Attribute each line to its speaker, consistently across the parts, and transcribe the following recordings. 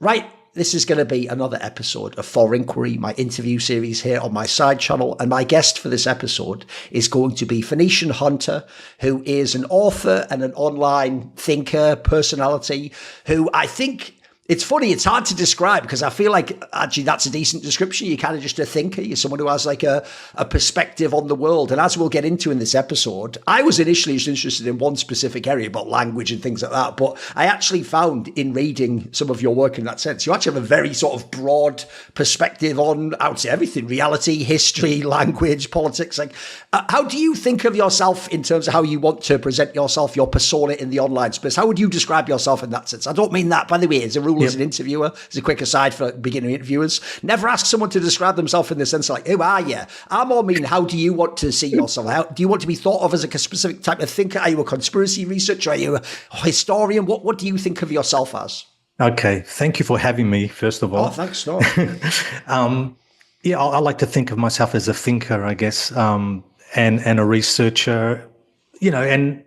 Speaker 1: Right, this is going to be another episode of Thorinquiry, my interview series here on my side channel. And my guest for this episode is going to be Phoenician Hunter, who is an author and an online thinker, personality, who I think... It's funny, it's hard to describe because I feel like actually that's a decent description. You're kind of just a thinker. You're someone who has like a perspective on the world. And as we'll get into in this episode, I was initially just interested in one specific area about language and things like that. But I actually found in reading some of your work in that sense, you actually have a very sort of broad perspective on, I would say, everything: reality, history, language, politics. Like, how do you think of yourself in terms of how you want to present yourself, your persona in the online space? How would you describe yourself in that sense? I don't mean that, by the way, as a rule. As an interviewer, as a quick aside for beginner interviewers, never ask someone to describe themselves in the sense of like, who are you? I more mean, how do you want to see yourself? How do you want to be thought of as a specific type of thinker? Are you a conspiracy researcher? Are you a historian? What do you think of yourself as?
Speaker 2: Okay, thank you for having me, first of all.
Speaker 1: Oh, thanks, no.
Speaker 2: I like to think of myself as a thinker, I guess, and a researcher, and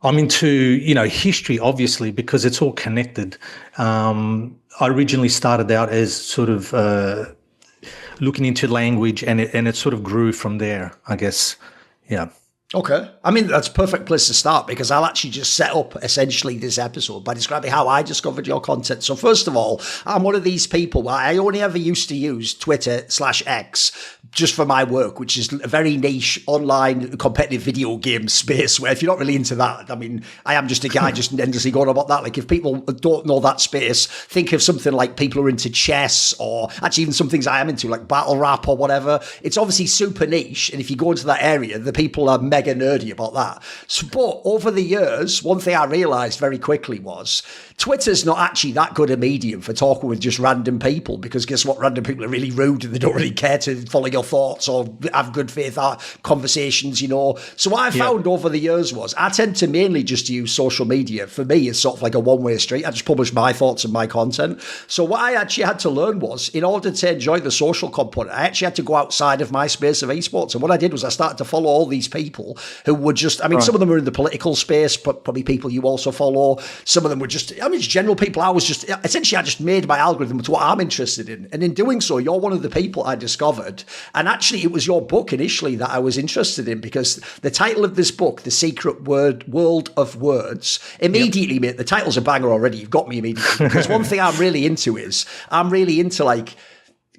Speaker 2: I'm into, history, obviously, because it's all connected. I originally started out as sort of looking into language, and it sort of grew from there, I guess. Yeah.
Speaker 1: Okay. I mean, that's a perfect place to start because I'll actually just set up essentially this episode by describing how I discovered your content. So first of all, I'm one of these people. I only ever used to use Twitter/X just for my work, which is a very niche online competitive video game space where if you're not really into that, I mean, I am just a guy just endlessly going about that. Like if people don't know that space, think of something like people who are into chess or actually even some things I am into like battle rap or whatever. It's obviously super niche. And if you go into that area, the people are mega nerdy about that. So, but over the years, one thing I realized very quickly was Twitter's not actually that good a medium for talking with just random people because guess what? Random people are really rude and they don't really care to follow your thoughts or have good faith conversations, So what I found over the years was I tend to mainly just use social media. For me, it's sort of like a one-way street. I just publish my thoughts and my content. So what I actually had to learn was in order to enjoy the social component, I actually had to go outside of my space of esports. And what I did was I started to follow all these people who were just, some of them are in the political space, but probably people you also follow. Some of them were just, general people. I just made my algorithm to what I'm interested in. And in doing so, you're one of the people I discovered. And actually, it was your book initially that I was interested in because the title of this book, The Secret World of Words, immediately, mate, the title's a banger already. You've got me immediately. Because one thing I'm really into like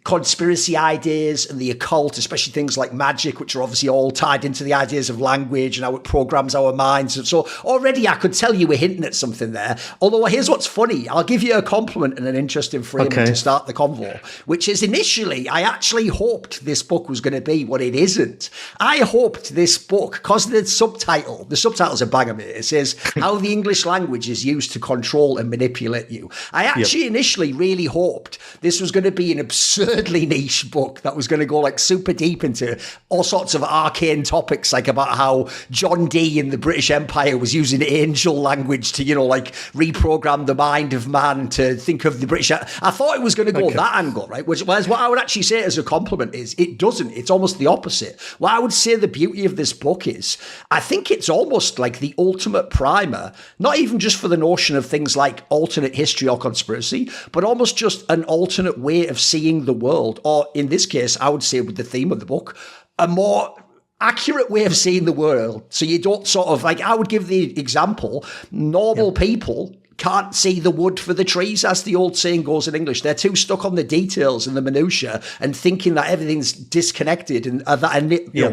Speaker 1: conspiracy ideas and the occult, especially things like magic, which are obviously all tied into the ideas of language and how it programs our minds. And so already I could tell you were hinting at something there. Although here's what's funny. I'll give you a compliment and an interesting frame to start the convo, which is initially, I actually hoped this book was going to be what it isn't. I hoped this book, because the subtitle's a banger, mate. It says how the English language is used to control and manipulate you. I actually initially really hoped this was going to be an absurdly niche book that was going to go like super deep into all sorts of arcane topics, like about how John Dee in the British Empire was using angel language to, like reprogram the mind of man to think of the British. I thought it was going to go that angle, right? Whereas what I would actually say as a compliment is it doesn't. It's almost the opposite. What I would say the beauty of this book is, I think it's almost like the ultimate primer, not even just for the notion of things like alternate history or conspiracy, but almost just an alternate way of seeing the world, or in this case, I would say with the theme of the book, a more accurate way of seeing the world. So you don't sort of like, I would give the example, normal people can't see the wood for the trees, as the old saying goes in English. They're too stuck on the details and the minutiae and thinking that everything's disconnected and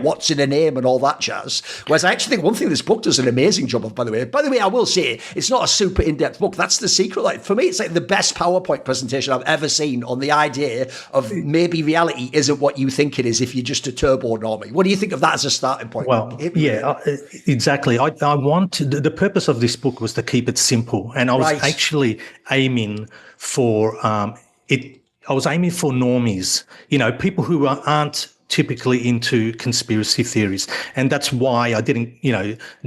Speaker 1: what's in a name and all that jazz. Whereas I actually think one thing this book does an amazing job of, by the way, I will say it's not a super in-depth book. That's the secret. Like for me, it's like the best PowerPoint presentation I've ever seen on the idea of maybe reality isn't what you think it is if you're just a turbo normie. What do you think of that as a starting point?
Speaker 2: Well, exactly. I want to, the purpose of this book was to keep it simple, and I was actually aiming for it. I was aiming for normies, people who aren't typically into conspiracy theories, and that's why I didn't,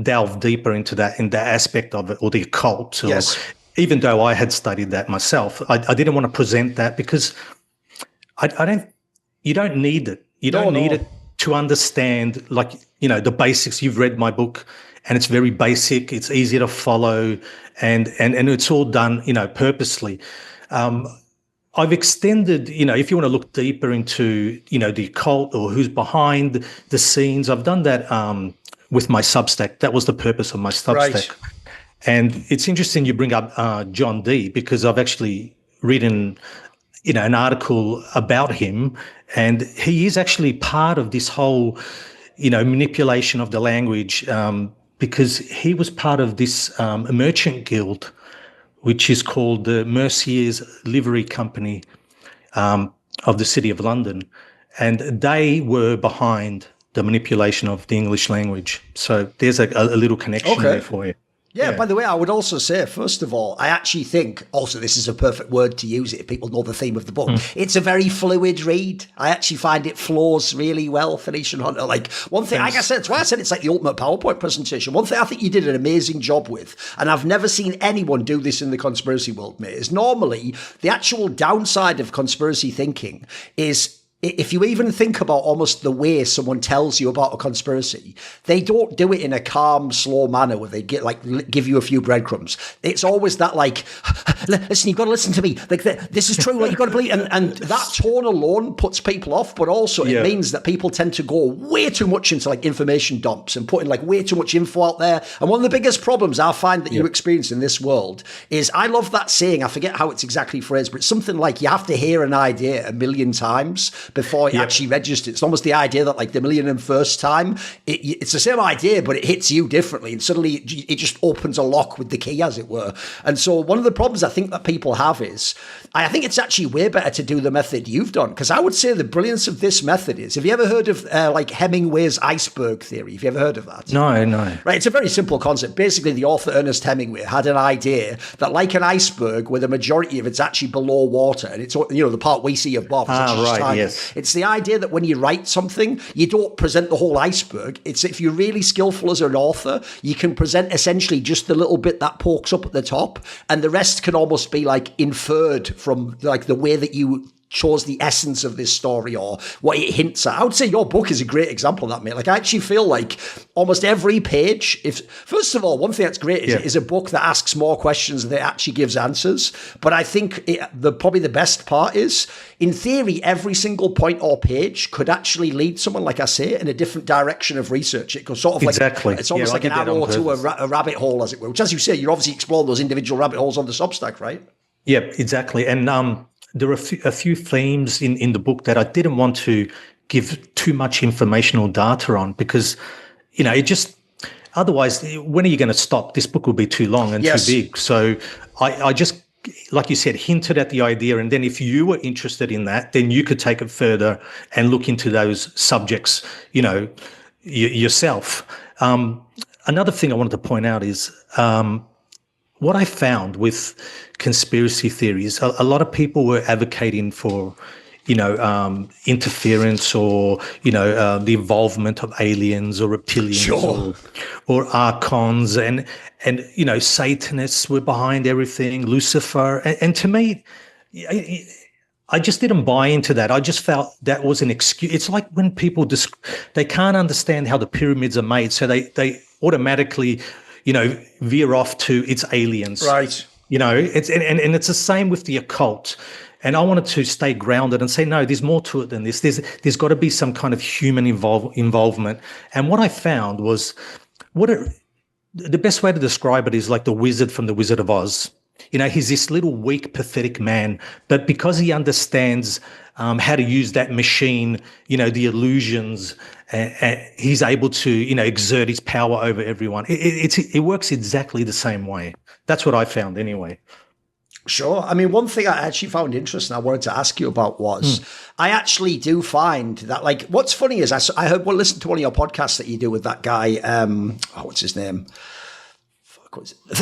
Speaker 2: delve deeper into that in that aspect of it, or the occult. Even though I had studied that myself, I didn't want to present that because you don't need it. You don't need it to understand, the basics. You've read my book, and it's very basic. It's easy to follow, and it's all done, purposely. I've extended, if you want to look deeper into, the occult or who's behind the scenes, I've done that with my Substack. That was the purpose of my Substack. Right. And it's interesting you bring up John Dee, because I've actually written, an article about him, and he is actually part of this whole, manipulation of the language, because he was part of this merchant guild, which is called the Merciers Livery Company of the City of London. And they were behind the manipulation of the English language. So there's a little connection there for you.
Speaker 1: Yeah, by the way, I would also say, first of all, I actually think, also this is a perfect word to use it if people know the theme of the book, it's a very fluid read. I actually find it flows really well, Phoenician Hunter. Like, one thing, like I said, that's why I said it's like the ultimate PowerPoint presentation. One thing I think you did an amazing job with, and I've never seen anyone do this in the conspiracy world, mate, is normally the actual downside of conspiracy thinking is, if you even think about almost the way someone tells you about a conspiracy, they don't do it in a calm, slow manner where they give you a few breadcrumbs. It's always that listen, you've got to listen to me. Like, this is true. Like, you've got to believe. And that tone alone puts people off, but also it means that people tend to go way too much into information dumps and putting way too much info out there. And one of the biggest problems I find that you experience in this world is, I love that saying, I forget how it's exactly phrased, but it's something like, you have to hear an idea 1,000,000 times before it actually registers. It's almost the idea that the 1,000,001st time, it's the same idea, but it hits you differently, and suddenly it just opens a lock with the key, as it were. And so one of the problems I think that people have is, I think it's actually way better to do the method you've done, because I would say the brilliance of this method is, have you ever heard of Hemingway's iceberg theory? Have you ever heard of that?
Speaker 2: No.
Speaker 1: Right, it's a very simple concept. Basically, the author Ernest Hemingway had an idea that, like an iceberg, where the majority of it's actually below water, and it's the part we see above. It's the idea that when you write something, you don't present the whole iceberg. It's, if you're really skillful as an author, you can present essentially just the little bit that pokes up at the top, and the rest can almost be inferred from the way that you chose the essence of this story or what it hints at. I would say your book is a great example of that, mate. I actually feel like almost every page, first of all, one thing that's great is a book that asks more questions than it actually gives answers. But I think probably the best part is, in theory, every single point or page could actually lead someone, like I say, in a different direction of research. It goes sort of it's almost like an arrow to a rabbit hole, as it were, which, as you say, you're obviously exploring those individual rabbit holes on the Substack, right?
Speaker 2: Yeah, exactly. And there are a few themes in the book that I didn't want to give too much informational data on, because, it just, otherwise, when are you going to stop? This book will be too long and too big. So I just, like you said, hinted at the idea. And then if you were interested in that, then you could take it further and look into those subjects, yourself. Another thing I wanted to point out is, what I found with conspiracy theories, a lot of people were advocating for, interference or, the involvement of aliens or reptilians or archons, and Satanists were behind everything, Lucifer. And to me, I just didn't buy into that. I just felt that was an excuse. It's like when people they can't understand how the pyramids are made, so they automatically veer off to it's aliens.
Speaker 1: Right.
Speaker 2: It's and it's the same with the occult. And I wanted to stay grounded and say, no, there's more to it than this. There's got to be some kind of human involvement. And what I found was, the best way to describe it is like the wizard from The Wizard of Oz. He's this little weak, pathetic man, but because he understands how to use that machine, the illusions, he's able to, exert his power over everyone. It works exactly the same way. That's what I found anyway.
Speaker 1: Sure. I mean, one thing I actually found interesting I wanted to ask you about was, I actually do find that, what's funny is I heard, listen to one of your podcasts that you do with that guy, what's his name?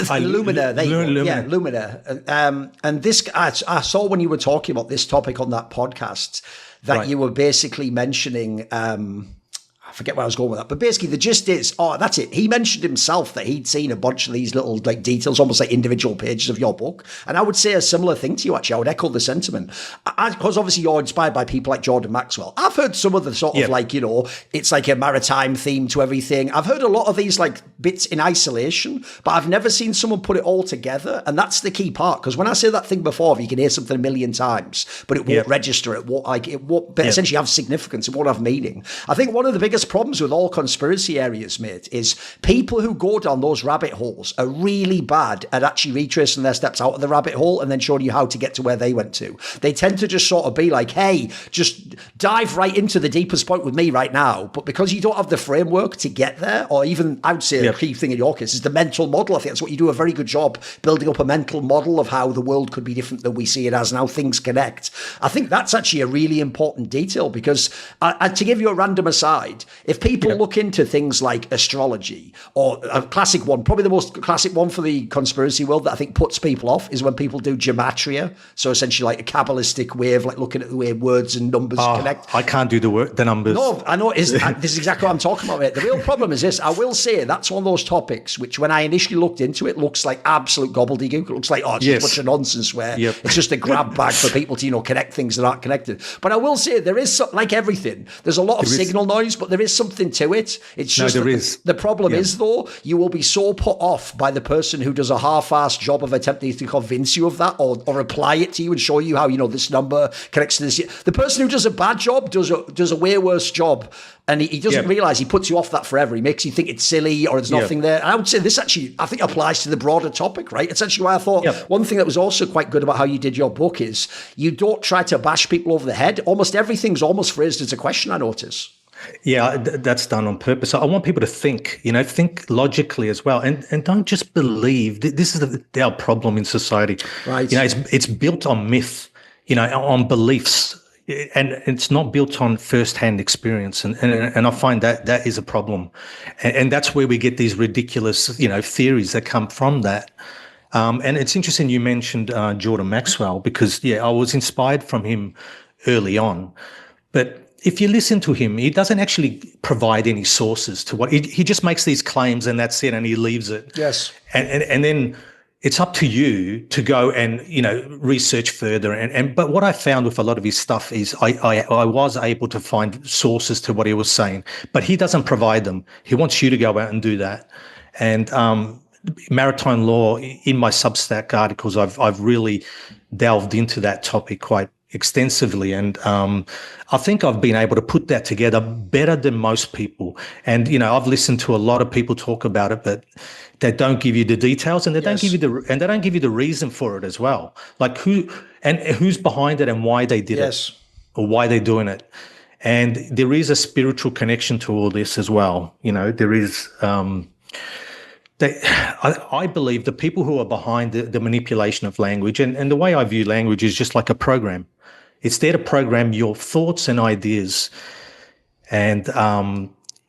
Speaker 1: Lumina. Yeah, Lumina. And this, I saw when you were talking about this topic on that podcast that you were basically mentioning, I forget where I was going with that, but basically the gist is, that's it. He mentioned himself that he'd seen a bunch of these little like details, almost like individual pages of your book. And I would say a similar thing to you, actually. I would echo the sentiment. Because obviously you're inspired by people like Jordan Maxwell. I've heard some of the sort of like, it's like a maritime theme to everything. I've heard a lot of these like bits in isolation, but I've never seen someone put it all together. And that's the key part. Because when I say that thing before, you can hear something a million times, but it won't register. It won't essentially have significance. It won't have meaning. I think one of the biggest problems with all conspiracy areas, mate, is people who go down those rabbit holes are really bad at actually retracing their steps out of the rabbit hole and then showing you how to get to where they went to. They tend to just sort of be like, hey, just dive right into the deepest point with me right now. But because you don't have the framework to get there, or even, I would say a key thing in your case is the mental model. I think that's what you do a very good job, building up a mental model of how the world could be different than we see it as and how things connect. I think that's actually a really important detail because, to give you a random aside, if people look into things like astrology, or a classic one, probably the most classic one for the conspiracy world that I think puts people off is when people do gematria. So essentially like a Kabbalistic way of like looking at the way words and numbers connect.
Speaker 2: I can't do the numbers.
Speaker 1: No, I know. This is exactly what I'm talking about, mate. The real problem is this. I will say that's one of those topics which when I initially looked into it looks like absolute gobbledygook. It looks like, it's just a bunch of nonsense where it's just a grab bag for people to, connect things that aren't connected. But I will say there is, like everything, there's a lot of signal noise, but there is something to it. It's just the problem is, though, you will be so put off by the person who does a half-assed job of attempting to convince you of that or apply it to you and show you how, this number connects to this. The person who does a bad job does a way worse job. And he doesn't realise he puts you off that forever. He makes you think it's silly or there's nothing there. And I would say this actually, I think, applies to the broader topic, right? It's actually why I thought one thing that was also quite good about how you did your book is you don't try to bash people over the head. Almost everything's almost phrased as a question, I notice.
Speaker 2: Yeah, that's done on purpose. I want people to think, think logically as well, and don't just believe. This is our problem in society.
Speaker 1: Right.
Speaker 2: It's built on myth, on beliefs. And it's not built on first-hand experience, and I find that is a problem, and that's where we get these ridiculous, theories that come from that. And it's interesting you mentioned Jordan Maxwell because I was inspired from him early on, but if you listen to him, he doesn't actually provide any sources to what he just makes these claims and that's it, and he leaves it.
Speaker 1: Yes,
Speaker 2: and then it's up to you to go and, research further. But what I found with a lot of his stuff is I was able to find sources to what he was saying, but he doesn't provide them. He wants you to go out and do that. And maritime law, in my Substack articles, I've really delved into that topic quite extensively. And I think I've been able to put that together better than most people. And, I've listened to a lot of people talk about it, but they don't give you the details and they don't give you the reason for it as well. Like who's behind it and why they did it or why they're doing it. And there is a spiritual connection to all this as well. There is, I believe the people who are behind the manipulation of language and the way I view language is just like a program. It's there to program your thoughts and ideas and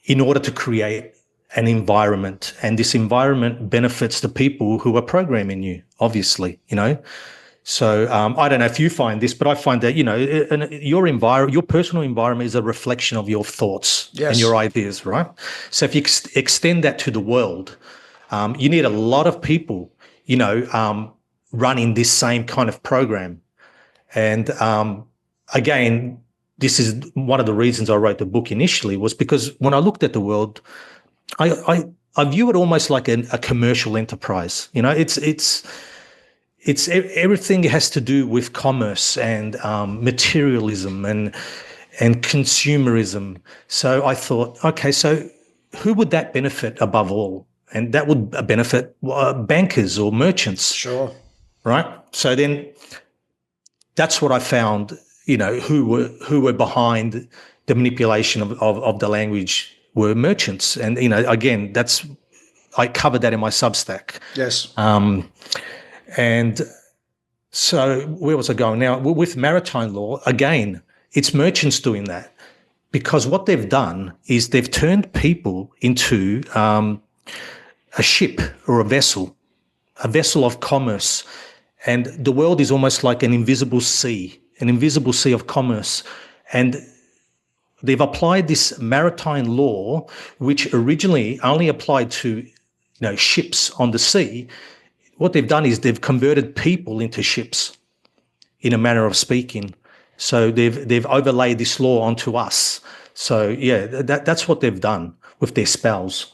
Speaker 2: in order to create an environment, and this environment benefits the people who are programming you, obviously, So I don't know if you find this, but I find that, your personal environment is a reflection of your thoughts and your ideas, right? So if you extend that to the world, you need a lot of people, running this same kind of program. And again, this is one of the reasons I wrote the book initially was because when I looked at the world, I view it almost like a commercial enterprise. It's everything has to do with commerce and materialism and consumerism. So I thought, okay, so who would that benefit above all? And that would benefit bankers or merchants.
Speaker 1: Sure.
Speaker 2: Right. So then that's what I found, who were behind the manipulation of the language were merchants. And, again, I covered that in my Substack.
Speaker 1: Yes.
Speaker 2: And so where was I going now? With maritime law, again, it's merchants doing that because what they've done is they've turned people into a ship or a vessel of commerce. And the world is almost like an invisible sea of commerce. And they've applied this maritime law, which originally only applied to ships on the sea. What they've done is they've converted people into ships, in a manner of speaking. So they've overlaid this law onto us. So yeah, that's what they've done with their spells.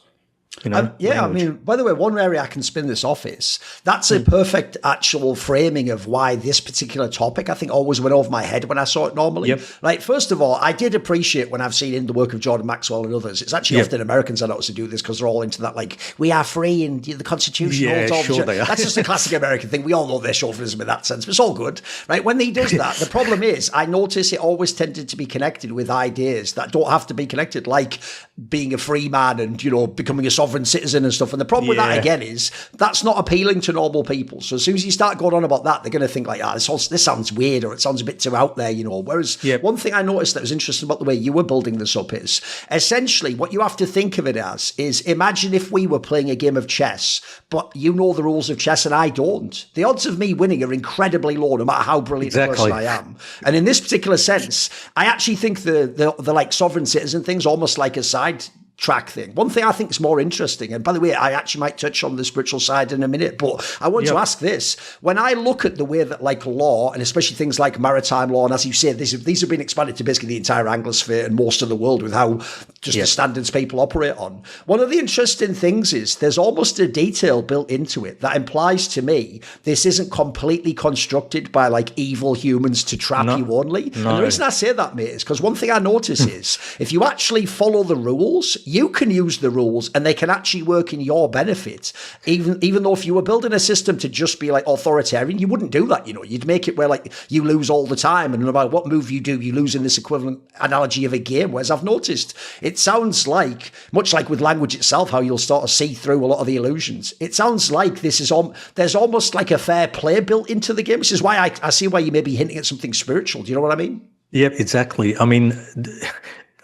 Speaker 1: I mean, by the way, one area I can spin this off is that's a perfect actual framing of why this particular topic, I think, always went over my head when I saw it normally.
Speaker 2: Yep.
Speaker 1: Like, first of all, I did appreciate when I've seen in the work of Jordan Maxwell and others, it's actually often Americans I notice to do this because they're all into that, like, we are free and the Constitution holds all
Speaker 2: sure they are.
Speaker 1: That's just a classic American thing. We all know their chauvinism in that sense, but it's all good, right? When he does that, the problem is I notice it always tended to be connected with ideas that don't have to be connected, like being a free man and, becoming a sovereign citizen and stuff. And the problem with that, again, is that's not appealing to normal people. So as soon as you start going on about that, they're going to think like, this sounds weird, or it sounds a bit too out there, Whereas one thing I noticed that was interesting about the way you were building this up is essentially what you have to think of it as is, imagine if we were playing a game of chess, but you know the rules of chess and I don't. The odds of me winning are incredibly low, no matter how brilliant a person I am. And in this particular sense, I actually think the like sovereign citizen thing's almost like a side track thing. One thing I think is more interesting, and by the way, I actually might touch on the spiritual side in a minute, but I want to ask this. When I look at the way that like law, and especially things like maritime law, and as you say, these have been expanded to basically the entire Anglosphere and most of the world with how just the standards people operate on. One of the interesting things is there's almost a detail built into it that implies to me this isn't completely constructed by like evil humans to trap you only. And the reason I say that, mate, is because one thing I notice is if you actually follow the rules, you can use the rules and they can actually work in your benefit. Even though if you were building a system to just be like authoritarian, you wouldn't do that, You'd make it where like you lose all the time and no matter what move you do, you lose in this equivalent analogy of a game. Whereas I've noticed it sounds like, much like with language itself, how you'll sort of see through a lot of the illusions. It sounds like this is there's almost like a fair play built into the game, which is why I see why you may be hinting at something spiritual. Do you know what I mean?
Speaker 2: Yep, exactly. I mean,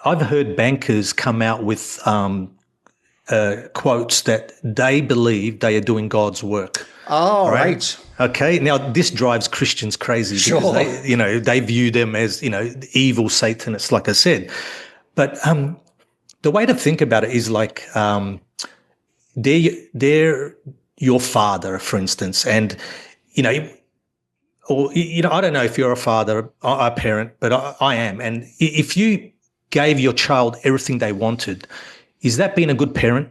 Speaker 2: I've heard bankers come out with quotes that they believe they are doing God's work.
Speaker 1: Oh, right.
Speaker 2: Okay. Now, this drives Christians crazy because they view them as, evil Satanists, like I said. But the way to think about it is like they're your father, for instance, and, or, I don't know if you're a father or a parent, but I am. And if you gave your child everything they wanted, is that being a good parent?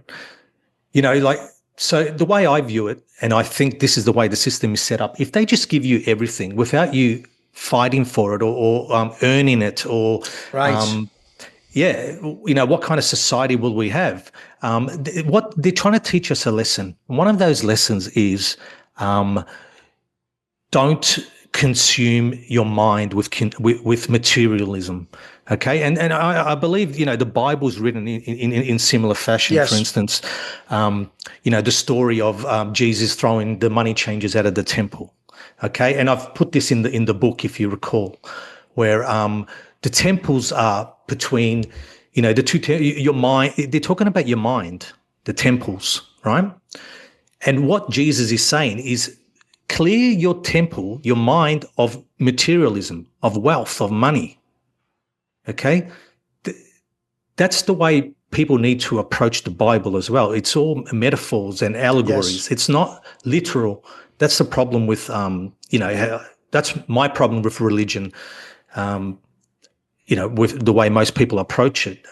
Speaker 2: So the way I view it, and I think this is the way the system is set up, if they just give you everything without you fighting for it or earning it or what kind of society will we have? What they're trying to teach us a lesson. One of those lessons is don't consume your mind with materialism. Okay, and I believe the Bible's written in similar fashion. Yes. For instance, the story of Jesus throwing the money changers out of the temple. Okay, and I've put this in the book, if you recall, where the temples are between the two. Your mind. They're talking about your mind, the temples, right? And what Jesus is saying is, clear your temple, your mind, of materialism, of wealth, of money. Okay? That's the way people need to approach the Bible as well. It's all metaphors and allegories. Yes. It's not literal. That's the problem with, that's my problem with religion, with the way most people approach it.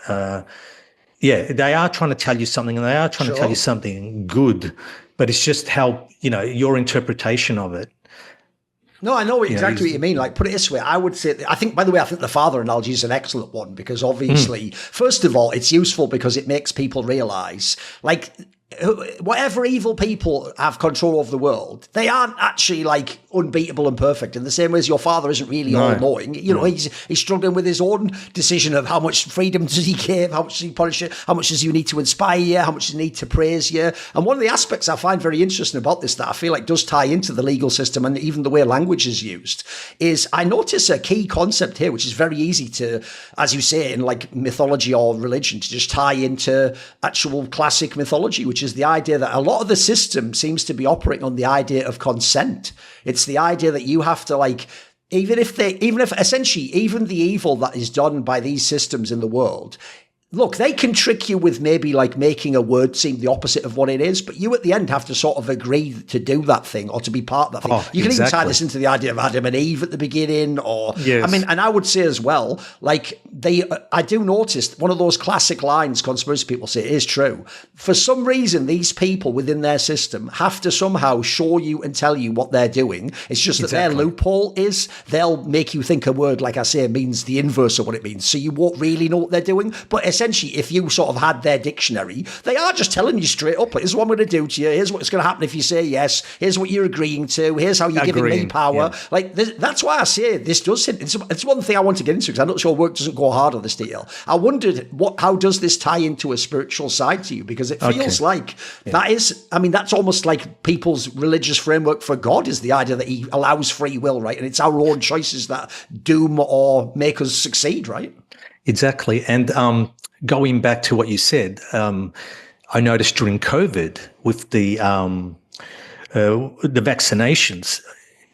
Speaker 2: They are trying to tell you something and they are trying to tell you something good, but it's just how, your interpretation of it.
Speaker 1: No, I know exactly what you mean. Like, put it this way, I would say, I think the father analogy is an excellent one because obviously, first of all, it's useful because it makes people realize, like, whatever evil people have control over the world, they aren't actually like unbeatable and perfect in the same way as your father isn't really all-knowing. He's struggling with his own decision of how much freedom does he give, how much does he punish you, how much does he need to inspire you, how much does he need to praise you. And one of the aspects I find very interesting about this that I feel like does tie into the legal system and even the way language is used is I notice a key concept here, which is very easy to, as you say, in like mythology or religion, to just tie into actual classic mythology, which is the idea that a lot of the system seems to be operating on the idea of consent. It's the idea that you have to like even if essentially, even the evil that is done by these systems in the world, look, they can trick you with maybe like making a word seem the opposite of what it is, but you at the end have to sort of agree to do that thing or to be part of that thing. You can even tie this into the idea of Adam and Eve at the beginning, or I mean, and I would say as well, like I do notice one of those classic lines conspiracy people say is true. For some reason, these people within their system have to somehow show you and tell you what they're doing. It's just that their loophole is they'll make you think a word, like I say, means the inverse of what it means, so you won't really know what they're doing. But essentially, if you sort of had their dictionary, they are just telling you straight up, here's what I'm going to do to you, here's what's going to happen if you say yes, here's what you're agreeing to, here's how you're giving me power. Yeah. Like, that's why I say this does, it's one thing I want to get into, because I'm not sure work doesn't go hard on this detail. I wondered, how does this tie into a spiritual side to you? Because it feels like that is, I mean, that's almost like people's religious framework for God, is the idea that he allows free will, right? And it's our own choices that doom or make us succeed, right?
Speaker 2: Exactly. And going back to what you said, I noticed during COVID with the vaccinations,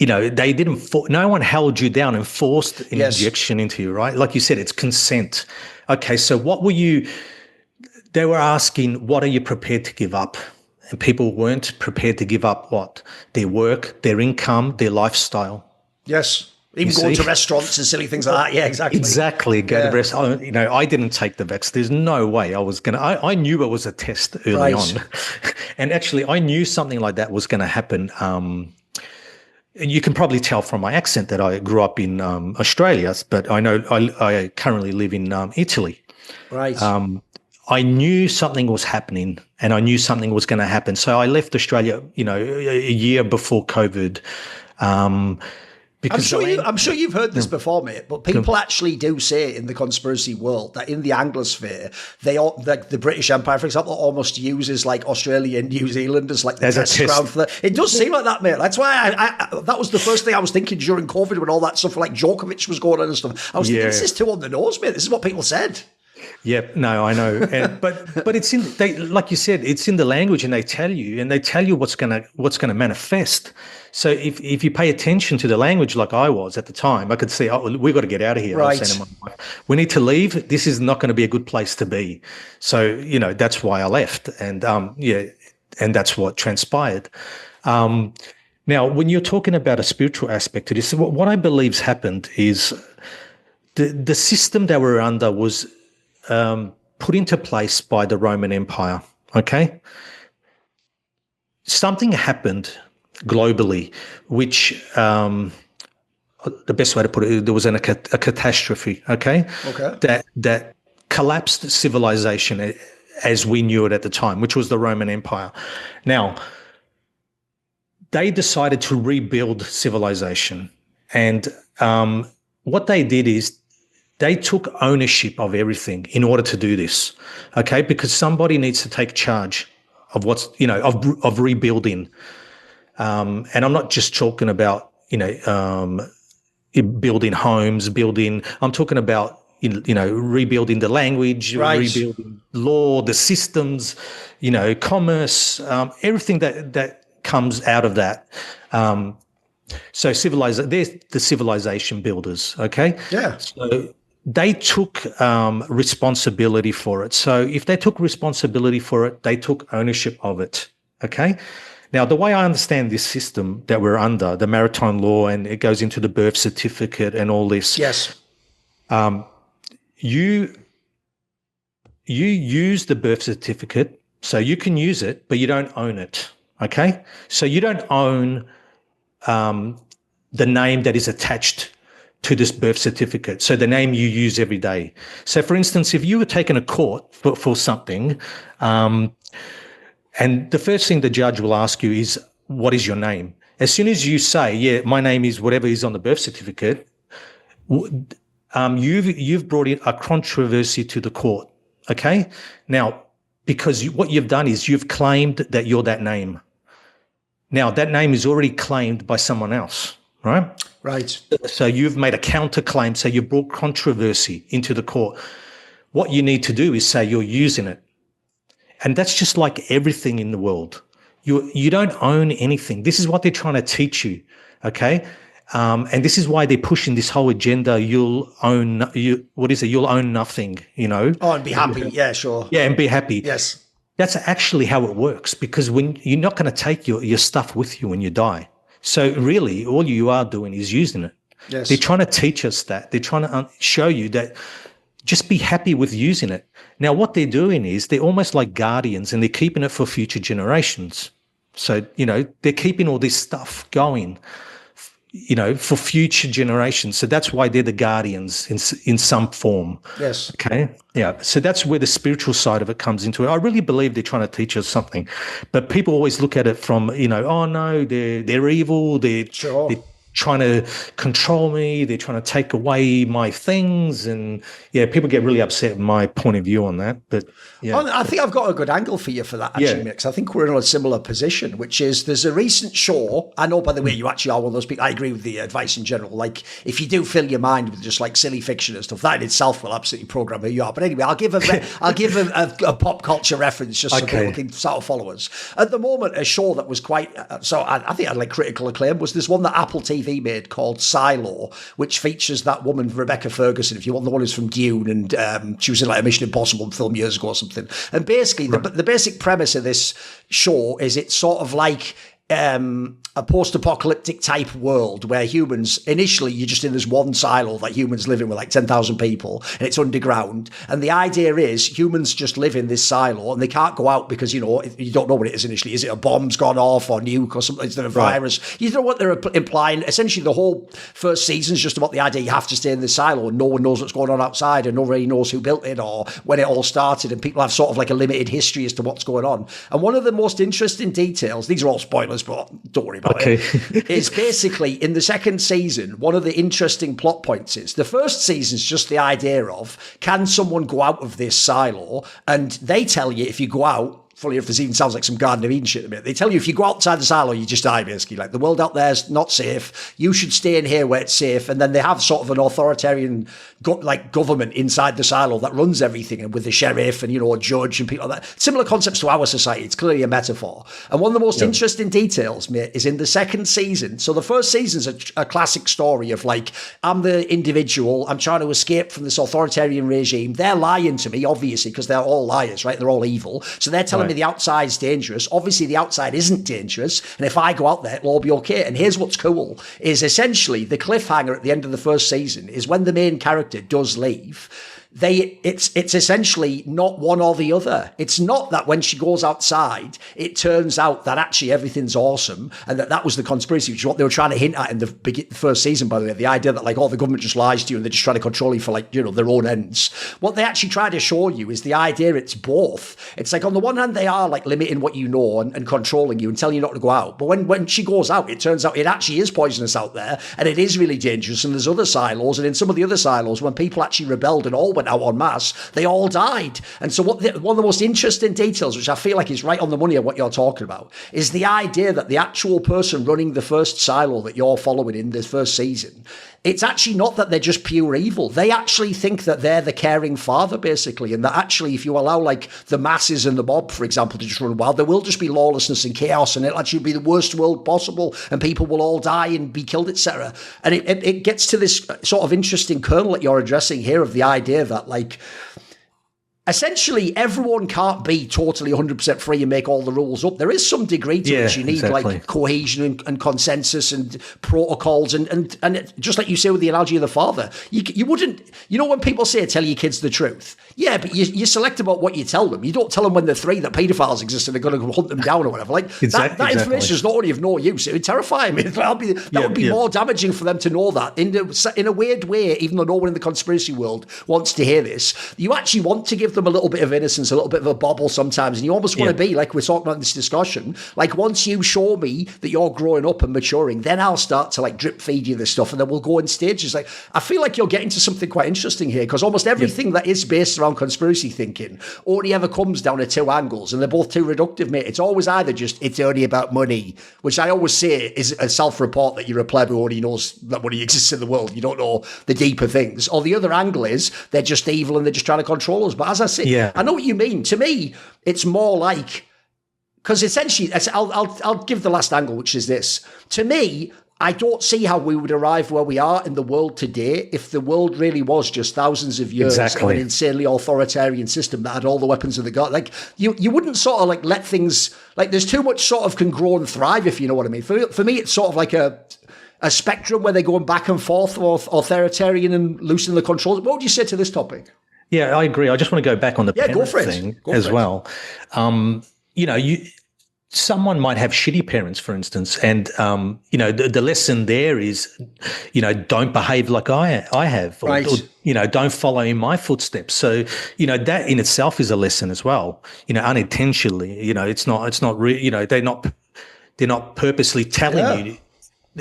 Speaker 2: you know, they didn't. No one held you down and forced an injection into you, right? Like you said, it's consent. Okay, so what were you? They were asking, what are you prepared to give up? And people weren't prepared to give up what? Their work, their income, their lifestyle.
Speaker 1: Yes. Even going to restaurants and silly things like that. Yeah, exactly.
Speaker 2: Exactly. Go to restaurants. You know, I didn't take the vaccine. There's no way I was going to. I knew it was a test early on. And actually, I knew something like that was going to happen. And you can probably tell from my accent that I grew up in Australia, but I know I currently live in Italy.
Speaker 1: Right.
Speaker 2: I knew something was happening, and I knew something was going to happen. So I left Australia, you know, a year before COVID.
Speaker 1: I'm sure you've heard this before, mate, but people actually do say in the conspiracy world that in the Anglosphere, the British Empire, for example, almost uses like Australia and New Zealand as like the test ground for that. It does seem like that, mate. That's why that was the first thing I was thinking during COVID when all that stuff like Djokovic was going on and stuff. I was thinking, this is too on the nose, mate. This is what people said.
Speaker 2: Yeah, no, I know, but it's like you said, it's in the language, and they tell you what's gonna manifest. So if you pay attention to the language, like I was at the time, I could see, we've got to get out of here.
Speaker 1: Right.
Speaker 2: I was saying to my wife, we need to leave. This is not going to be a good place to be. So you know that's why I left, and and that's what transpired. Now, when you're talking about a spiritual aspect to this, what I believe's happened is the system that we're under was put into place by the Roman Empire, okay? Something happened globally, which the best way to put it, there was a catastrophe, okay? That collapsed civilization as we knew it at the time, which was the Roman Empire. Now, they decided to rebuild civilization, and what they did is they took ownership of everything in order to do this, okay? Because somebody needs to take charge of what's, you know, of rebuilding. And I'm not just talking about, you know, building homes, I'm talking about, you know, rebuilding the language, rebuilding law, the systems, you know, commerce, everything that comes out of that. So they're the civilization builders, okay?
Speaker 1: Yeah.
Speaker 2: So they took responsibility for it. So if they took responsibility for it, they took ownership of it, okay? Now, the way I understand this system that we're under, the maritime law, and it goes into the birth certificate and all this.
Speaker 1: Yes.
Speaker 2: You use the birth certificate, so you can use it, but you don't own it, okay? So you don't own the name that is attached to this birth certificate. So the name you use every day. So for instance, if you were taken to court for something, and the first thing the judge will ask you is, what is your name? As soon as you say, yeah, my name is whatever is on the birth certificate, you've brought in a controversy to the court, okay? Now, because what you've done is you've claimed that you're that name. Now, that name is already claimed by someone else, right?
Speaker 1: Right.
Speaker 2: So you've made a counterclaim, so you brought controversy into the court. What you need to do is say you're using it. And that's just like everything in the world. You don't own anything. This is what they're trying to teach you, okay? And this is why they're pushing this whole agenda. You'll own nothing,
Speaker 1: Oh, and be happy. Yeah, sure.
Speaker 2: Yeah, and be happy.
Speaker 1: Yes.
Speaker 2: That's actually how it works, because when you're not going to take your stuff with you when you die. So really, all you are doing is using it.
Speaker 1: Yes.
Speaker 2: They're trying to teach us that. They're trying to show you that just be happy with using it. Now, what they're doing is they're almost like guardians, and they're keeping it for future generations. So, they're keeping all this stuff going, for future generations. So that's why they're the guardians in some form.
Speaker 1: Yes.
Speaker 2: Okay. Yeah. So that's where the spiritual side of it comes into it. I really believe they're trying to teach us something, but people always look at it from, oh no, they're evil. They're trying to control me. They're trying to take away my things. And yeah, people get really upset with my point of view on that. But yeah.
Speaker 1: I think I've got a good angle for you for that, actually, Mix. I think we're in a similar position, which is there's a recent show. I know, by the way, you actually are one of those people. I agree with the advice in general. Like, if you do fill your mind with just like silly fiction and stuff, that in itself will absolutely program who you are. But anyway, I'll give a pop culture reference just so people can sort of follow us. At the moment, a show that was quite, I think I had like critical acclaim, was this one that Apple TV made called Silo, which features that woman Rebecca Ferguson, if you want, the one who's from Dune, and she was in like a Mission Impossible film years ago or something. And basically, the basic premise of this show is it's sort of like a post-apocalyptic type world where humans, initially you're just in this one silo that humans live in with like 10,000 people, and it's underground. And the idea is humans just live in this silo and they can't go out because, you don't know what it is initially. Is it a bomb's gone off or nuke or something? Is there a virus? You don't know what they're implying. Essentially, the whole first season is just about the idea you have to stay in this silo and no one knows what's going on outside and nobody knows who built it or when it all started, and people have sort of like a limited history as to what's going on. And one of the most interesting details, these are all spoilers, but don't worry about it, is basically in the second season, one of the interesting plot points is the first season is just the idea of, can someone go out of this silo? And they tell you if you go out, funny if this even sounds like some Garden of Eden shit a minute. They tell you if you go outside the silo, you just die, basically. Like, the world out there is not safe. You should stay in here where it's safe. And then they have sort of an authoritarian government inside the silo that runs everything, and with the sheriff and, a judge and people like that. Similar concepts to our society. It's clearly a metaphor. And one of the most interesting details, mate, is in the second season. So the first season's a classic story of like, I'm the individual. I'm trying to escape from this authoritarian regime. They're lying to me, obviously, because they're all liars, right? They're all evil. So they're telling me the outside's dangerous. Obviously, the outside isn't dangerous. And if I go out there, it'll all be okay. And here's what's cool, is essentially the cliffhanger at the end of the first season is when the main character does leave, it's essentially not one or the other. It's not that when she goes outside, it turns out that actually everything's awesome and that was the conspiracy, which is what they were trying to hint at in the first season, by the way. The idea that like, the government just lies to you and they're just trying to control you for like, their own ends. What they actually try to show you is the idea it's both. It's like, on the one hand, they are like limiting what you know and controlling you and telling you not to go out. But when she goes out, it turns out it actually is poisonous out there and it is really dangerous. And there's other silos. And in some of the other silos, when people actually rebelled and all went out en masse, they all died. And so one of the most interesting details, which I feel like is right on the money of what you're talking about, is the idea that the actual person running the first silo that you're following in this first season, it's actually not that they're just pure evil. They actually think that they're the caring father, basically, and that actually if you allow like the masses and the mob, for example, to just run wild, there will just be lawlessness and chaos, and it'll actually be the worst world possible, and people will all die and be killed, etc. And it gets to this sort of interesting kernel that you're addressing here of the idea that like, essentially, everyone can't be totally 100% free and make all the rules up. There is some degree to which you need like cohesion and consensus and protocols and just like you say with the analogy of the father, you wouldn't, when people say tell your kids the truth, yeah, but you select about what you tell them. You don't tell them when they're 3 that paedophiles exist and they're going to hunt them down or whatever. Like that information is not only of no use, it would terrify me. That would be more damaging for them to know that. In a weird way, even though no one in the conspiracy world wants to hear this, you actually want to give them a little bit of innocence, a little bit of a bobble sometimes, and you almost want to be like we're talking about in this discussion, like once you show me that you're growing up and maturing, then I'll start to like drip feed you this stuff and then we'll go in stages. Like I feel like you're getting to something quite interesting here, because almost everything that is based around conspiracy thinking only ever comes down to 2 angles, and they're both too reductive, mate. It's always either just it's only about money, which I always say is a self-report that you're a pleb who only knows that money exists in the world. You don't know the deeper things. Or the other angle is they're just evil and they're just trying to control us. But as I say, I know what you mean. To me, it's more like, because essentially, I'll give the last angle, which is this. To me, I don't see how we would arrive where we are in the world today if the world really was just thousands of years of an insanely authoritarian system that had all the weapons of the god. Like you wouldn't sort of like let things like there's too much sort of can grow and thrive, if you know what I mean. For me, it's sort of like a spectrum where they're going back and forth, or authoritarian and loosening the controls. What would you say to this topic?
Speaker 2: Yeah, I agree. I just want to go back on the parent thing as well. Someone might have shitty parents, for instance, and the lesson there is, don't behave like I have, or don't follow in my footsteps. So that in itself is a lesson as well. Unintentionally, it's not they're not purposely telling you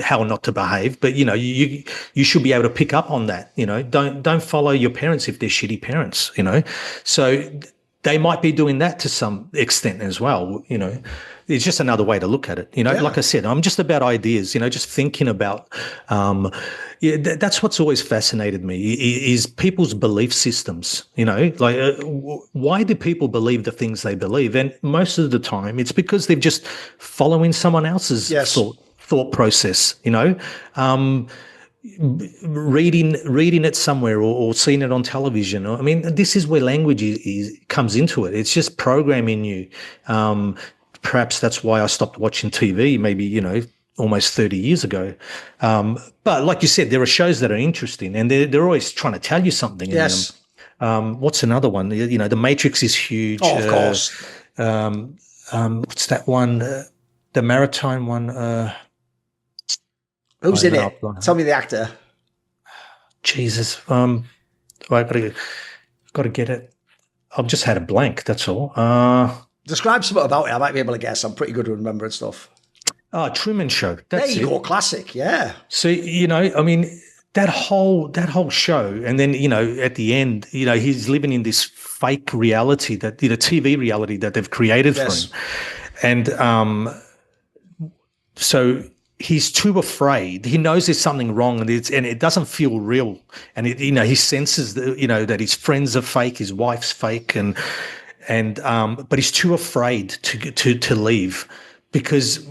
Speaker 2: how not to behave, but you should be able to pick up on that. Don't follow your parents if they're shitty parents. So they might be doing that to some extent as well. It's just another way to look at it. Like I said, I'm just about ideas. Just thinking about. That's what's always fascinated me is people's belief systems. Why do people believe the things they believe? And most of the time, it's because they're just following someone else's thought process. Reading it somewhere or seeing it on television. I mean, this is where language comes into it. It's just programming you. Perhaps that's why I stopped watching TV, maybe, almost 30 years ago. But like you said, there are shows that are interesting and they're always trying to tell you something.
Speaker 1: Yes.
Speaker 2: What's another one? The Matrix is huge.
Speaker 1: Oh, of course.
Speaker 2: What's that one? The maritime one.
Speaker 1: Who's in it? Tell me the actor.
Speaker 2: Jesus. I got to get it. I've just had a blank. That's all.
Speaker 1: Describe something about it. I might be able to guess. I'm pretty good at remembering stuff.
Speaker 2: Truman Show.
Speaker 1: There you go. Classic. Yeah.
Speaker 2: So, I mean, that whole show. And then, at the end, he's living in this fake reality that, TV reality that they've created for him. And so he's too afraid. He knows there's something wrong and it doesn't feel real. And he senses that, that his friends are fake, his wife's fake, but he's too afraid to leave, because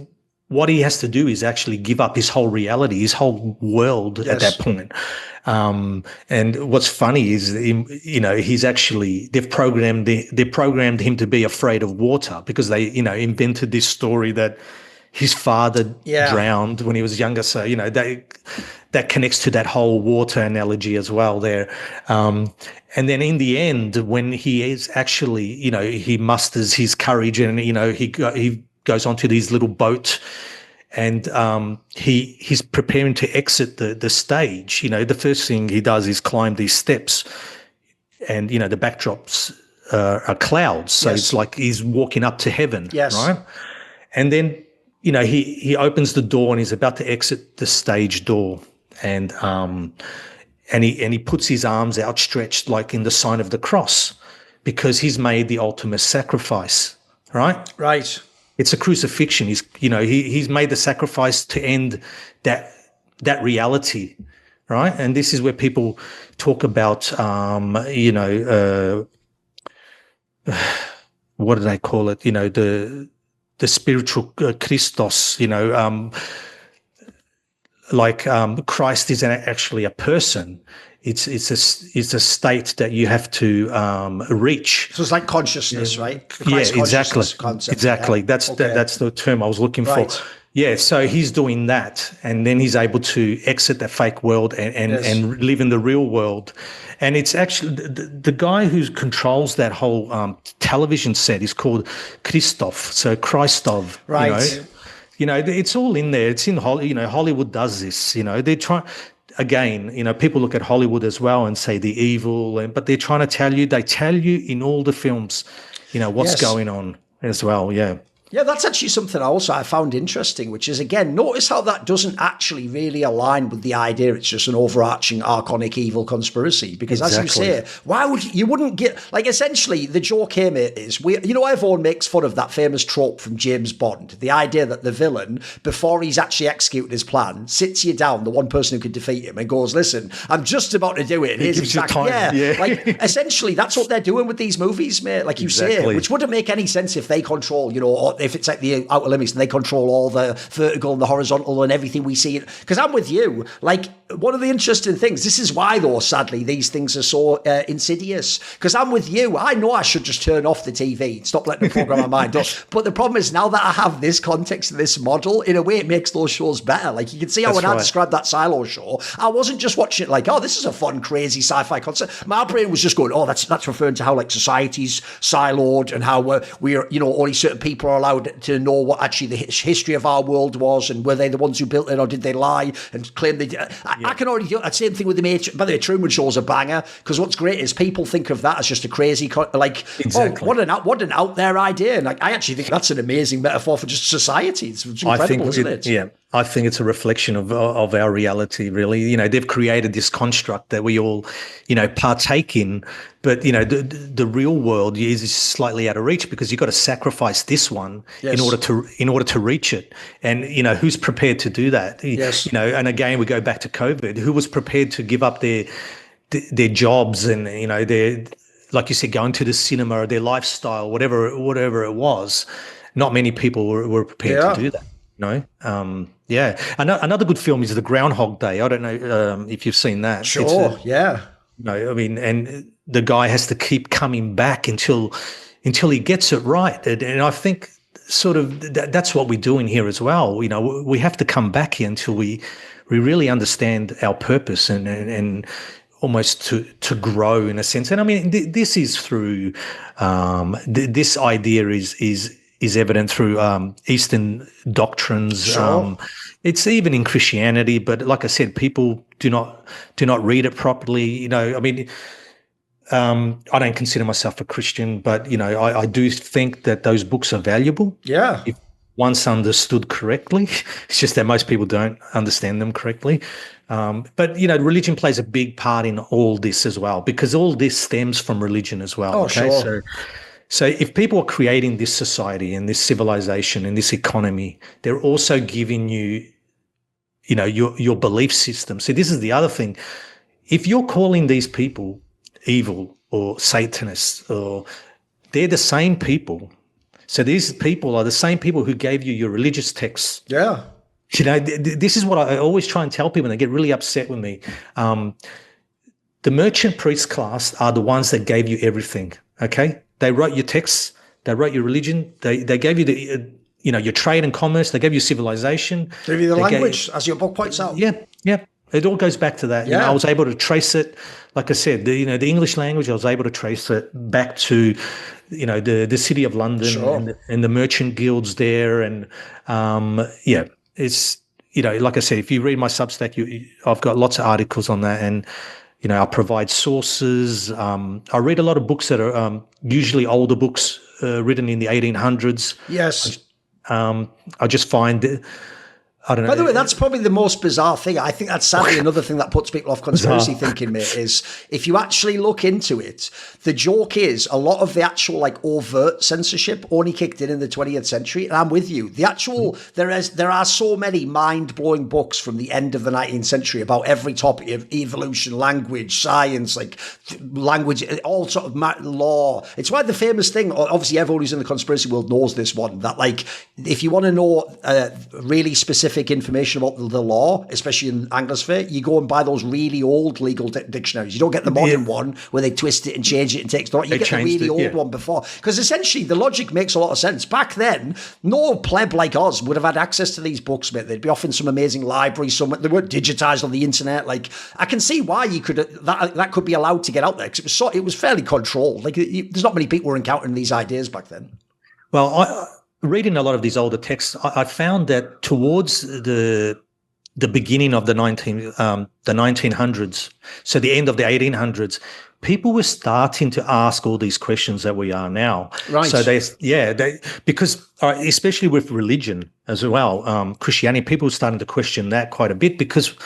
Speaker 2: what he has to do is actually give up his whole reality, his whole world at that point. And what's funny is, he's actually, they programmed him to be afraid of water, because they, invented this story that his father drowned when he was younger. So, that connects to that whole water analogy as well there. And then in the end, when he is actually, he musters his courage and, he goes onto this little boat and he's preparing to exit the stage. The first thing he does is climb these steps and, the backdrops are clouds. So it's like he's walking up to heaven, right? And then, he opens the door and he's about to exit the stage door. And he puts his arms outstretched like in the sign of the cross, because he's made the ultimate sacrifice, right?
Speaker 1: Right.
Speaker 2: It's a crucifixion. He's made the sacrifice to end that reality, right? And this is where people talk about, what do they call it? The spiritual Christos, Christ isn't actually a person. It's a state that you have to reach.
Speaker 1: So it's like consciousness, right?
Speaker 2: Exactly.
Speaker 1: Concept,
Speaker 2: exactly.
Speaker 1: Yeah.
Speaker 2: That's the term I was looking for. Yeah. So he's doing that, and then he's able to exit the fake world and live in the real world. And it's actually the guy who controls that whole television set is called Christoph. So Christov,
Speaker 1: right?
Speaker 2: It's all in there. It's in Hollywood does this. They try. Again, people look at Hollywood as well and say the evil, but they're trying to tell you. They tell you in all the films, what's going on as well. Yeah.
Speaker 1: Yeah, that's actually something also I found interesting, which is, again, notice how that doesn't actually really align with the idea it's just an overarching archonic evil conspiracy. Because as you say, why would you wouldn't get, like, essentially the joke here, mate, is, everyone makes fun of that famous trope from James Bond, the idea that the villain, before he's actually executed his plan, sits you down, the one person who can defeat him, and goes, listen, I'm just about to do it. Here's exactly, like, essentially that's what they're doing with these movies, mate, like you say, which wouldn't make any sense if they control, if it's like the outer limits and they control all the vertical and the horizontal and everything we see. Because I'm with you. Like, one of the interesting things, this is why, though, sadly, these things are so insidious. Because I'm with you. I know I should just turn off the TV and stop letting the program my mind up. But the problem is, now that I have this context and this model, in a way, it makes those shows better. Like, you can see how when I described that Silo show, I wasn't just watching it like, oh, this is a fun, crazy sci-fi concept. My brain was just going, oh, that's referring to how, like, society's siloed and how we're, you know, only certain people are allowed to know what actually the history of our world was, and were they the ones who built it, or did they lie and claim they did? I can already do that same thing with the Matrix. By the way, Truman Show's a banger, because what's great is people think of that as just a crazy, exactly. Oh, what an out there idea. And like, I actually think that's an amazing metaphor for just society. It's incredible, isn't it?
Speaker 2: Yeah. I think it's a reflection of our reality, really. You know, they've created this construct that we all, you know, partake in, but, you know, the real world is slightly out of reach, because you've got to sacrifice this one in order to reach it. And, you know, who's prepared to do that?
Speaker 1: Yes.
Speaker 2: You know, and again, we go back to COVID. Who was prepared to give up their jobs and, you know, their, like you said, going to the cinema, or their lifestyle, whatever it was? Not many people were prepared to do that. No. Yeah. Another good film is The Groundhog Day. I don't know if you've seen that.
Speaker 1: Sure. Yeah.
Speaker 2: No, I mean, and the guy has to keep coming back until he gets it right. And I think sort of that's what we're doing here as well. You know, we have to come back here until we really understand our purpose and almost to grow in a sense. And I mean, this is through this idea is evident through Eastern doctrines.
Speaker 1: Sure.
Speaker 2: It's even in Christianity, but like I said, people do not read it properly. You know, I mean, I don't consider myself a Christian, but you know, I do think that those books are valuable.
Speaker 1: Yeah.
Speaker 2: If once understood correctly, it's just that most people don't understand them correctly. But you know, religion plays a big part in all this as well, because all this stems from religion as well.
Speaker 1: Oh, okay? Sure.
Speaker 2: So if people are creating this society and this civilization and this economy, they're also giving you, you know, your belief system. So this is the other thing. If you're calling these people evil or Satanists, or they're the same people. So these people are the same people who gave you your religious texts.
Speaker 1: Yeah.
Speaker 2: You know, this is what I always try and tell people, and they get really upset with me. The merchant priest class are the ones that gave you everything, okay? They wrote your texts, they wrote your religion, they gave you the, you know, your trade and commerce, they gave you civilization.
Speaker 1: They gave you the language, as your book points out.
Speaker 2: Yeah. It all goes back to that.
Speaker 1: Yeah.
Speaker 2: You know, I was able to trace it, like I said, the English language, I was able to trace it back to, you know, the city of London.
Speaker 1: Sure.
Speaker 2: and the merchant guilds there. And it's, you know, like I said, if you read my Substack, I've got lots of articles on that, and you know, I provide sources. I read a lot of books that are usually older books written in the 1800s.
Speaker 1: Yes.
Speaker 2: I just find I don't know.
Speaker 1: By the way, that's probably the most bizarre thing. I think that's sadly another thing that puts people off conspiracy thinking, mate, is if you actually look into it, the joke is a lot of the actual like overt censorship only kicked in the 20th century. And I'm with you. The actual, there are so many mind-blowing books from the end of the 19th century about every topic of evolution, language, science, like language, all sort of law. It's why the famous thing, obviously everyone who's in the conspiracy world knows this one, that like, if you want to know really specific information about the law, especially in Anglosphere, you go and buy those really old legal dictionaries. You don't get the modern one where they twist it and change it and take thought. You get the really old one before. Because essentially the logic makes a lot of sense. Back then, no pleb like us would have had access to these books, mate. They'd be off in some amazing library somewhere. They weren't digitized on the internet. Like, I can see why you could that could be allowed to get out there, because it was fairly controlled. Like, there's not many people were encountering these ideas back then.
Speaker 2: Well, reading a lot of these older texts, I found that towards the beginning of the 1900s, so the end of the 1800s, people were starting to ask all these questions that we are now.
Speaker 1: Right.
Speaker 2: So because especially with religion as well, Christianity, people were starting to question that quite a bit, because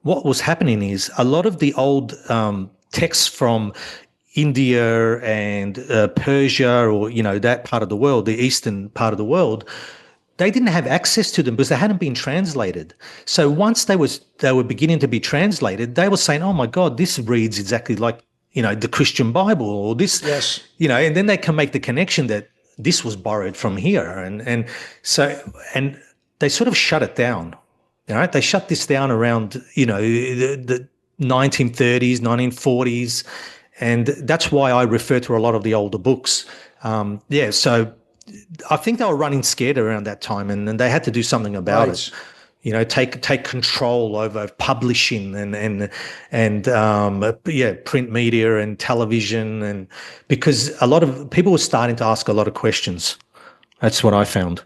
Speaker 2: what was happening is a lot of the old texts from India and Persia, or, you know, that part of the world, the eastern part of the world, they didn't have access to them because they hadn't been translated. So once they were beginning to be translated, they were saying, oh my God, this reads exactly like, you know, the Christian Bible, or this,
Speaker 1: yes,
Speaker 2: you know, and then they can make the connection that, this was borrowed from here. And they sort of shut it down. All right. They shut this down around, the 1930s, 1940s. And that's why I refer to a lot of the older books. So I think they were running scared around that time, and they had to do something about it. Take control over publishing and print media and television, and because a lot of people were starting to ask a lot of questions. That's what I found.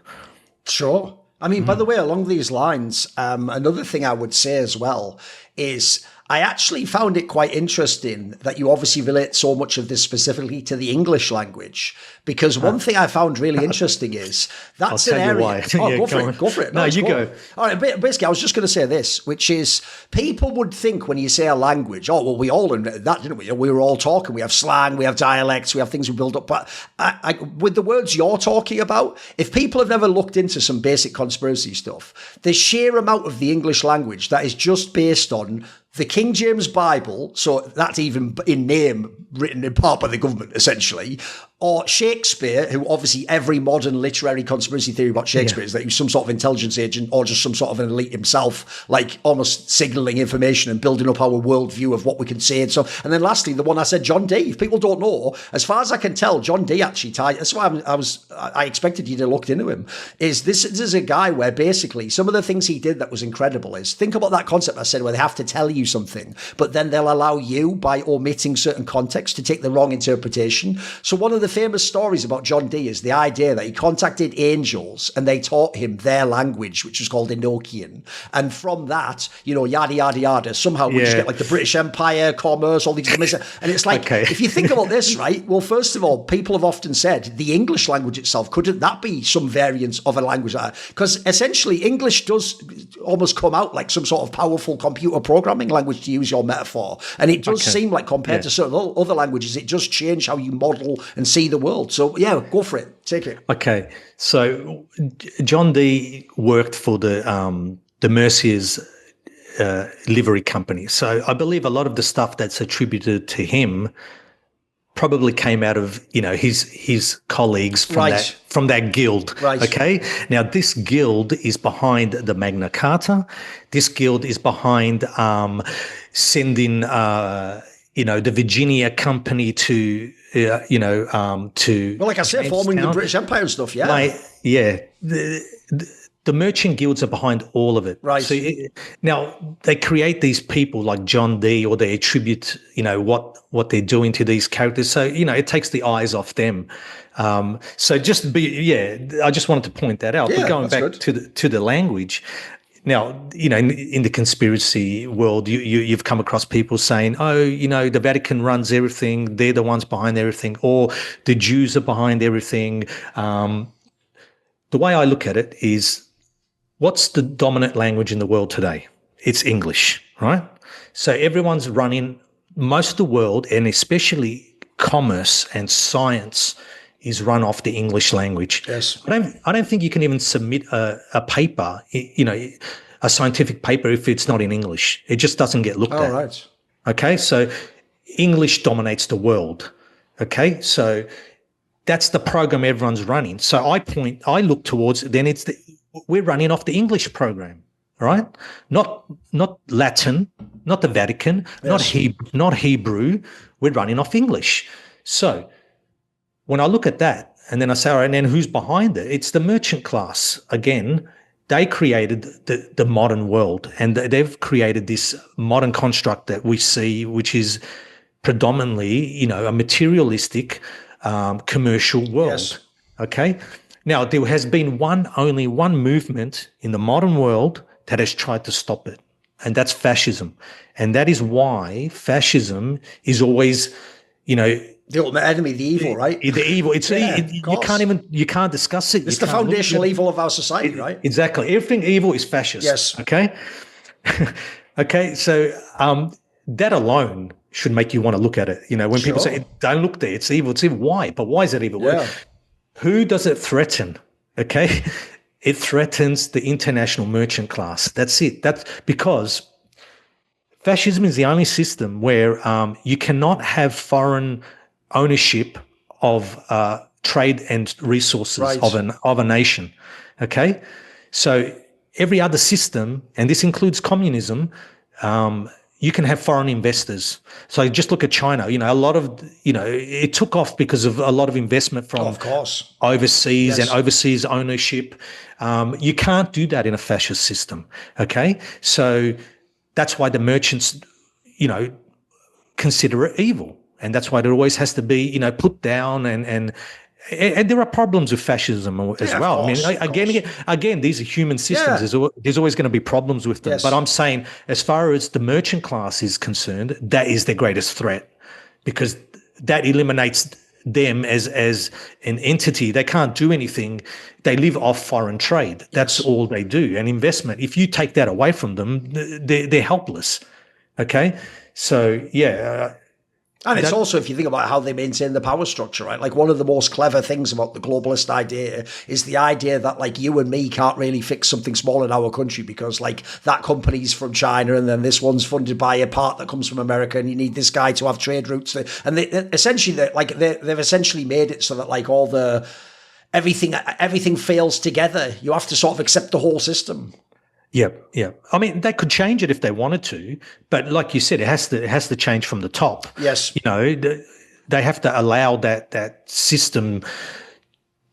Speaker 1: Sure. I mean, by the way, along these lines, another thing I would say as well is I actually found it quite interesting that you obviously relate so much of this specifically to the English language, because one thing I found really interesting is that's an area.
Speaker 2: Why.
Speaker 1: Go for it.
Speaker 2: No, you go.
Speaker 1: All right. Basically, I was just going to say this, which is people would think when you say a language, oh, well, we all learned that, didn't we? We were all talking. We have slang, we have dialects, we have things we build up. But with the words you're talking about, if people have never looked into some basic conspiracy stuff, the sheer amount of the English language that is just based on the King James Bible, so that's even in name written in part by the government, essentially, or Shakespeare, who obviously every modern literary conspiracy theory about Shakespeare is that he was some sort of intelligence agent or just some sort of an elite himself, like almost signaling information and building up our worldview of what we can say. And and then lastly, the one I said, John Dee. If people don't know, as far as I can tell, John Dee actually tied. That's why I expected you to look into him. This is a guy where basically some of the things he did that was incredible is, think about that concept I said where they have to tell you something, but then they'll allow you, by omitting certain context, to take the wrong interpretation. So one of the famous stories about John Dee is the idea that he contacted angels and they taught him their language, which was called Enochian. And from that, yada, yada, yada, somehow we just get like the British Empire, commerce, all these things. And it's like, if you think about this, right? Well, first of all, people have often said the English language itself, couldn't that be some variant of a language? Because essentially English does almost come out like some sort of powerful computer programming language, to use your metaphor. And it does seem like compared to certain other languages, it does change how you model and see the world. So yeah, go for it. Take it.
Speaker 2: Okay. So John Dee worked for the Merciers livery company. So I believe a lot of the stuff that's attributed to him probably came out of his colleagues from that guild. Right. Okay. Now this guild is behind the Magna Carta. This guild is behind sending the Virginia Company to
Speaker 1: like I said, forming the British Empire and stuff.
Speaker 2: The merchant guilds are behind all of it.
Speaker 1: Right.
Speaker 2: So now they create these people like John Dee, or they attribute, what they're doing to these characters. So, it takes the eyes off them. I just wanted to point that out.
Speaker 1: Yeah,
Speaker 2: but going back to the language, now, in the conspiracy world, you've come across people saying, the Vatican runs everything. They're the ones behind everything, or the Jews are behind everything. The way I look at it is, what's the dominant language in the world today? It's English, right? So everyone's running, most of the world, and especially commerce and science, is run off the English language.
Speaker 1: Yes.
Speaker 2: I don't think you can even submit a paper, a scientific paper, if it's not in English. It just doesn't get looked at.
Speaker 1: Right.
Speaker 2: Okay, so English dominates the world. Okay, so that's the program everyone's running. So I look towards, then we're running off the English program, right? Not Latin, not the Vatican, not Hebrew. We're running off English. So when I look at that, and then I say, all right, and then who's behind it? It's the merchant class. Again, they created the modern world, and they've created this modern construct that we see, which is predominantly, a materialistic, commercial world.
Speaker 1: Yes.
Speaker 2: Okay. Now, there has been only one movement in the modern world that has tried to stop it, and that's fascism. And that is why fascism is always,
Speaker 1: the ultimate enemy, the evil, right?
Speaker 2: The evil. It's you can't discuss it.
Speaker 1: It's the foundational evil of our society, right?
Speaker 2: Exactly. Everything evil is fascist.
Speaker 1: Yes.
Speaker 2: Okay. Okay. So that alone should make you want to look at it. When people say, "Don't look there, it's evil." It's evil. Why? But why is it evil?
Speaker 1: Yeah.
Speaker 2: Who does it threaten? Okay. It threatens the international merchant class. That's it. That's because fascism is the only system where you cannot have foreign ownership of trade and resources of a nation. Okay, so every other system, and this includes communism, you can have foreign investors. So just look at China. A lot of, it took off because of a lot of investment from overseas and overseas ownership. You can't do that in a fascist system. Okay, so that's why the merchants, consider it evil, and that's why it always has to be, put down and there are problems with fascism as well.
Speaker 1: Course,
Speaker 2: again, these are human systems. Yeah. There's always going to be problems with them. Yes. But I'm saying, as far as the merchant class is concerned, that is their greatest threat, because that eliminates them as an entity. They can't do anything. They live off foreign trade. That's all they do. And investment, if you take that away from them, they're helpless. Okay? So, yeah.
Speaker 1: And it's also, if you think about how they maintain the power structure, right? Like, one of the most clever things about the globalist idea is the idea that, like, you and me can't really fix something small in our country because, like, that company's from China and then this one's funded by a part that comes from America, and you need this guy to have trade routes. And they've essentially made it so that, like, all everything fails together. You have to sort of accept the whole system.
Speaker 2: Yeah. I mean, they could change it if they wanted to, but like you said, it has to change from the top.
Speaker 1: Yes.
Speaker 2: They have to allow that system.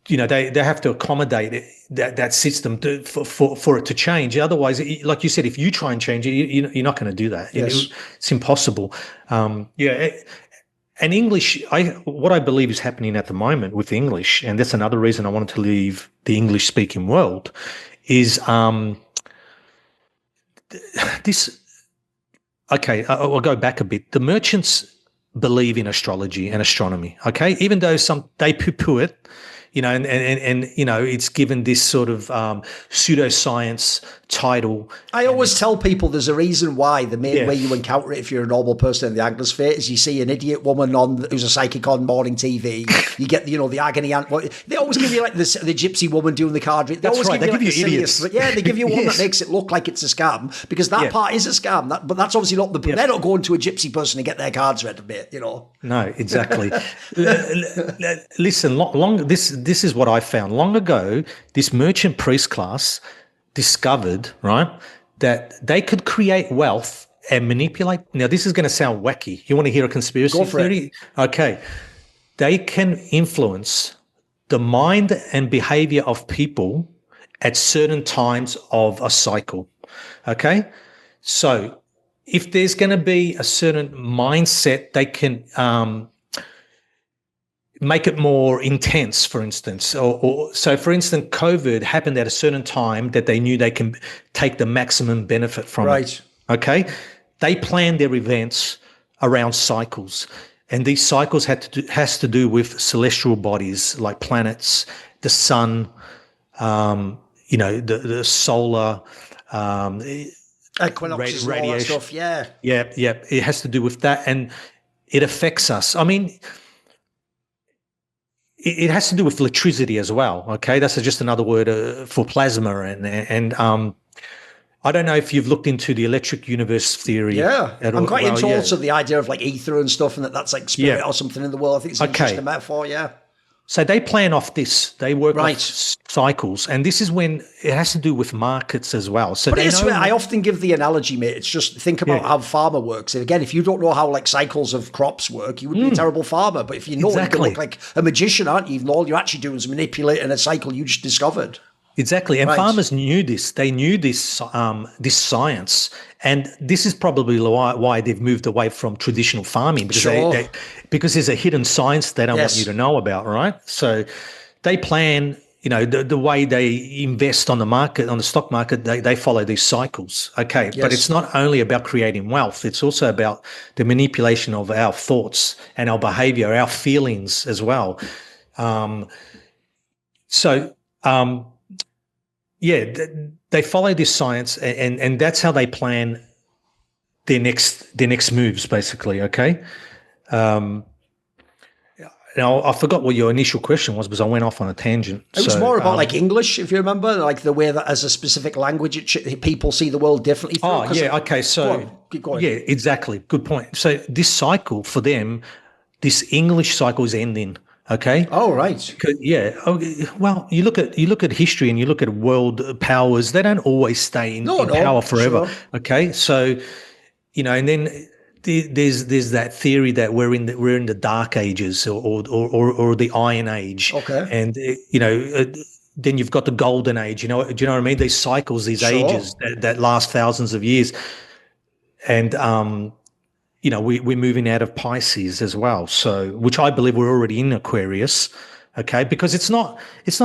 Speaker 2: They have to accommodate that system for it to change. Otherwise, like you said, if you try and change it, you're not going to do that.
Speaker 1: Yes.
Speaker 2: It's impossible. And English, what I believe is happening at the moment with English, and that's another reason I wanted to leave the English-speaking world, is this. Okay, I'll go back a bit. The merchants believe in astrology and astronomy. Okay, even though they poo-poo it, and it's given this sort of pseudoscience title.
Speaker 1: I always tell people there's a reason why the main way you encounter it if you're a normal person in the Anglosphere is you see an idiot woman who's a psychic on morning TV. You get the agony aunt. They always give you like the gypsy woman doing the card read.
Speaker 2: That's right. They give you idiots.
Speaker 1: They give you one that makes it look like it's a scam, because that part is a scam. But that's obviously not they're not going to a gypsy person to get their cards read, mate.
Speaker 2: No, exactly. Listen, this is what I found. Long ago, this merchant priest class discovered, right, that they could create wealth and manipulate. Now, this is going to sound wacky. You want to hear a conspiracy theory? Okay. They can influence the mind and behavior of people at certain times of a cycle. Okay? So if there's going to be a certain mindset, they can make it more intense, for instance. So, for instance, COVID happened at a certain time that they knew they can take the maximum benefit from it. Okay? They planned their events around cycles. And these cycles has to do with celestial bodies like planets, the sun, the solar
Speaker 1: equinoxes, radiation, all that stuff. Yeah.
Speaker 2: It has to do with that, and it affects us. I mean, it has to do with electricity as well. Okay, that's just another word for plasma, and I don't know if you've looked into the electric universe theory.
Speaker 1: Yeah, I'm quite into also the idea of like ether and stuff, and that's like spirit or something in the world. I think it's an interesting metaphor. Yeah.
Speaker 2: So they plan off this. They work off cycles, and this is when it has to do with markets as well. So,
Speaker 1: I often give the analogy, mate. It's just think about how farmer works. And again, if you don't know how like cycles of crops work, you would be a terrible farmer. But if you know, you can look like a magician, aren't you? Even all you're actually doing is manipulating a cycle you just discovered.
Speaker 2: Exactly, and farmers knew this. They knew this this science, and this is probably why they've moved away from traditional farming, because because there's a hidden science they don't want you to know about, right? So they plan, the way they invest on the market, on the stock market, they follow these cycles. Okay, but it's not only about creating wealth; it's also about the manipulation of our thoughts and our behavior, our feelings as well. They follow this science, and that's how they plan their next moves, basically. Okay. Now I forgot what your initial question was because I went off on a tangent.
Speaker 1: It was more about like English, if you remember, like the way that as a specific language people see the world differently.
Speaker 2: Okay. So
Speaker 1: keep going.
Speaker 2: Yeah, exactly. Good point. So this cycle for them, this English cycle is ending. Okay.
Speaker 1: Oh, right.
Speaker 2: Yeah. Well, you look at history and you look at world powers. They don't always stay in power forever.
Speaker 1: Sure.
Speaker 2: Okay. So, and then there's that theory that we're in the dark ages or the iron age.
Speaker 1: Okay.
Speaker 2: And then you've got the golden age. Do you know what I mean? These cycles, these ages that last thousands of years. And we're moving out of Pisces as well. So, which I believe we're already in Aquarius. Okay, because it's not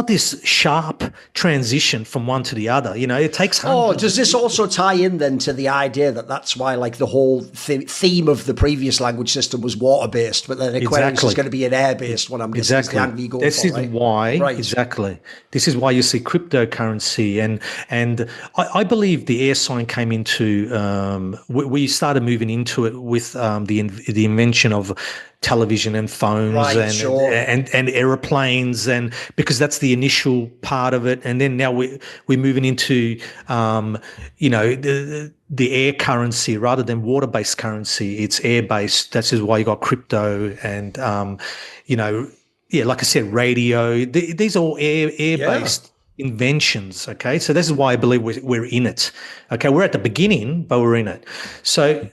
Speaker 2: this sharp transition from one to the other. It takes hundreds.
Speaker 1: Oh, does this also tie in then to the idea that that's why like the whole theme of the previous language system was water-based, but then Aquarius is going to be an air-based one, I'm guessing.
Speaker 2: Exactly. This is why, exactly. This is why you see cryptocurrency. And I believe the air sign came into, we started moving into it with the invention of television and phones and airplanes, and because that's the initial part of it, and then now we're moving into the air currency rather than water-based currency. It's air-based. That's just why you got crypto and like I said, radio. These are all air-based inventions. Okay, so this is why I believe we're in it. Okay, we're at the beginning, but we're in it. So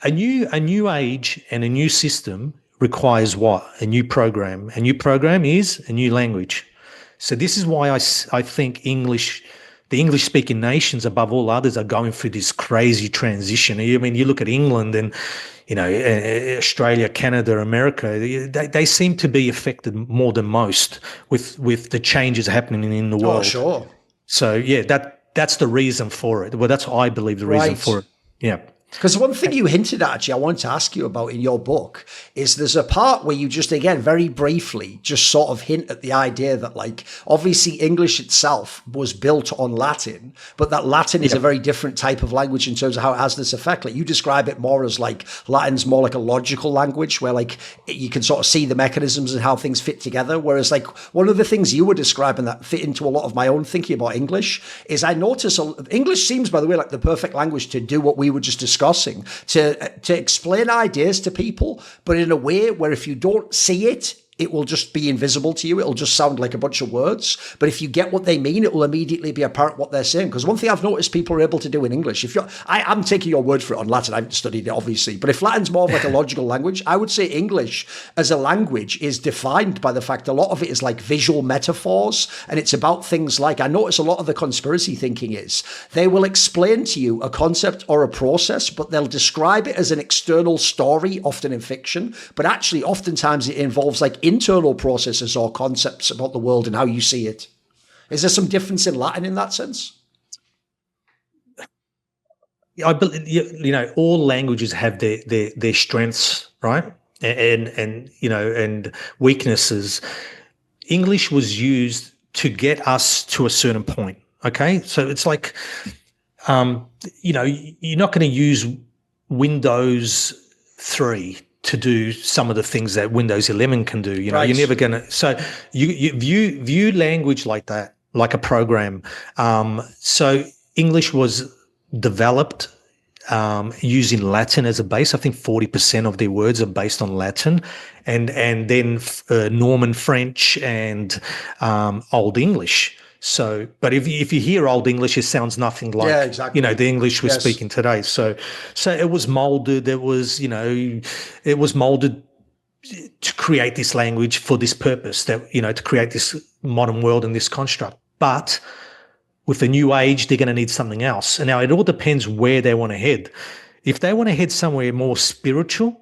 Speaker 2: a new age and a new system requires what? A new program. A new program is a new language. So this is why I think the English-speaking nations, above all others, are going through this crazy transition. I mean, you look at England and, Australia, Canada, America, they seem to be affected more than most with the changes happening in the world.
Speaker 1: Oh, sure.
Speaker 2: So, yeah, that's the reason for it. Well, that's what I believe the reason for it. Yeah.
Speaker 1: Because one thing you hinted at, actually, I wanted to ask you about in your book is there's a part where you just, again, very briefly, just sort of hint at the idea that, like, obviously English itself was built on Latin, but that Latin is a very different type of language in terms of how it has this effect. Like, you describe it more as, like, Latin's more like a logical language where, like, you can sort of see the mechanisms and how things fit together. Whereas, like, one of the things you were describing that fit into a lot of my own thinking about English is I notice English seems, by the way, like the perfect language to do what we were just discussing. To explain ideas to people, but in a way where if you don't see it, it will just be invisible to you. It'll just sound like a bunch of words. But if you get what they mean, it will immediately be apparent what they're saying. Because one thing I've noticed people are able to do in English, I'm taking your word for it on Latin. I haven't studied it, obviously. But if Latin's more of like a logical language, I would say English as a language is defined by the fact a lot of it is like visual metaphors. And it's about things like, I notice a lot of the conspiracy thinking is they will explain to you a concept or a process, but they'll describe it as an external story, often in fiction. But actually, oftentimes it involves like internal processes or concepts about the world and how you see it. Is there some difference in Latin in that sense?
Speaker 2: I believe, all languages have their strengths, right? And weaknesses. English was used to get us to a certain point. Okay. So it's like, you're not going to use Windows 3 to do some of the things that Windows 11 can do. You're never going to. So you view language like that, like a program. So English was developed using Latin as a base. I think 40% of their words are based on Latin, and then Norman French and Old English. So, but if you hear Old English, it sounds nothing like, the English we're speaking today. So it was molded. It was molded to create this language for this purpose, that, to create this modern world and this construct. But with the new age, they're going to need something else. And now it all depends where they want to head. If they want to head somewhere more spiritual,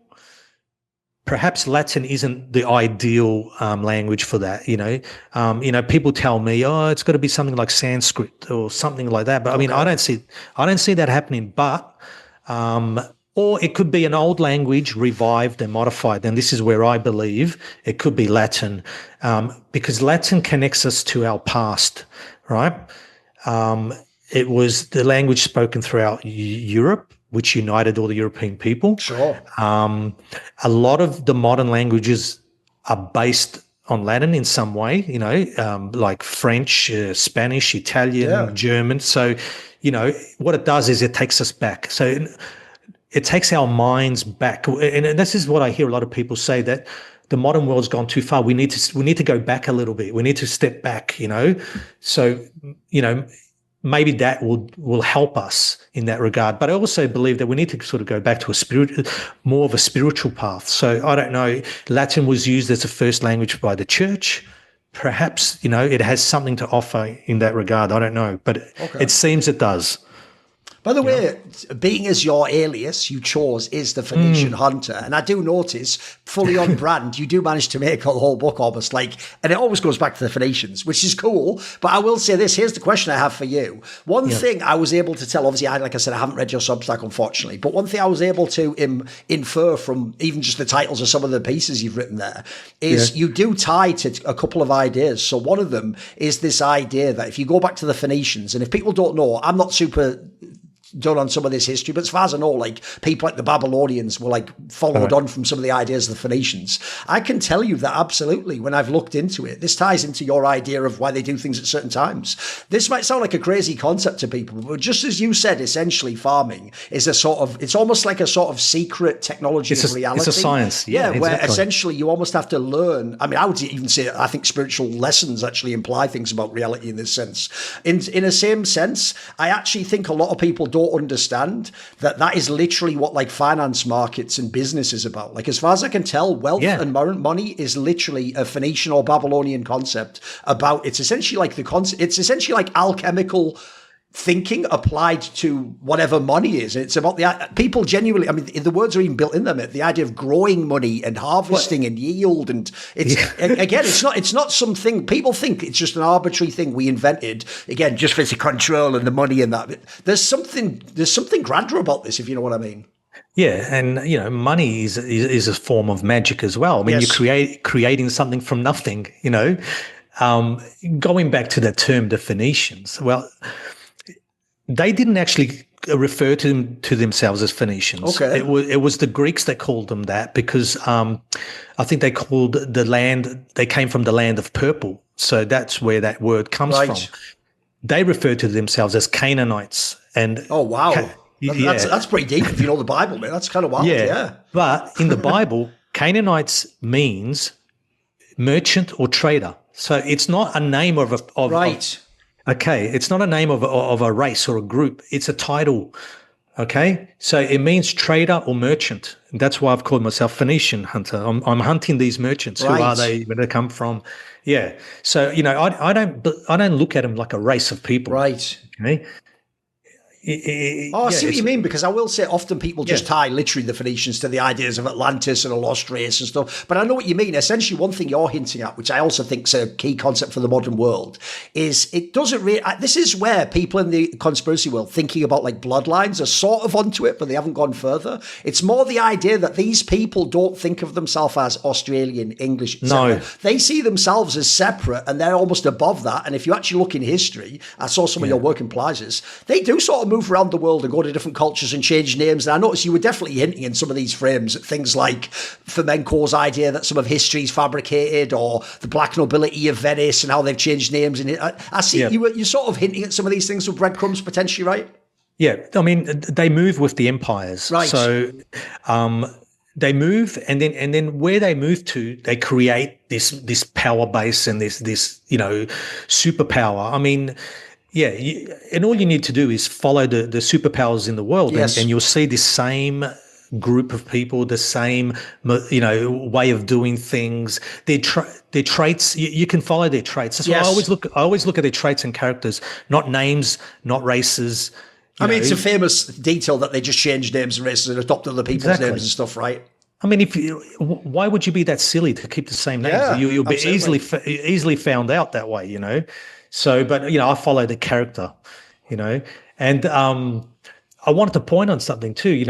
Speaker 2: perhaps Latin isn't the ideal language for that. People tell me, oh, it's got to be something like Sanskrit or something like that. But I mean, I don't see that happening. But or it could be an old language revived and modified. And this is where I believe it could be Latin, because Latin connects us to our past, right? It was the language spoken throughout Europe, which united all the European people.
Speaker 1: Sure.
Speaker 2: A lot of the modern languages are based on Latin in some way, like French, Spanish, Italian, German. So, what it does is it takes us back. So it takes our minds back. And this is what I hear a lot of people say, that the modern world's gone too far. We need to go back a little bit. We need to step back, So, maybe that will help us in that regard. But I also believe that we need to sort of go back to more of a spiritual path. So I don't know, Latin was used as a first language by the church. Perhaps, it has something to offer in that regard. I don't know, but It seems it does.
Speaker 1: By the way, being as your alias you chose is the Phoenician Hunter. And I do notice, fully on brand, you do manage to make a whole book almost like, and it always goes back to the Phoenicians, which is cool. But I will say this, here's the question I have for you. One thing I was able to tell, obviously, like I said, I haven't read your Substack, unfortunately, but one thing I was able to infer from even just the titles of some of the pieces you've written there is you do tie to a couple of ideas. So one of them is this idea that if you go back to the Phoenicians, and if people don't know, I'm not super done on some of this history, but as far as I know, like people like the Babylonians were like followed on from some of the ideas of the Phoenicians. I can tell you that absolutely, when I've looked into it, this ties into your idea of why they do things at certain times. This might sound like a crazy concept to people, but just as you said, essentially farming is it's almost like a sort of secret technology of reality.
Speaker 2: It's a science.
Speaker 1: Yeah, exactly. Where essentially you almost have to learn. I mean, I would even say, I think spiritual lessons actually imply things about reality in this sense. In a same sense, I actually think a lot of people don't understand that is literally what like finance markets and business is about. Like, as far as I can tell, wealth and money is literally a Phoenician or Babylonian concept about, it's essentially like it's essentially like alchemical thinking applied to whatever money is. It's about the people genuinely, I mean, the words are even built in them, the idea of growing money and harvesting and yield. And it's again, it's not something people think it's just an arbitrary thing we invented, again, just for the control and the money and that. There's something grander about this, if you know what I mean.
Speaker 2: Yeah, and money is a form of magic as well. I mean, you're creating something from nothing, going back to the term, the Phoenicians, well, they didn't actually refer to themselves as Phoenicians.
Speaker 1: Okay.
Speaker 2: It was the Greeks that called them that because I think they called the land, they came from the land of purple. So that's where that word comes from. They referred to themselves as Canaanites. And
Speaker 1: oh, wow. That's pretty deep if you know the Bible, man. That's kind of wild, yeah.
Speaker 2: But in the Bible, Canaanites means merchant or trader. So it's not a name of okay, it's not a name of a race or a group. It's a title, okay? So it means trader or merchant. And that's why I've called myself Phoenician Hunter. I'm hunting these merchants. Who are they? Where do they come from? Yeah. So, I don't look at them like a race of people.
Speaker 1: Right.
Speaker 2: Okay?
Speaker 1: I see what you mean, because I will say often people just tie literally the Phoenicians to the ideas of Atlantis and a lost race and stuff. But I know what you mean. Essentially, one thing you're hinting at, which I also think is a key concept for the modern world, is it doesn't really. This is where people in the conspiracy world thinking about like bloodlines are sort of onto it, but they haven't gone further. It's more the idea that these people don't think of themselves as Australian, English, etc. No. They see themselves as separate and they're almost above that. And if you actually look in history, I saw some of your work implies this, they do sort of move around the world and go to different cultures and change names. And I noticed you were definitely hinting in some of these frames at things like Flamenco's idea that some of history is fabricated, or the black nobility of Venice and how they've changed names. And I see you're sort of hinting at some of these things with breadcrumbs potentially, right? Yeah,
Speaker 2: I mean, they move with the empires.
Speaker 1: Right.
Speaker 2: So they move, and then where they move to, they create this power base and this superpower. I mean, and all you need to do is follow the superpowers in the world, and you'll see the same group of people, the same way of doing things. Their traits, you can follow their traits. That's why I always look at their traits and characters, not names, not races.
Speaker 1: I mean, it's a famous detail that they just changed names and races and adopt other people's names and stuff, right?
Speaker 2: I mean, why would you be that silly to keep the same names?
Speaker 1: Yeah,
Speaker 2: you'll be easily found out that way, So, but, I follow the character, and I wanted to point on something too,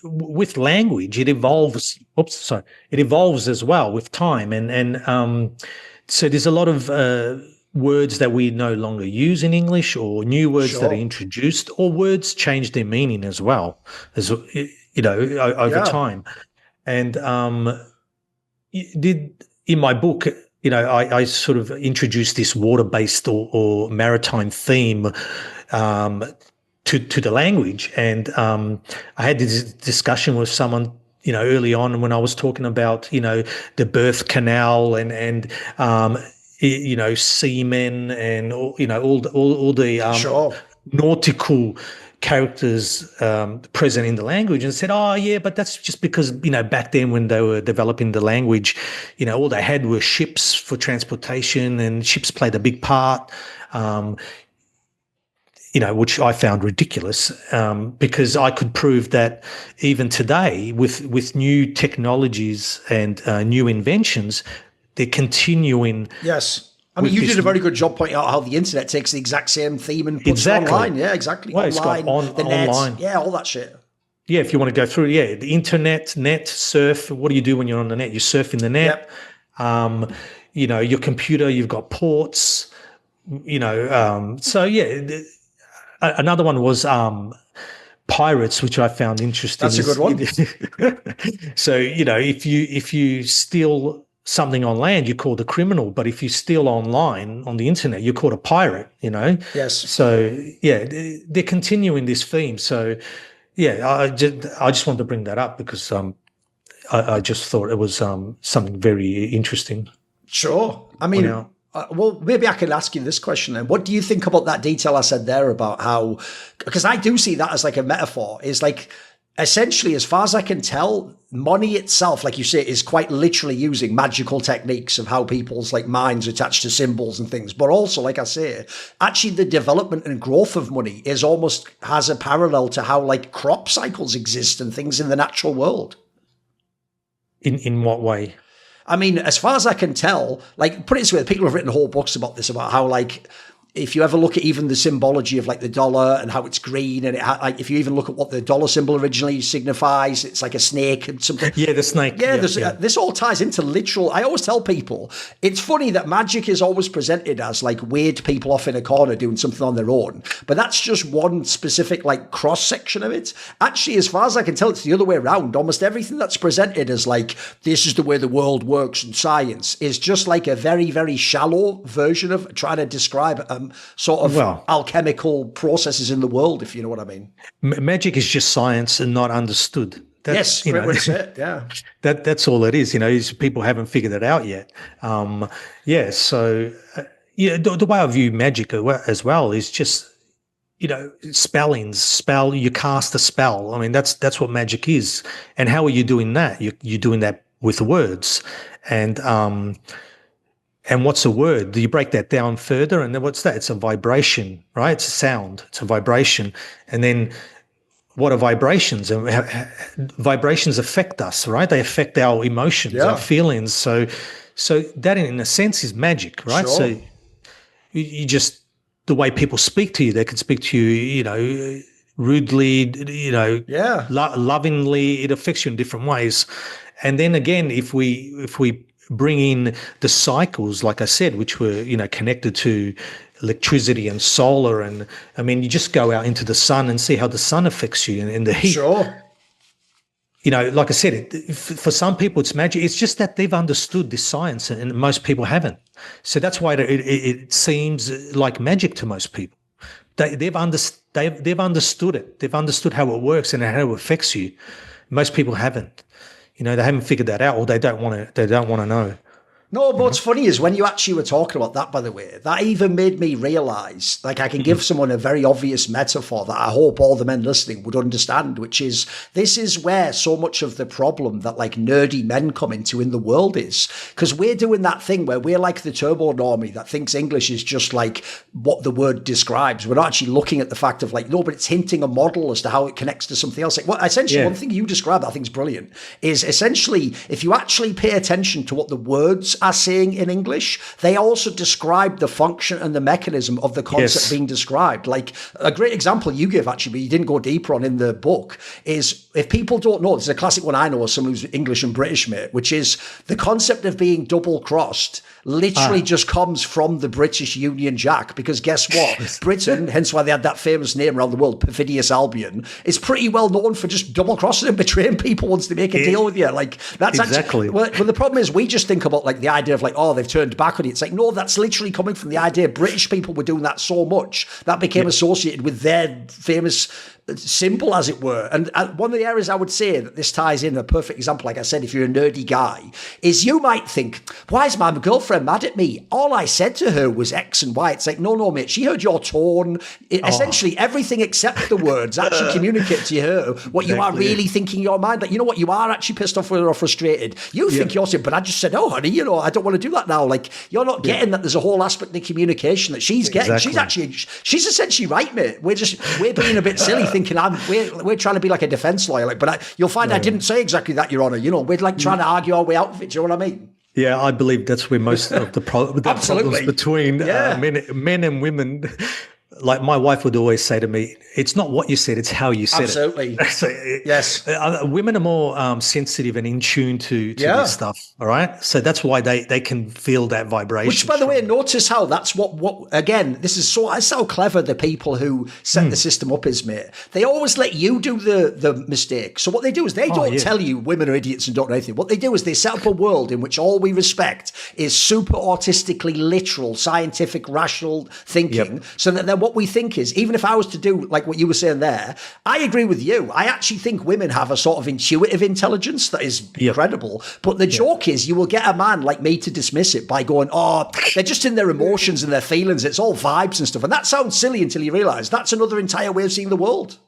Speaker 2: with language, it evolves. It evolves as well with time. And so there's a lot of words that we no longer use in English, or new words that are introduced, or words change their meaning as well, as over time. And in my book, I sort of introduced this water-based or maritime theme to the language, and I had this discussion with someone early on when I was talking about, the birth canal and seamen and all the
Speaker 1: Sure.
Speaker 2: nautical characters present in the language, and said, oh yeah, but that's just because back then when they were developing the language, all they had were ships for transportation, and ships played a big part. Which I found ridiculous, because I could prove that even today, with new technologies and new inventions, they're continuing.
Speaker 1: Yes. I mean, you did a very good job pointing out how the internet takes the exact same theme and puts it online. Yeah, exactly.
Speaker 2: Well,
Speaker 1: online, the net,
Speaker 2: online.
Speaker 1: yeah, all that shit.
Speaker 2: Yeah, if you want to go through, the internet, net, surf. What do you do when you're on the net? You surf in the net.
Speaker 1: Yep.
Speaker 2: Your computer, you've got ports. Another one was pirates, which I found interesting.
Speaker 1: That's a good one.
Speaker 2: So, if you steal something on land, you're called a criminal. But if you steal online on the internet, you're called a pirate,
Speaker 1: Yes.
Speaker 2: So, they're continuing this theme. So, I just wanted to bring that up because I just thought it was something very interesting.
Speaker 1: Sure. I mean, well, maybe I could ask you this question then. What do you think about that detail I said there about how, because I do see that as like a metaphor, is like essentially, as far as I can tell, money itself, like you say, is quite literally using magical techniques of how people's like minds attach to symbols and things. But also, like I say, actually the development and growth of money is almost has a parallel to how like crop cycles exist and things in the natural world.
Speaker 2: In what way?
Speaker 1: I mean, as far as I can tell, like, put it this way, people have written whole books about this, about how, like, if you ever look at even the symbology of like the dollar and how it's green, and like if you even look at what the dollar symbol originally signifies, it's like a snake and something.
Speaker 2: Yeah, the snake.
Speaker 1: Yeah, this all ties into literal. I always tell people it's funny that magic is always presented as like weird people off in a corner doing something on their own, but that's just one specific like cross section of it. Actually, as far as I can tell, it's the other way around. Almost everything that's presented as like this is the way the world works in science is just like a very, very shallow version of trying to describe sort of alchemical processes in the world, if you know what I mean.
Speaker 2: Magic is just science and not understood.
Speaker 1: That's, that's it. Yeah,
Speaker 2: that's all it is. Is people haven't figured it out yet. So the way I view magic as well is just spellings. You cast a spell. I mean, that's what magic is. And how are you doing that? You're doing that with words, and what's a word? Do you break that down further? And then what's that? It's a vibration, right? It's a sound. It's a vibration. And then what are vibrations? And vibrations affect us, right? They affect our emotions, our feelings. So that in a sense is magic, right?
Speaker 1: Sure.
Speaker 2: So you just, the way people speak to you, they can speak to you, rudely, lovingly. It affects you in different ways. And then again, if we bring in the cycles, like I said, which were, connected to electricity and solar. And I mean, you just go out into the sun and see how the sun affects you and the heat.
Speaker 1: Sure.
Speaker 2: Like I said, for some people it's magic. It's just that they've understood this science and most people haven't. So that's why it seems like magic to most people. They've understood it. They've understood how it works and how it affects you. Most people haven't. They haven't figured that out, or they don't want to know.
Speaker 1: No, but what's funny is when you actually were talking about that, by the way, that even made me realise, like I can give someone a very obvious metaphor that I hope all the men listening would understand, which is this is where so much of the problem that like nerdy men come into in the world is. Because we're doing that thing where we're like the turbo normie that thinks English is just like what the word describes. We're not actually looking at the fact of like, no, but it's hinting a model as to how it connects to something else. Like, well, essentially, one thing you described that I think is brilliant is essentially if you actually pay attention to what the words are saying in English, they also describe the function and the mechanism of the concept being described. Like a great example you give actually, but you didn't go deeper on in the book, is if people don't know, this is a classic one I know as someone who's English and British, mate, which is the concept of being double-crossed literally just comes from the British Union Jack, because guess what? Britain, hence why they had that famous name around the world, Perfidious Albion, is pretty well known for just double-crossing and betraying people once they make a deal with you. Like that's
Speaker 2: exactly.
Speaker 1: Well, the problem is we just think about like the idea of like, oh, they've turned back on it. It's like, no, that's literally coming from the idea British people were doing that so much that became associated with their famous simple, as it were. And one of the areas I would say that this ties in, a perfect example, like I said, if you're a nerdy guy, is you might think, why is my girlfriend mad at me? All I said to her was X and Y. It's like, no, mate, she heard your tone. Essentially, everything except the words actually communicate to her what you are really thinking in your mind. Like, you know what, you are actually pissed off with her or frustrated. You think you're saying, but I just said, oh, honey, I don't want to do that now. Like, you're not getting that there's a whole aspect of communication that she's getting.
Speaker 2: Exactly.
Speaker 1: She's essentially right, mate. We're being a bit silly thinking we're trying to be like a defense lawyer. But you'll find I didn't say exactly that, Your Honour. We're like trying to argue our way out of it. Do you know what I mean?
Speaker 2: Yeah, I believe that's where most of the problems between men and women. Like my wife would always say to me, it's not what you said, it's how you said
Speaker 1: it. Absolutely. Yes.
Speaker 2: Women are more sensitive and in tune to this stuff, all right? So that's why they can feel that vibration.
Speaker 1: Which, by the way, notice how that's what again, that's how clever the people who set the system up is, mate. They always let you do the mistake. So what they do is they don't tell you women are idiots and don't know anything. What they do is they set up a world in which all we respect is super autistically literal, scientific, rational thinking, so that then what we think is, even if I was to do like what you were saying there, I agree with you. I actually think women have a sort of intuitive intelligence that is incredible. But the joke is you will get a man like me to dismiss it by going, oh, they're just in their emotions and their feelings. It's all vibes and stuff. And that sounds silly until you realise that's another entire way of seeing the world.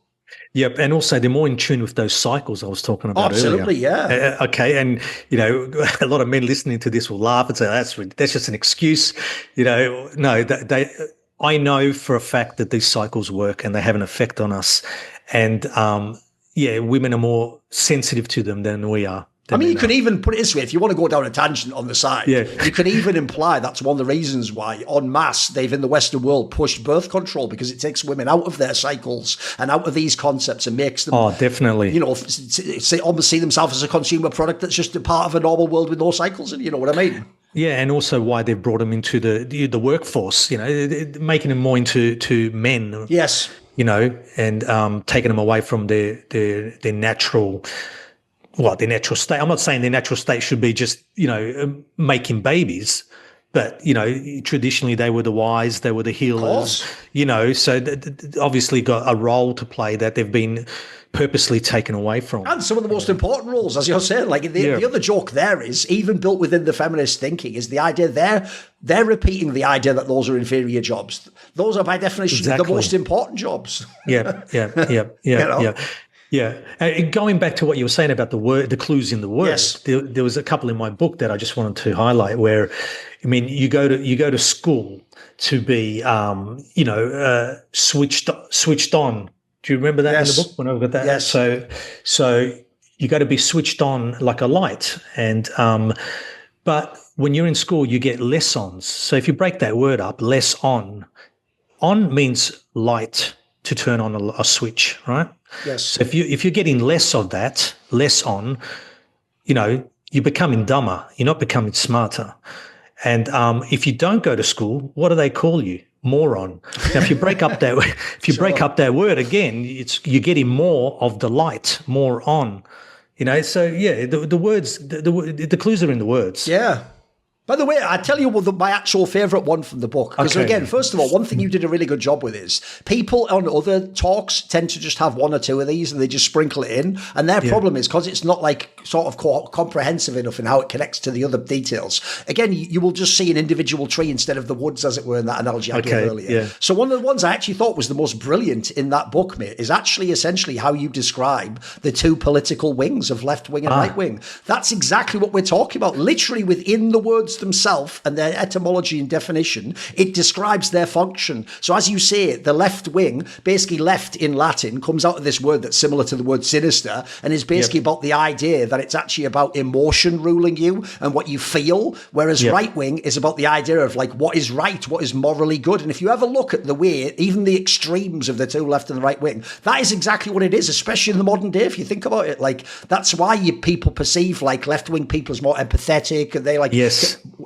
Speaker 2: Yep, and also they're more in tune with those cycles I was talking about
Speaker 1: absolutely,
Speaker 2: earlier. Okay, and a lot of men listening to this will laugh and say that's just an excuse. No, I know for a fact that these cycles work and they have an effect on us. And women are more sensitive to them than we are.
Speaker 1: I mean, you could even put it this way, if you want to go down a tangent on the side, you could even imply that's one of the reasons why, en masse, they've in the Western world pushed birth control, because it takes women out of their cycles and out of these concepts and makes them,
Speaker 2: definitely,
Speaker 1: almost see themselves as a consumer product that's just a part of a normal world with no cycles. And you know what I mean?
Speaker 2: Yeah, and also why they've brought them into the workforce, making them more into men.
Speaker 1: Yes.
Speaker 2: And taking them away from their natural, their natural state. I'm not saying their natural state should be just, making babies, but, traditionally they were the wise, they were the healers, so obviously got a role to play that they've been purposely taken away from.
Speaker 1: And some of the most important roles, as you're saying, like the other joke there is, even built within the feminist thinking, is the idea they're repeating the idea that those are inferior jobs. Those are by definition the most important jobs.
Speaker 2: Yeah. Going back to what you were saying about the clues in the words, there was a couple in my book that I just wanted to highlight where, I mean, you go to school to be, switched on. Do you remember that in the book when I got that?
Speaker 1: Yes.
Speaker 2: So you got to be switched on like a light, and but when you're in school, you get lessons. So if you break that word up, less on means light to turn on a switch, right?
Speaker 1: Yes.
Speaker 2: So if you're getting less of that, less on, you're becoming dumber. You're not becoming smarter. And if you don't go to school, what do they call you? Moron. Now, if you break up that, break up that word again, you're getting more of the light, more on. So the words, the clues are in the words.
Speaker 1: Yeah. By the way, I tell you my actual favourite one from the book. Because again, first of all, one thing you did a really good job with is people on other talks tend to just have one or two of these and they just sprinkle it in. And their problem is because it's not like sort of comprehensive enough in how it connects to the other details. Again, you will just see an individual tree instead of the woods, as it were, in that analogy I gave earlier.
Speaker 2: Yeah.
Speaker 1: So one of the ones I actually thought was the most brilliant in that book, mate, is actually essentially how you describe the two political wings of left wing and right wing. That's exactly what we're talking about. Literally within the words themselves and their etymology and definition, it describes their function. So as you say, the left wing, basically left in Latin, comes out of this word that's similar to the word sinister and is basically about the idea that it's actually about emotion ruling you and what you feel, whereas right wing is about the idea of like what is right, what is morally good. And if you ever look at the way, even the extremes of the two left and the right wing, that is exactly what it is, especially in the modern day, if you think about it. Like that's why people perceive like left wing people as more empathetic and they like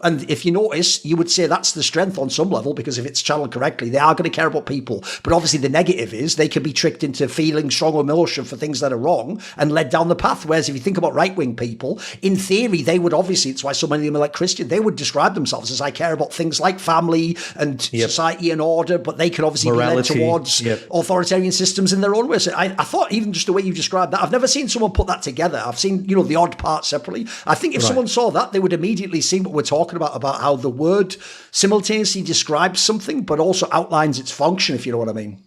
Speaker 1: And if you notice, you would say that's the strength on some level, because if it's channeled correctly, they are going to care about people. But obviously the negative is they can be tricked into feeling strong emotion for things that are wrong and led down the path. Whereas if you think about right-wing people, in theory, they would obviously, it's why so many of them are like Christian, they would describe themselves as, I care about things like family and society and order, but they can obviously
Speaker 2: morality,
Speaker 1: be led towards authoritarian systems in their own way. So I thought even just the way you described that, I've never seen someone put that together. I've seen, the odd parts separately. I think if someone saw that, they would immediately see what we're talking about how the word simultaneously describes something, but also outlines its function, if you know what I mean.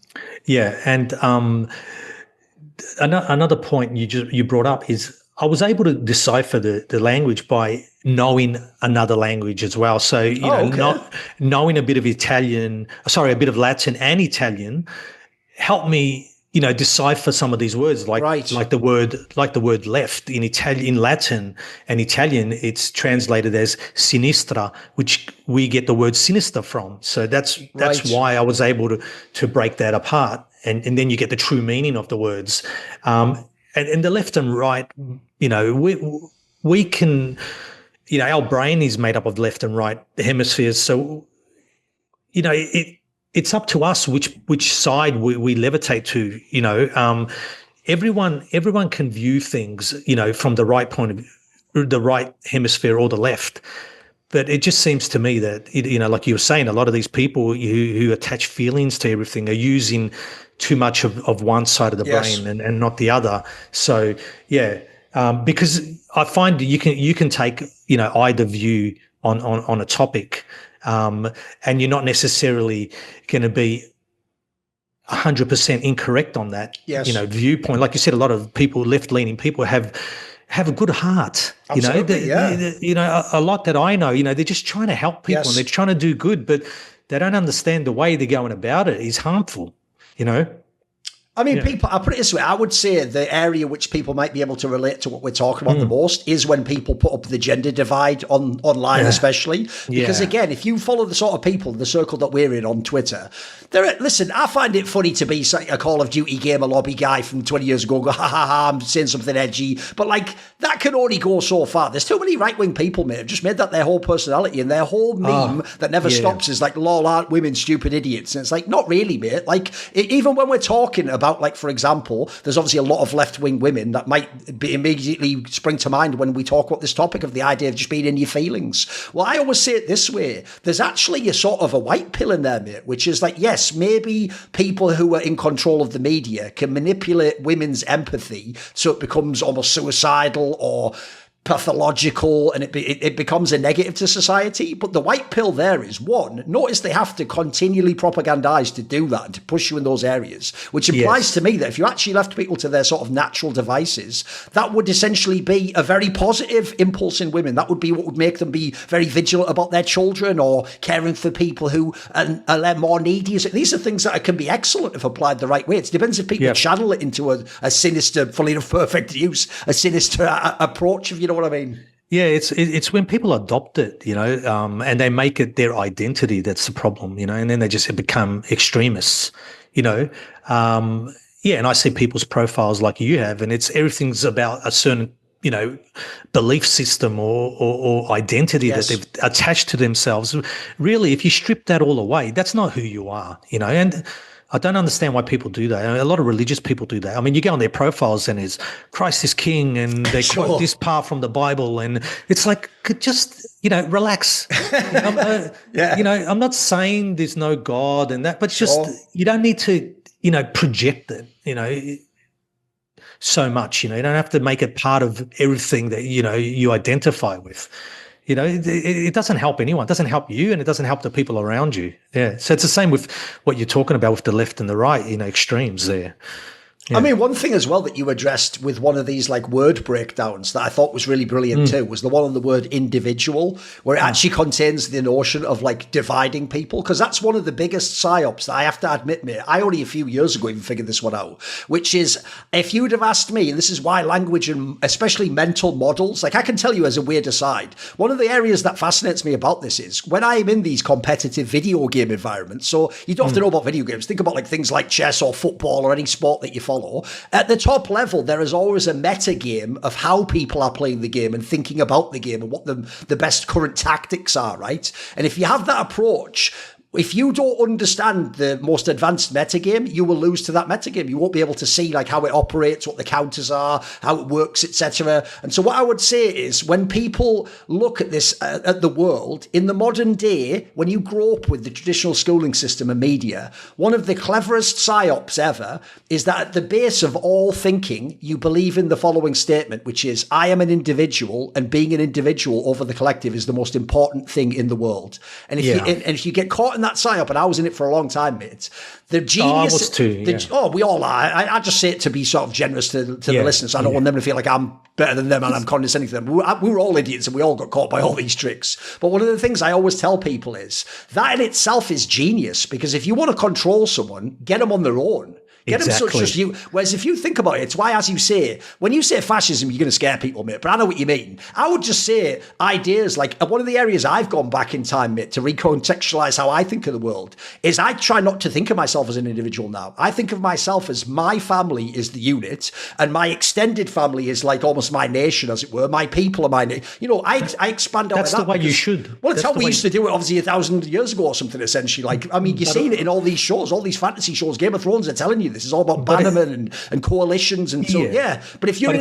Speaker 2: Yeah. And another point you brought up is I was able to decipher the language by knowing another language as well. So, not knowing a bit of a bit of Latin and Italian helped me, decipher some of these words, like the word left in Latin and Italian, it's translated as sinistra, which we get the word sinister from. So that's why I was able to break that apart, and then you get the true meaning of the words. And the left and right, we can, our brain is made up of left and right hemispheres. So, it's up to us which side we levitate to. Everyone can view things, from the right point of view, the right hemisphere or the left. But it just seems to me that, like you were saying, a lot of these people who attach feelings to everything are using too much of one side of the brain and not the other. So, because I find you can take, either view on a topic, and you're not necessarily going to be 100% incorrect on that, viewpoint. Like you said, a lot of people, left-leaning people, have a good heart.
Speaker 1: Absolutely,
Speaker 2: a lot that I know, they're just trying to help people and they're trying to do good, but they don't understand the way they're going about it is harmful,
Speaker 1: I mean, people, I'll put it this way. I would say the area which people might be able to relate to what we're talking about the most is when people put up the gender divide online, especially. Because again, if you follow the sort of people, the circle that we're in on Twitter, listen, I find it funny to be a Call of Duty gamer lobby guy from 20 years ago, go, ha, ha, ha, I'm saying something edgy. But like, that can only go so far. There's too many right-wing people, mate, have just made that their whole personality, and their whole meme that never stops is like, lol, aren't women stupid idiots? And it's like, not really, mate. Like, even when we're talking about, like, for example, there's obviously a lot of left-wing women that might be immediately spring to mind when we talk about this topic of the idea of just being in your feelings. Well, I always say it this way. There's actually a sort of a white pill in there, mate, which is like, yes, maybe people who are in control of the media can manipulate women's empathy so it becomes almost suicidal or pathological, and it becomes a negative to society. But the white pill there is, one, notice they have to continually propagandize to do that and to push you in those areas, which implies to me that if you actually left people to their sort of natural devices, that would essentially be a very positive impulse in women. That would be what would make them be very vigilant about their children or caring for people who are more needy. These are things that can be excellent if applied the right way. It depends if people channel it into a sinister, fully enough perfect use, a sinister approach, if you know what I mean.
Speaker 2: Yeah, it's when people adopt it, and they make it their identity that's the problem, and then they just become extremists, and I see people's profiles like you have, and everything's about a certain, belief system or identity that they've attached to themselves. Really, if you strip that all away, that's not who you are, and I don't understand why people do that. A lot of religious people do that. I mean, you go on their profiles and it's Christ is King, and they quote this part from the Bible, and it's like, just, relax. I'm not saying there's no God and that, but just, you don't need to, project it, so much, you don't have to make it part of everything that, you identify with. It doesn't help anyone. It doesn't help you, and it doesn't help the people around you. Yeah. So it's the same with what you're talking about with the left and the right, extremes there. Yeah.
Speaker 1: I mean, one thing as well that you addressed with one of these like word breakdowns that I thought was really brilliant too was the one on the word individual, where it actually contains the notion of like dividing people, because that's one of the biggest psyops that I have to admit, mate. I only a few years ago even figured this one out, which is, if you'd have asked me, and this is why language and especially mental models, like I can tell you as a weird aside, one of the areas that fascinates me about this is when I'm in these competitive video game environments. So you don't have to know about video games. Think about like things like chess or football or any sport that you follow. follow. At the top level, there is always a meta game of how people are playing the game and thinking about the game and what the best current tactics are, right? And if you have that approach, if you don't understand the most advanced metagame, you will lose to that metagame. You won't be able to see like how it operates, what the counters are, how it works, etc. And so what I would say is when people look at this, at the world, in the modern day, when you grow up with the traditional schooling system and media, one of the cleverest psyops ever is that at the base of all thinking, you believe in the following statement, which is, I am an individual and being an individual over the collective is the most important thing in the world. And if you get caught in that psyop, and I was in it for a long time, mate. The genius.
Speaker 2: I was too.
Speaker 1: We all are. I just say it to be sort of generous to the listeners. I don't want them to feel like I'm better than them and I'm condescending to them. We were all idiots and we all got caught by all these tricks. But one of the things I always tell people is that in itself is genius, because if you want to control someone, get them on their own. Get them such as you. Whereas if you think about it, it's why, as you say, when you say fascism, you're going to scare people, mate. But I know what you mean. I would just say ideas like one of the areas I've gone back in time, mate, to recontextualize how I think of the world is I try not to think of myself as an individual now. I think of myself as my family is the unit and my extended family is like almost my nation, as it were. My people are my nation. You know, I expand out.
Speaker 2: That's the way you should.
Speaker 1: Well, it's how we used to do it, obviously, 1,000 years ago or something, essentially. Like, I mean, you've seen it in all these shows, all these fantasy shows. Game of Thrones are telling you this is all about bannermen and coalitions and so But if you're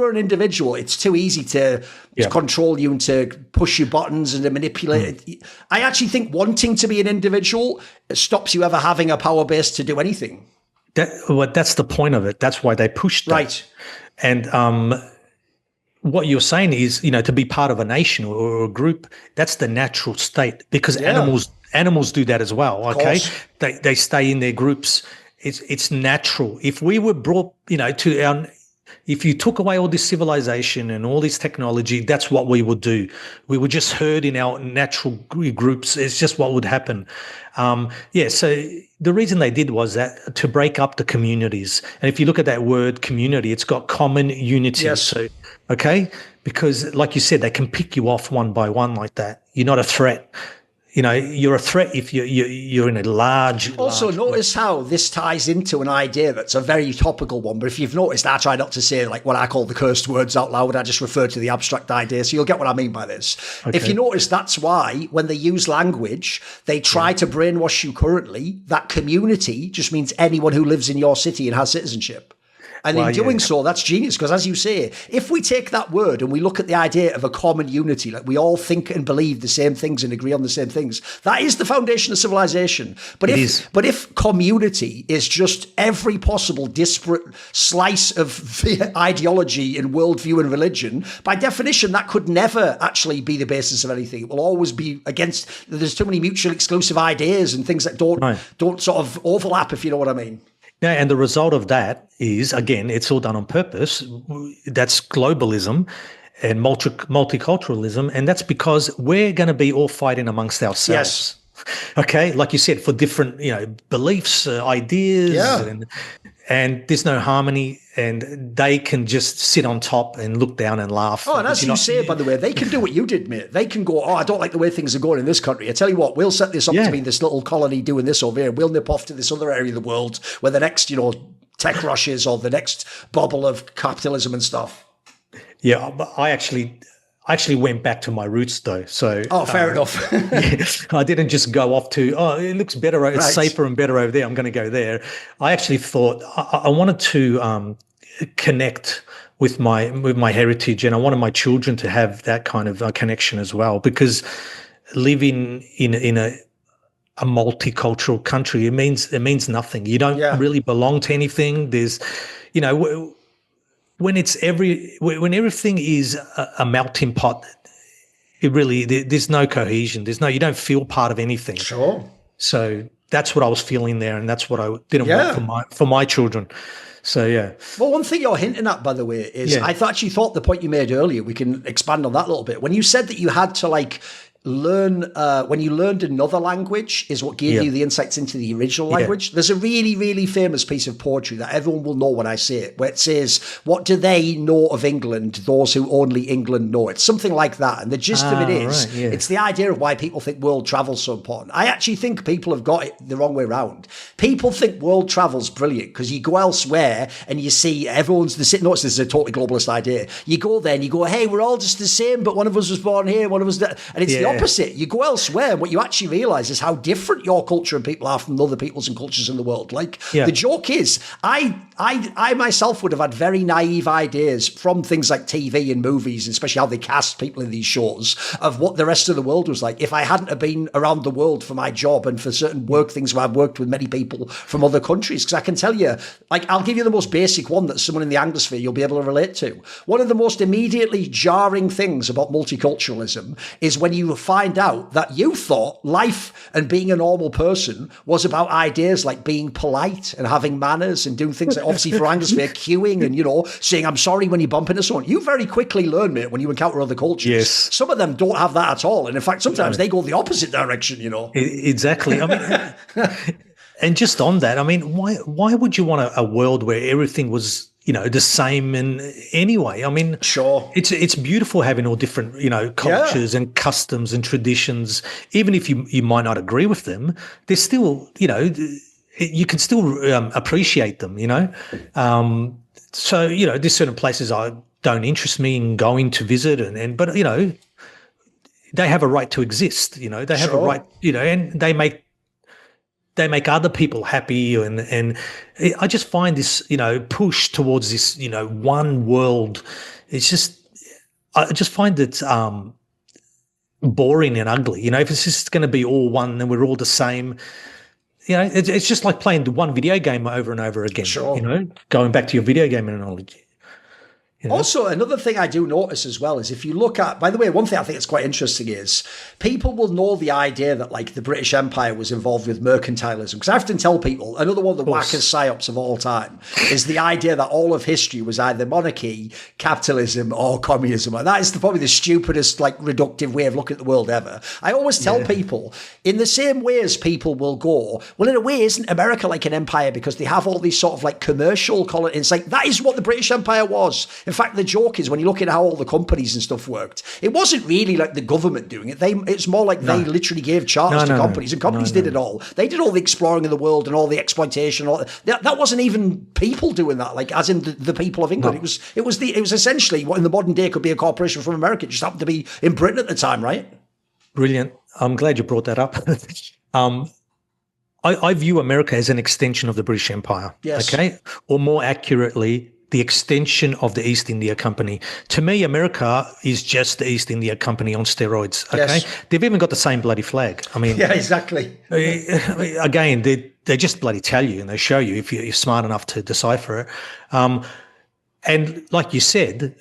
Speaker 1: an individual, it's too easy to control you and to push your buttons and to manipulate it. I actually think wanting to be an individual stops you ever having a power base to do anything.
Speaker 2: That's the point of it. That's why they pushed that.
Speaker 1: Right.
Speaker 2: And what you're saying is, you know, to be part of a nation or a group, that's the natural state, because animals do that as well. Okay, they stay in their groups. It's natural. If we were brought, you know, if you took away all this civilization and all this technology, that's what we would do. We would just herd in our natural groups. It's just what would happen. So the reason they did was that to break up the communities. And if you look at that word community, it's got common unity.
Speaker 1: Yes.
Speaker 2: So, okay, because like you said, they can pick you off one by one like that. You're not a threat. You know, you're a threat if you're in a large.
Speaker 1: Also, notice how this ties into an idea that's a very topical one. But if you've noticed, I try not to say like what I call the cursed words out loud. I just refer to the abstract idea. So you'll get what I mean by this. Okay. If you notice, that's why when they use language, they try to brainwash you currently. That community just means anyone who lives in your city and has citizenship. And in doing so, that's genius, because as you say, if we take that word and we look at the idea of a common unity, like we all think and believe the same things and agree on the same things, that is the foundation of civilization. But if community is just every possible disparate slice of ideology and worldview and religion, by definition, that could never actually be the basis of anything. It will always be against, there's too many mutually exclusive ideas and things that don't sort of overlap, if you know what I mean.
Speaker 2: Yeah, and the result of that is, again, it's all done on purpose. That's globalism and multiculturalism, and that's because we're going to be all fighting amongst ourselves. Yes. Okay, like you said, for different, you know, beliefs, ideas, and there's no harmony, and they can just sit on top and look down and laugh.
Speaker 1: Oh, and as you say, by the way, they can do what you did, mate. They can go, I don't like the way things are going in this country. I tell you what, we'll set this up to be this little colony doing this over here. We'll nip off to this other area of the world where the next, you know, tech rush is, or the next bubble of capitalism and stuff.
Speaker 2: Yeah, but I actually went back to my roots though. So
Speaker 1: fair enough.
Speaker 2: I didn't just go off to, it looks better, it's safer and better over there, I'm going to go there. I actually thought I wanted to connect with my heritage, and I wanted my children to have that kind of connection as well, because living in a multicultural country, it means nothing. You don't really belong to anything. There's, you know, when everything is a melting pot, there's no cohesion. You don't feel part of anything.
Speaker 1: Sure.
Speaker 2: So that's what I was feeling there, and that's what I didn't want for my children. So yeah.
Speaker 1: Well, one thing you're hinting at, by the way, is I actually thought the point you made earlier, we can expand on that a little bit. When you said that you had to learn when you learned another language is what gave you the insights into the original language. There's a really, really famous piece of poetry that everyone will know when I say it, where it says, "What do they know of England, those who only England know?" It's something like that. And the gist of it is, it's the idea of why people think world travel's so important. I actually think people have got it the wrong way around. People think world travel's brilliant because you go elsewhere and you see everyone's the same. Notice this is a totally globalist idea. You go there and you go, "Hey, we're all just the same, but one of us was born here, one of us," and it's the opposite. You go elsewhere, and what you actually realize is how different your culture and people are from other peoples and cultures in the world. Like the joke is, I myself would have had very naive ideas from things like TV and movies, especially how they cast people in these shows, of what the rest of the world was like if I hadn't have been around the world for my job and for certain work things where I've worked with many people from other countries. Because I can tell you, like, I'll give you the most basic one that someone in the Anglosphere you'll be able to relate to. One of the most immediately jarring things about multiculturalism is when you find out that you thought life and being a normal person was about ideas like being polite and having manners and doing things like, obviously for Anglosphere, queuing and, you know, saying I'm sorry when you bump into someone. You very quickly learn, mate, when you encounter other cultures. Some of them don't have that at all. And in fact, sometimes they go the opposite direction, you know.
Speaker 2: Exactly. I mean, and just on that, I mean, why would you want a world where everything was, you know, the same in anyway? I mean, it's beautiful having all different, you know, cultures and customs and traditions. Even if you might not agree with them, they're still, you know, you can still appreciate them, you know. So, you know, there's certain places I don't interest me in going to visit, but, you know, they have a right to exist, you know. They have a right, you know, and they make other people happy, and I just find this, you know, push towards this, you know, one world. It's just, I just find it boring and ugly. You know, if it's just going to be all one and we're all the same, you know, it's just like playing the one video game over and over again. You know, going back to your video game analogy. You know? Also, another thing I do notice as well is if you look at, by the way, one thing I think is quite interesting is people will know the idea that like the British Empire was involved with mercantilism. Because I often tell people, another one of the wackest psyops of all time is the idea that all of history was either monarchy, capitalism, or communism. And that is probably the stupidest, like reductive way of looking at the world ever. I always tell people, in the same way as people will go, well, in a way, isn't America like an empire because they have all these sort of like commercial colonies? It's like, that is what the British Empire was. In fact, the joke is when you look at how all the companies and stuff worked, it wasn't really like the government doing it. It's more like they literally gave charters to companies, and companies did it all. They did all the exploring of the world and all the exploitation. That wasn't even people doing that, like as in the people of England. It was essentially what in the modern day could be a corporation from America. It just happened to be in Britain at the time, right? Brilliant. I'm glad you brought that up. I view America as an extension of the British Empire. Yes. Okay, or more accurately, the extension of the East India Company. To me, America is just the East India Company on steroids. Okay, they've even got the same bloody flag. I mean,
Speaker 1: exactly.
Speaker 2: Again, they just bloody tell you and they show you if you're smart enough to decipher it. And like you said,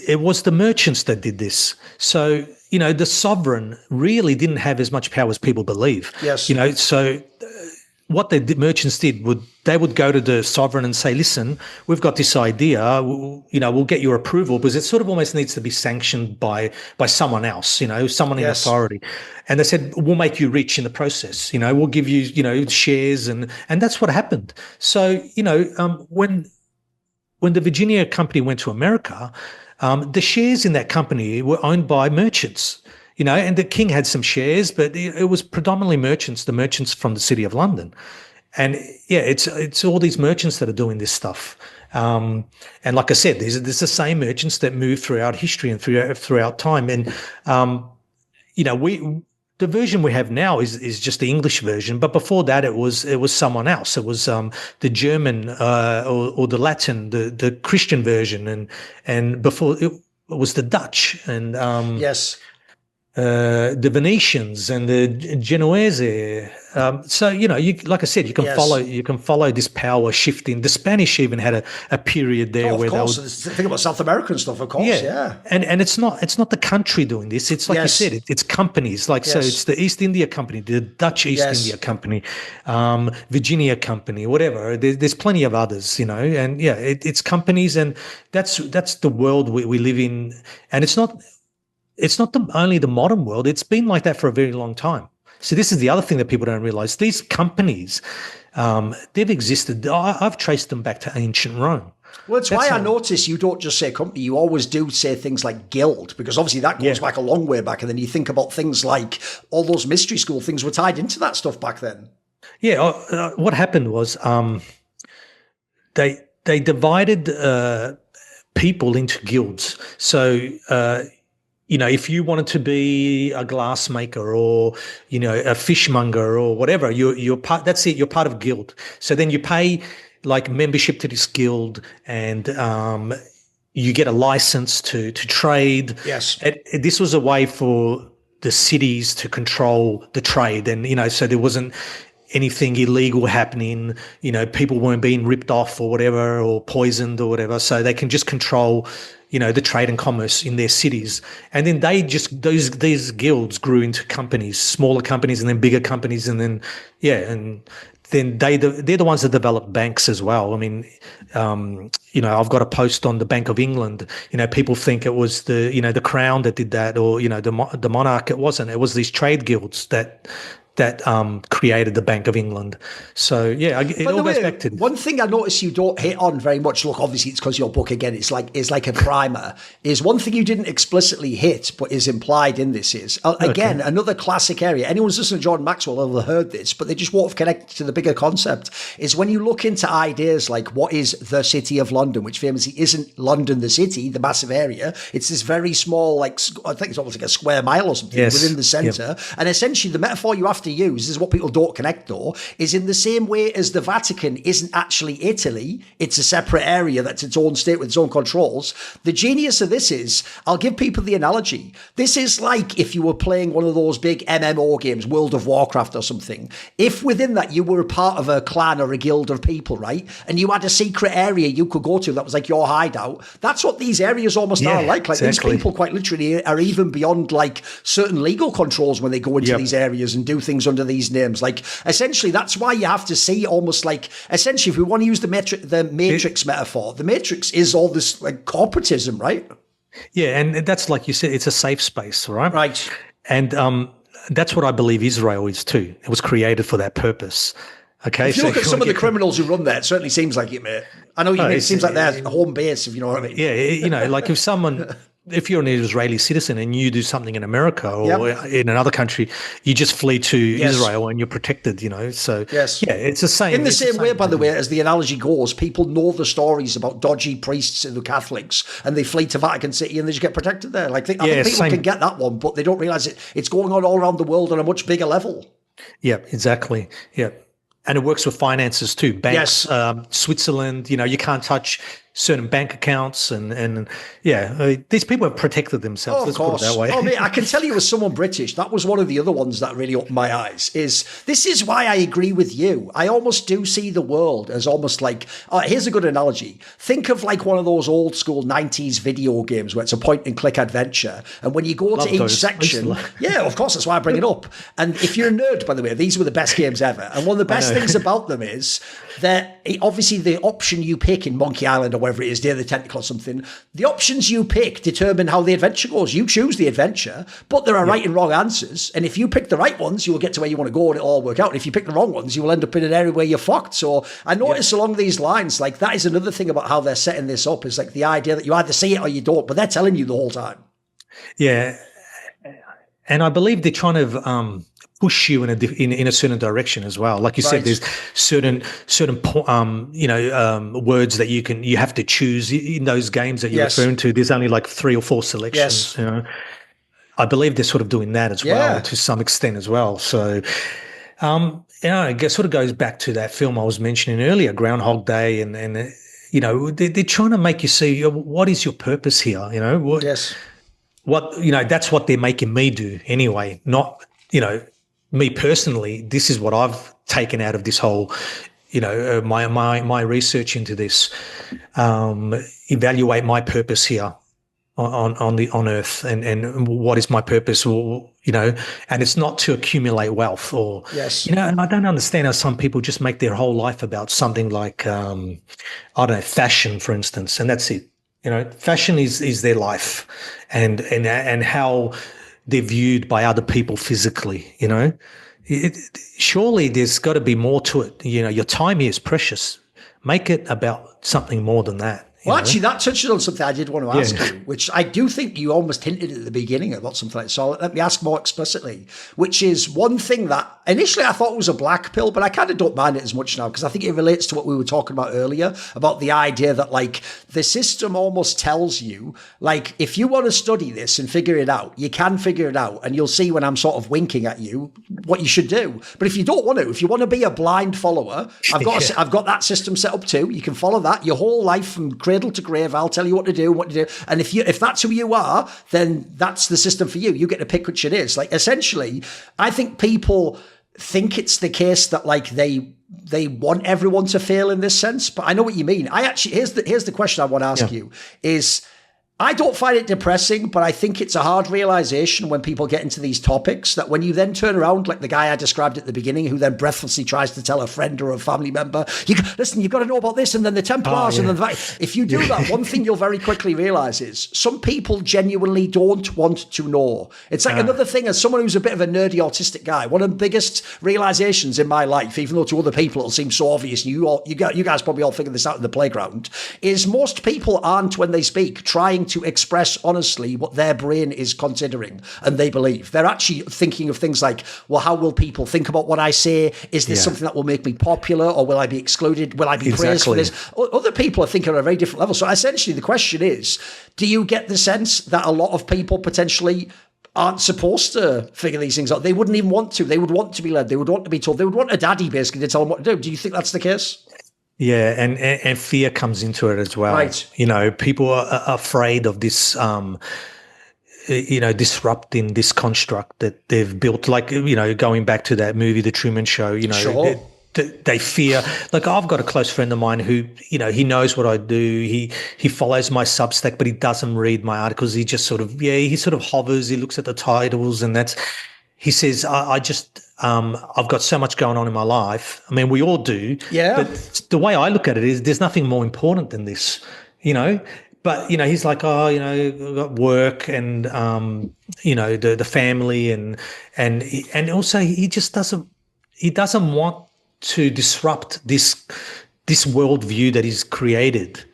Speaker 2: it was the merchants that did this. So, you know, the sovereign really didn't have as much power as people believe.
Speaker 1: Yes.
Speaker 2: You know, so what the merchants did they would go to the sovereign and say, listen, we've got this idea, you know, we'll get your approval, because it sort of almost needs to be sanctioned by someone else, you know, someone in authority. And they said, we'll make you rich in the process, you know, we'll give you, you know, shares, and that's what happened. So, you know, when the Virginia Company went to America, the shares in that company were owned by merchants. You know, and the king had some shares, but it was predominantly merchants, the merchants from the city of London. And it's all these merchants that are doing this stuff. And like I said, there's the same merchants that move throughout history and throughout time. And, you know, the version we have now is just the English version, but before that it was someone else. It was the German or the Latin, the Christian version, and before it was the Dutch and the Venetians and the Genoese. So, you know, like I said, you can follow this power shifting. The Spanish even had a period there where
Speaker 1: they would think about South American stuff, of course. Yeah.
Speaker 2: And it's not the country doing this. It's like you said, it's companies. Like so it's the East India Company, the Dutch East India Company, Virginia Company, whatever. There's plenty of others, you know, and it's companies, and that's the world we live in. And it's not it's not only the modern world. It's been like that for a very long time. So this is the other thing that people don't realize. These companies, they've existed. I've traced them back to ancient Rome.
Speaker 1: Well, that's why I notice you don't just say company, you always do say things like guild, because obviously that goes back a long way back. And then you think about things like all those mystery school things were tied into that stuff back then.
Speaker 2: Yeah, what happened was they divided people into guilds. So, if you wanted to be a glassmaker or, a fishmonger or whatever, you're part, that's it, you're part of a guild. So then you pay like membership to this guild, and you get a license to trade.
Speaker 1: Yes.
Speaker 2: This was a way for the cities to control the trade, and so there wasn't anything illegal happening. People weren't being ripped off or whatever, or poisoned or whatever, so they can just control the trade and commerce in their cities. And then these guilds grew into companies, smaller companies, and then bigger companies, and then then they're the ones that develop banks as well. I mean, I've got a post on the Bank of England. People think it was the Crown that did that, or the monarch. It wasn't. It was these trade guilds that created the Bank of England. So it all goes back to this.
Speaker 1: One thing I notice you don't hit on very much. Look, obviously it's because your book again is like a primer. Is one thing you didn't explicitly hit, but is implied in this is again another classic area. Anyone's listening to John Maxwell will have heard this, but they just won't have connected to the bigger concept. Is when you look into ideas like what is the City of London, which famously isn't London the city, the massive area. It's this very small, I think it's almost like a square mile or something within the centre. Yep. And essentially the metaphor you have to use, this is what people don't connect though, is in the same way as the Vatican isn't actually Italy, it's a separate area that's its own state with its own controls. The genius of this is, I'll give people the analogy, this is like if you were playing one of those big MMO games, World of Warcraft or something. If within that you were a part of a clan or a guild of people, right, and you had a secret area you could go to that was like your hideout, that's what these areas almost are like. Like exactly. These people quite literally are even beyond like certain legal controls when they go into these areas and do things under these names. Like essentially that's why you have to see almost like, essentially if we want to use the matrix metaphor, the matrix is all this like corporatism, right?
Speaker 2: Yeah, and that's like you said, it's a safe space, right?
Speaker 1: Right.
Speaker 2: And that's what I believe Israel is too. It was created for that purpose. Okay.
Speaker 1: If you look at some of the criminals who run there, it certainly seems like it, mate. I know you mean, it seems like their home base, if you know what I mean.
Speaker 2: Yeah, like if you're an Israeli citizen and you do something in America or in another country, you just flee to Israel and you're protected, So it's the same.
Speaker 1: In the same way, by the way, as the analogy goes, people know the stories about dodgy priests and the Catholics, and they flee to Vatican City and they just get protected there. Like I think people can get that one, but they don't realize it's going on all around the world on a much bigger level.
Speaker 2: Yeah, exactly. Yeah. And it works with finances too. Banks, Switzerland, you can't touch certain bank accounts and these people have protected themselves. Let's put it that way.
Speaker 1: Oh, mate, I can tell you as someone British, that was one of the other ones that really opened my eyes. This is why I agree with you. I almost do see the world as almost like, here's a good analogy. Think of like one of those old school 90s video games where it's a point and click adventure. And when you go to each section, of course, that's why I bring it up. And if you're a nerd, by the way, these were the best games ever. And one of the best things about them is that obviously the option you pick in Monkey Island or wherever it is, near the tentacle or something, the options you pick determine how the adventure goes. You choose the adventure, but there are right and wrong answers. And if you pick the right ones, you will get to where you want to go and it'll all work out. And if you pick the wrong ones, you will end up in an area where you're fucked. So I notice along these lines, like that is another thing about how they're setting this up, is like the idea that you either see it or you don't, but they're telling you the whole time.
Speaker 2: Yeah. And I believe they're trying to push you in a certain direction as well. Like you said, there's certain words that you have to choose in those games that you're referring to. There's only like 3 or 4 selections. I believe they're sort of doing that as well to some extent as well. So it sort of goes back to that film I was mentioning earlier, Groundhog Day, and they're trying to make you see what is your purpose here. That's what they're making me do anyway. Not me personally, this is what I've taken out of this whole, my research into this. Evaluate my purpose here on Earth, and what is my purpose, or and it's not to accumulate wealth, or and I don't understand how some people just make their whole life about something like I don't know, fashion, for instance, and that's it. Fashion is their life, and how they're viewed by other people physically. Surely there's got to be more to it. Your time here is precious. Make it about something more than that.
Speaker 1: Well, actually, that touched on something I did want to ask you, which I do think you almost hinted at the beginning about something like that. So let me ask more explicitly, which is one thing that initially I thought was a black pill, but I kind of don't mind it as much now because I think it relates to what we were talking about earlier about the idea that like the system almost tells you, like, if you want to study this and figure it out, you can figure it out. And you'll see when I'm sort of winking at you what you should do. But if you don't want to, if you want to be a blind follower, I've got that system set up too. You can follow that your whole life from cradle to grave. I'll tell you what to do. And if that's who you are, then that's the system for you. You get to pick which it is. Like, essentially, I think people think it's the case that like they want everyone to fail in this sense, but I know what you mean. Here's the question I want to ask you is, I don't find it depressing, but I think it's a hard realization when people get into these topics that when you then turn around, like the guy I described at the beginning, who then breathlessly tries to tell a friend or a family member, listen, you've got to know about this, and then the Templars, and then if you do that, one thing you'll very quickly realize is some people genuinely don't want to know. It's like another thing, as someone who's a bit of a nerdy autistic guy, one of the biggest realizations in my life, even though to other people it'll seem so obvious, and you guys probably all figure this out in the playground, is most people aren't, when they speak, trying to express honestly what their brain is considering and they believe. They're actually thinking of things like, well, how will people think about what I say? Is this something that will make me popular, or will I be excluded? Will I be praised for this? Other people are thinking on a very different level. So essentially the question is, do you get the sense that a lot of people potentially aren't supposed to figure these things out? They wouldn't even want to. They would want to be led. They would want to be told. They would want a daddy basically to tell them what to do. Do you think that's the case?
Speaker 2: Yeah, and fear comes into it as well.
Speaker 1: Right.
Speaker 2: People are afraid of this, disrupting this construct that they've built. Like, going back to that movie, The Truman Show,
Speaker 1: Sure.
Speaker 2: They fear. Like, I've got a close friend of mine who, he knows what I do. He follows my Substack, but he doesn't read my articles. He just sort of hovers. He looks at the titles, and he says, I've got so much going on in my life. I mean, we all do.
Speaker 1: Yeah.
Speaker 2: But the way I look at it is there's nothing more important than this, But, he's like, I've got work and, the family and also he just doesn't want to disrupt this worldview that he's created,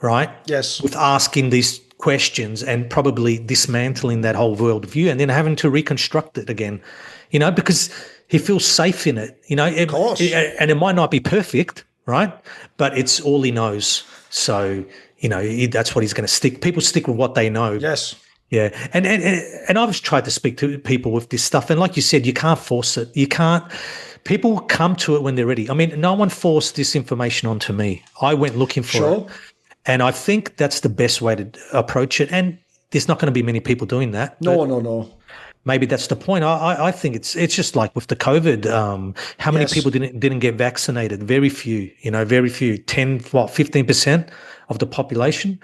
Speaker 2: right?
Speaker 1: Yes. With
Speaker 2: asking these questions and probably dismantling that whole worldview and then having to reconstruct it again, because he feels safe in it,
Speaker 1: Of course.
Speaker 2: And it might not be perfect, right? But it's all he knows. So, that's what he's going to stick. People stick with what they know.
Speaker 1: Yes.
Speaker 2: Yeah. And I've tried to speak to people with this stuff. And like you said, you can't force it. People come to it when they're ready. I mean, no one forced this information onto me. I went looking for it. And I think that's the best way to approach it. And there's not going to be many people doing that.
Speaker 1: No.
Speaker 2: Maybe that's the point. I think it's just like with the COVID. How many people didn't get vaccinated? Very few. 15% of the population.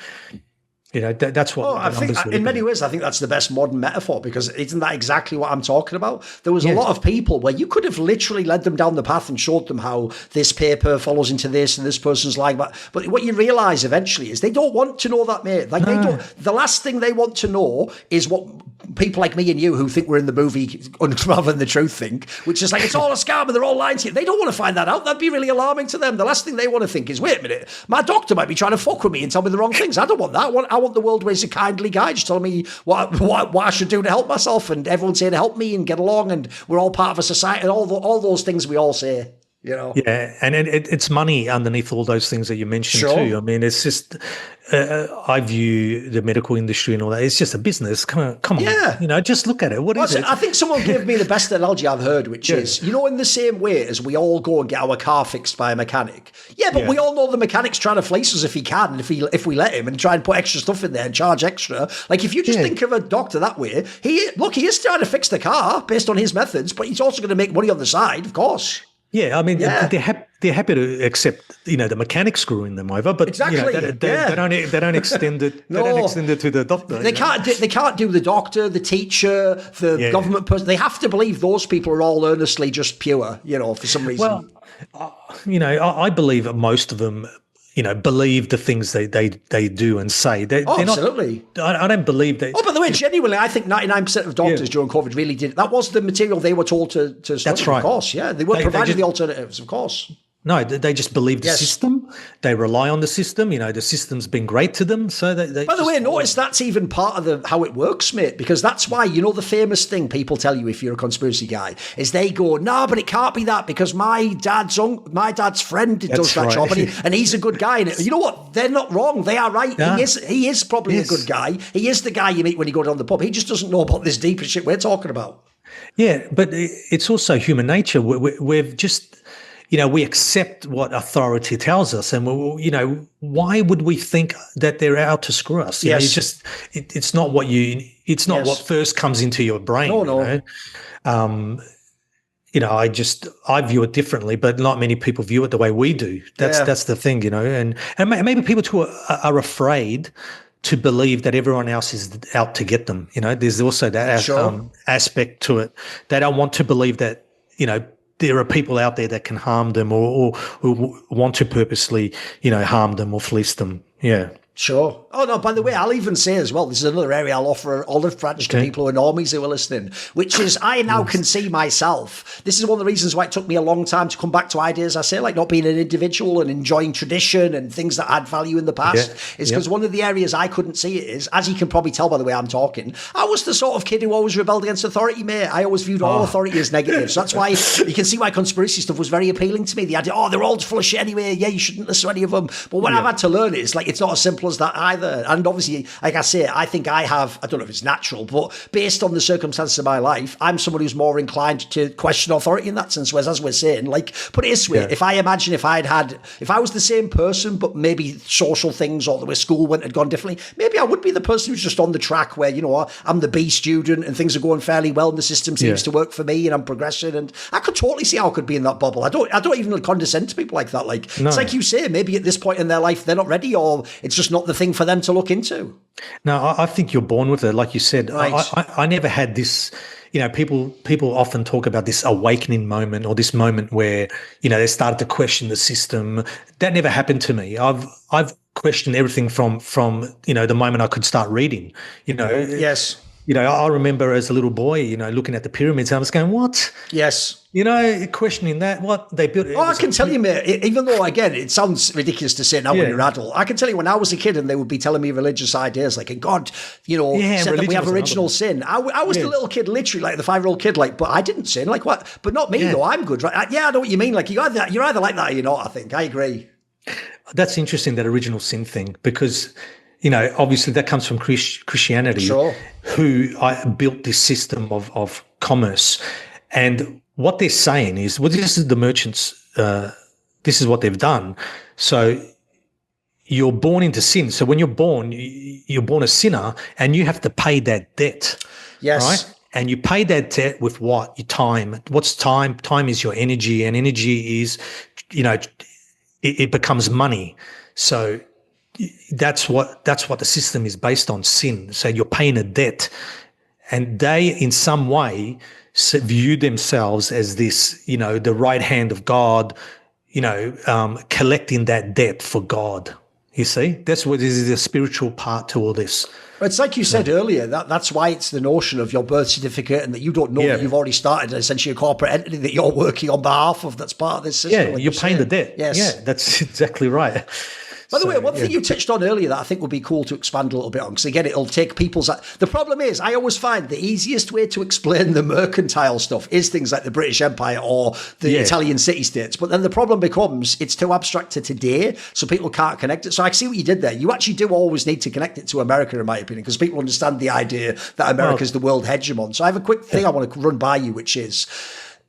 Speaker 2: That's what
Speaker 1: I think in many ways, I think that's the best modern metaphor, because isn't that exactly what I'm talking about? There was a lot of people where you could have literally led them down the path and showed them how this paper follows into this and this person's like that. But what you realize eventually is they don't want to know that, mate. Like, they don't. The last thing they want to know is what people like me and you who think we're in the movie rather than the truth think, which is like, it's all a scam and they're all lying to you. They don't want to find that out. That'd be really alarming to them. The last thing they want to think is, wait a minute, my doctor might be trying to fuck with me and tell me the wrong things. I don't want that. I want the world where it's a kindly guy just telling me what I should do to help myself, and everyone's here to help me and get along, and we're all part of a society, and all those things we all say.
Speaker 2: Yeah, and it's money underneath all those things that you mentioned too. I mean, it's just I view the medical industry and all that. It's just a business. Come on, just look at it. What is it?
Speaker 1: I think someone gave me the best analogy I've heard, which is, in the same way as we all go and get our car fixed by a mechanic. Yeah, but we all know the mechanic's trying to fleece us if he can, if we let him, and try and put extra stuff in there and charge extra. Like, if you just think of a doctor that way, he is trying to fix the car based on his methods, but he's also going to make money on the side, of course.
Speaker 2: Yeah, I mean, they're happy to accept, the mechanic screwing them over, but
Speaker 1: exactly.
Speaker 2: They don't extend it. They don't extend it to the doctor.
Speaker 1: They can't do the doctor, the teacher, the government person. They have to believe those people are all earnestly just pure, for some reason.
Speaker 2: Well, I believe that most of them, believe the things they do and say.
Speaker 1: Absolutely.
Speaker 2: I don't believe that.
Speaker 1: Oh, by the way, genuinely, I think 99% of doctors during COVID really did. That was the material they were told to study. That's right. Of course, yeah. They were providing the alternatives, of course.
Speaker 2: No, they just believe the system. They rely on the system. The system's been great to them. So they
Speaker 1: By the way, notice that's even part of how it works, mate, because that's why, the famous thing people tell you if you're a conspiracy guy is they go, no, but it can't be that because my dad's friend does that job and he's a good guy. And you know what? They're not wrong. They are right. Yeah. He is probably a good guy. He is the guy you meet when you go down the pub. He just doesn't know about this deeper shit we're talking about.
Speaker 2: Yeah, but it's also human nature. We've just... we accept what authority tells us, and why would we think that they're out to screw us? It's not what what first comes into your brain. No. I view it differently, but not many people view it the way we do. That's the thing, and maybe people too are afraid to believe that everyone else is out to get them. There's also that aspect to it. They don't want to believe that, there are people out there that can harm them or who want to purposely, harm them or fleece them. Yeah.
Speaker 1: Sure. Oh, no, by the way, I'll even say as well, this is another area I'll offer olive branch to people who are normies who are listening, which is I now can see myself. This is one of the reasons why it took me a long time to come back to ideas, I say, like not being an individual and enjoying tradition and things that had value in the past, is because one of the areas I couldn't see it is, as you can probably tell by the way I'm talking, I was the sort of kid who always rebelled against authority, mate. I always viewed all authority as negative. So that's why you can see why conspiracy stuff was very appealing to me. The idea, they're all full of shit anyway. Yeah, you shouldn't listen to any of them. But when I've had to learn it, it's like, it's not as simple as that either. And obviously, like I say, I think I don't know if it's natural, but based on the circumstances of my life, I'm someone who's more inclined to question authority in that sense. Whereas, as we're saying, like, put it this way, if I was the same person, but maybe social things or the way school had gone differently, maybe I would be the person who's just on the track where, I'm the B student and things are going fairly well and the system seems to work for me and I'm progressing. And I could totally see how I could be in that bubble. I don't even condescend to people like that. Like, it's like you say, maybe at this point in their life, they're not ready or it's just not the thing for them to look into.
Speaker 2: No, I think you're born with it. Like you said,
Speaker 1: right.
Speaker 2: I never had this, people often talk about this awakening moment or this moment where, they started to question the system. That never happened to me. I've questioned everything from the moment I could start reading,
Speaker 1: Yes.
Speaker 2: I remember as a little boy, looking at the pyramids, I was going, what?
Speaker 1: Yes.
Speaker 2: Questioning that, what they built.
Speaker 1: I can tell you, mate, even though, again, it sounds ridiculous to say now when you're adult, I can tell you when I was a kid and they would be telling me religious ideas like, and God, said that we have original sin. I was the little kid, literally, like the 5-year-old kid, like, but I didn't sin. Like, what? But not me, though. I'm good, right? I know what you mean. Like, you're either like that or you're not, I think. I agree.
Speaker 2: That's interesting, that original sin thing, because... obviously that comes from Christianity, who built this system of commerce. And what they're saying is, this is the merchants, this is what they've done. So you're born into sin. So when you're born a sinner and you have to pay that debt.
Speaker 1: Yes.
Speaker 2: Right? And you pay that debt with what? Your time. What's time? Time is your energy, and energy is, it becomes money. So that's what the system is based on, sin. So you're paying a debt, and they in some way view themselves as this, the right hand of God, collecting that debt for God. You see, that's what is the spiritual part to all this.
Speaker 1: It's like you said earlier, that's why it's the notion of your birth certificate and that you don't know that you've already started essentially a corporate entity that you're working on behalf of that's part of this system.
Speaker 2: Yeah, you're paying the debt.
Speaker 1: Yes.
Speaker 2: Yeah, that's exactly right.
Speaker 1: By the way, one thing you touched on earlier that I think would be cool to expand a little bit on, because again, it'll take people's... The problem is, I always find the easiest way to explain the mercantile stuff is things like the British Empire or the Italian city-states. But then the problem becomes it's too abstract to today, so people can't connect it. So I see what you did there. You actually do always need to connect it to America, in my opinion, because people understand the idea that America is the world hegemon. So I have a quick thing I want to run by you, which is...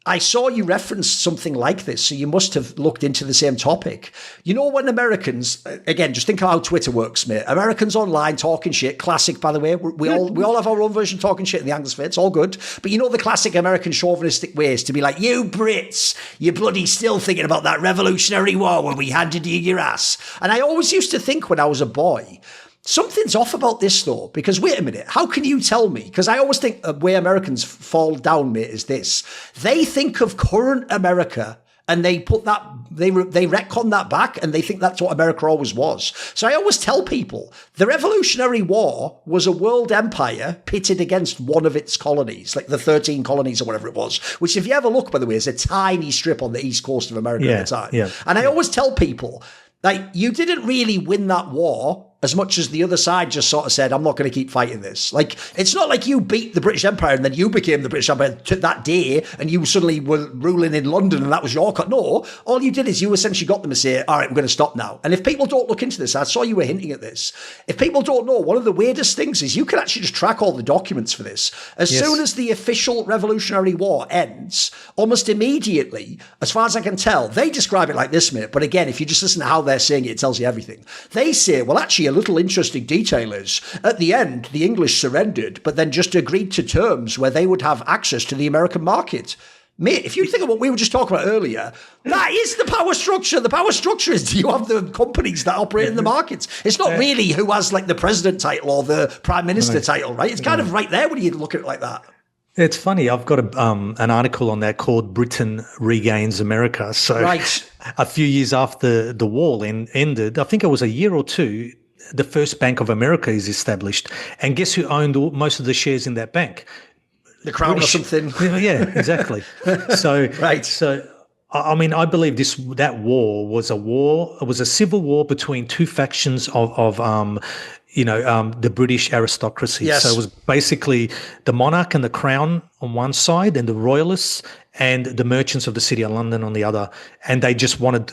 Speaker 1: I saw you reference something like this, so you must have looked into the same topic. When Americans, again, just think of how Twitter works, mate. Americans online talking shit, classic, by the way. We all have our own version of talking shit in the Anglosphere. It's all good. But the classic American chauvinistic ways to be like, you Brits, you're bloody still thinking about that Revolutionary War when we handed you your ass. And I always used to think when I was a boy, something's off about this, though, because wait a minute, how can you tell me? Because I always think the way Americans fall down, mate, is this. They think of current America and they put that, they retcon that back, and they think that's what America always was. So I always tell people the Revolutionary War was a world empire pitted against one of its colonies, like the 13 colonies or whatever it was, which, if you ever look, by the way, is a tiny strip on the east coast of America at the time.
Speaker 2: Yeah.
Speaker 1: And I always tell people, like, you didn't really win that war as much as the other side just sort of said, I'm not going to keep fighting this. Like, it's not like you beat the British Empire and then you became the British Empire that day and you suddenly were ruling in London and that was your No, all you did is you essentially got them to say, all right, we're going to stop now. And if people don't look into this, I saw you were hinting at this. If people don't know, one of the weirdest things is you can actually just track all the documents for this. As soon as the official Revolutionary War ends, almost immediately, as far as I can tell, they describe it like this, mate. But again, if you just listen to how they're saying it, it tells you everything. They say, well, actually, a little interesting detail is, at the end, the English surrendered, but then just agreed to terms where they would have access to the American market. Mate, if you think of what we were just talking about earlier, that is the power structure. The power structure is, do you have the companies that operate in the markets? It's not really who has like the president title or the prime minister title, right? It's kind of right there when you look at it like that.
Speaker 2: It's funny. I've got an article on that called "Britain Regains America." So, a few years after the war ended, I think it was a year or two, the first Bank of America is established, and guess who owned most of the shares in that bank?
Speaker 1: The Crown or something.
Speaker 2: Yeah, exactly. So, So, I mean, I believe that war was a war. It was a civil war between two factions of the British aristocracy.
Speaker 1: Yes.
Speaker 2: So it was basically the monarch and the crown on one side, and the royalists and the merchants of the city of London on the other. And they just wanted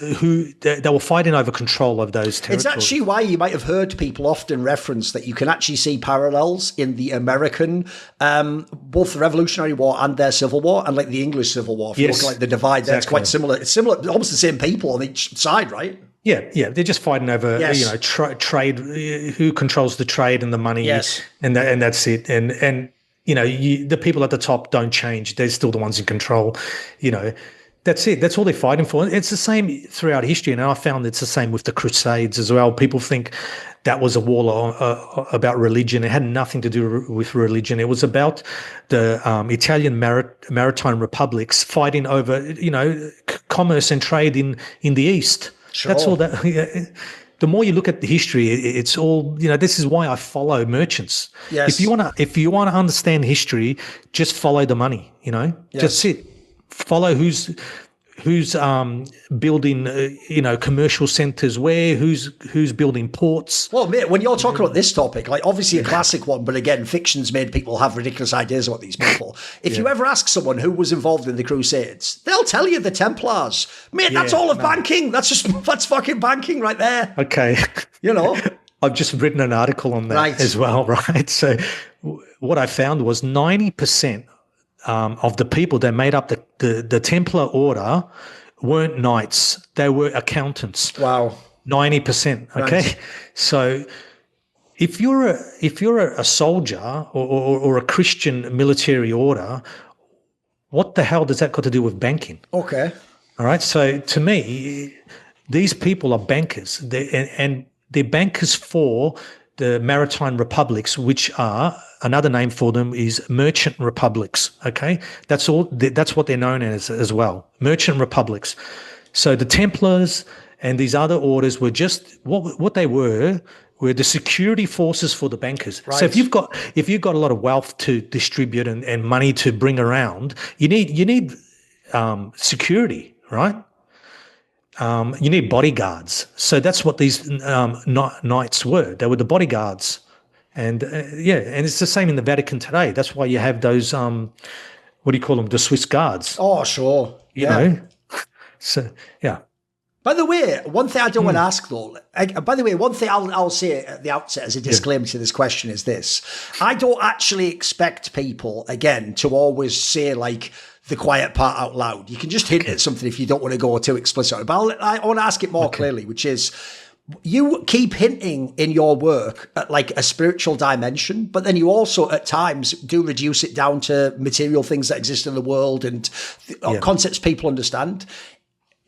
Speaker 2: they were fighting over control of those territories.
Speaker 1: It's actually why you might have heard people often reference that you can actually see parallels in the American, both the Revolutionary War and their Civil War, and like the English Civil War. If you look at like the divide, that's quite similar. It's similar, almost the same people on each side, right?
Speaker 2: Yeah, they're just fighting over, trade, who controls the trade and the money, and that's it. And the people at the top don't change; they're still the ones in control. That's it. That's all they're fighting for. It's the same throughout history, and I found it's the same with the Crusades as well. People think that was a war about religion. It had nothing to do with religion. It was about the Italian maritime republics fighting over, commerce and trade in the East. Sure. That's all that. The more you look at the history, it's all, this is why I follow merchants.
Speaker 1: Yes.
Speaker 2: If you want to understand history, just follow the money, just sit, follow who's building, commercial centers where, who's building ports.
Speaker 1: Well, mate, when you're talking about this topic, like obviously a classic one, but again, fiction's made people have ridiculous ideas about these people. If you ever ask someone who was involved in the Crusades, they'll tell you the Templars. Mate, that's all of banking. That's fucking banking right there.
Speaker 2: Okay. I've just written an article on that as well, right? So what I found was 90% of the people that made up the Templar Order weren't knights; they were accountants.
Speaker 1: Wow,
Speaker 2: 90%. Okay, right. So if you're a soldier or a Christian military order, what the hell does that got to do with banking?
Speaker 1: Okay,
Speaker 2: all right. So to me, these people are bankers, and they're bankers for the maritime republics, which are, another name for them is merchant republics. Okay, that's all. That's what they're known as well, merchant republics. So the Templars and these other orders were just what they were the security forces for the bankers. Right. So if you've got a lot of wealth to distribute and money to bring around, you need security, right? You need bodyguards. So that's what these knights were. They were the bodyguards. And and it's the same in the Vatican today. That's why you have those, what do you call them, the Swiss guards.
Speaker 1: Oh, sure.
Speaker 2: You know? So, yeah.
Speaker 1: By the way, one thing I don't want to ask though, one thing I'll say at the outset as a disclaimer to this question is this. I don't actually expect people, again, to always say like the quiet part out loud. You can just hint at something if you don't want to go too explicit. But I want to ask it more clearly, which is, you keep hinting in your work at like a spiritual dimension, but then you also at times do reduce it down to material things that exist in the world and concepts people understand.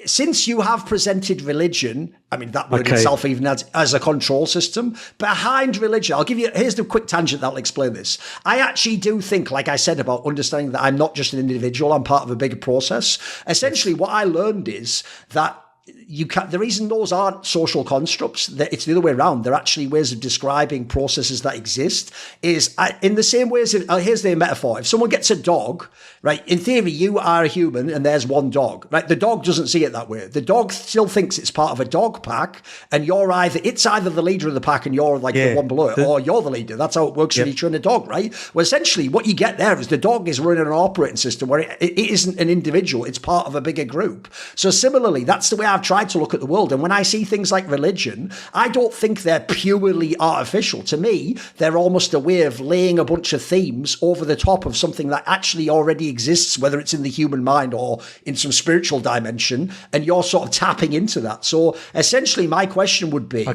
Speaker 1: since you have presented religion, I mean, that word itself even as a control system, behind religion, here's the quick tangent that'll explain this. I actually do think, like I said, about understanding that I'm not just an individual, I'm part of a bigger process. Essentially, what I learned is that the reason those aren't social constructs, that it's the other way around. They're actually ways of describing processes that exist. In the same ways. Here's the metaphor: if someone gets a dog, right? In theory, you are a human, and there's one dog, right? The dog doesn't see it that way. The dog still thinks it's part of a dog pack, and it's either the leader of the pack, and you're like the one below it, or you're the leader. That's how it works when you train a dog, right? Well, essentially, what you get there is the dog is running an operating system where it isn't an individual; it's part of a bigger group. So similarly, that's the way I've tried to look at the world. And when I see things like religion, I don't think they're purely artificial. To me, they're almost a way of laying a bunch of themes over the top of something that actually already exists, whether it's in the human mind or in some spiritual dimension, and you're sort of tapping into that. So essentially, my question would be,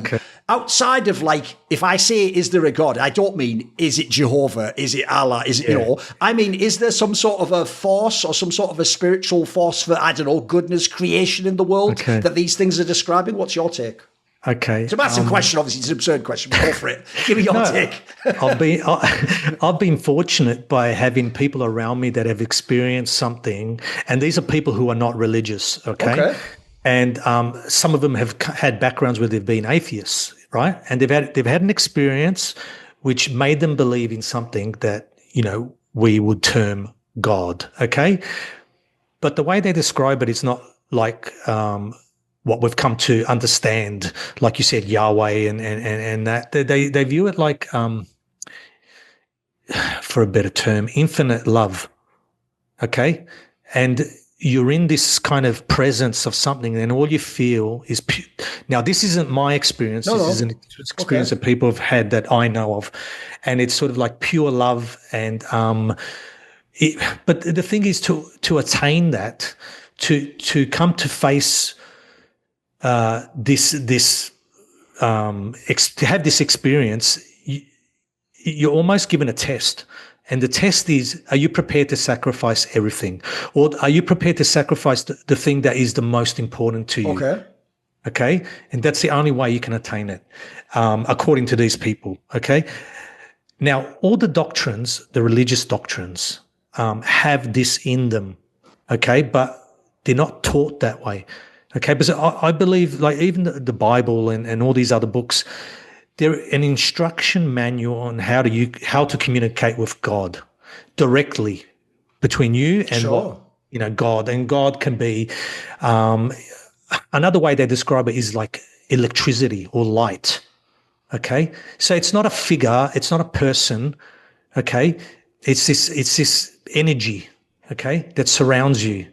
Speaker 1: outside of like, if I say, is there a God? I don't mean, is it Jehovah? Is it Allah? Is it, I mean, is there some sort of a force or some sort of a spiritual force for, I don't know, goodness, creation in the world that these things are describing? What's your take?
Speaker 2: Okay.
Speaker 1: It's a massive question, obviously. It's an absurd question. Go for it. Give me your take.
Speaker 2: I've been fortunate by having people around me that have experienced something, and these are people who are not religious, okay? And some of them have had backgrounds where they've been atheists, right? And they've had an experience which made them believe in something that, we would term God, okay? But the way they describe it is not like what we've come to understand, like you said, Yahweh and that. They view it like, for a better term, infinite love, okay? And you're in this kind of presence of something, and all you feel is pure. Now, this isn't my experience. This is an experience that people have had that I know of, and it's sort of like pure love. And but the thing is, to attain that, to come to face to have this experience, you're almost given a test. And the test is, are you prepared to sacrifice everything? Or are you prepared to sacrifice the thing that is the most important to you? Okay? And that's the only way you can attain it, according to these people, okay? Now, all the doctrines, the religious doctrines, have this in them, okay? But they're not taught that way, okay? Because I believe, like, even the Bible and all these other books, they're an instruction manual on how to communicate with God directly between you and God. And God can be another way they describe it is like electricity or light. Okay, so it's not a figure, it's not a person. Okay, it's this energy. Okay, that surrounds you.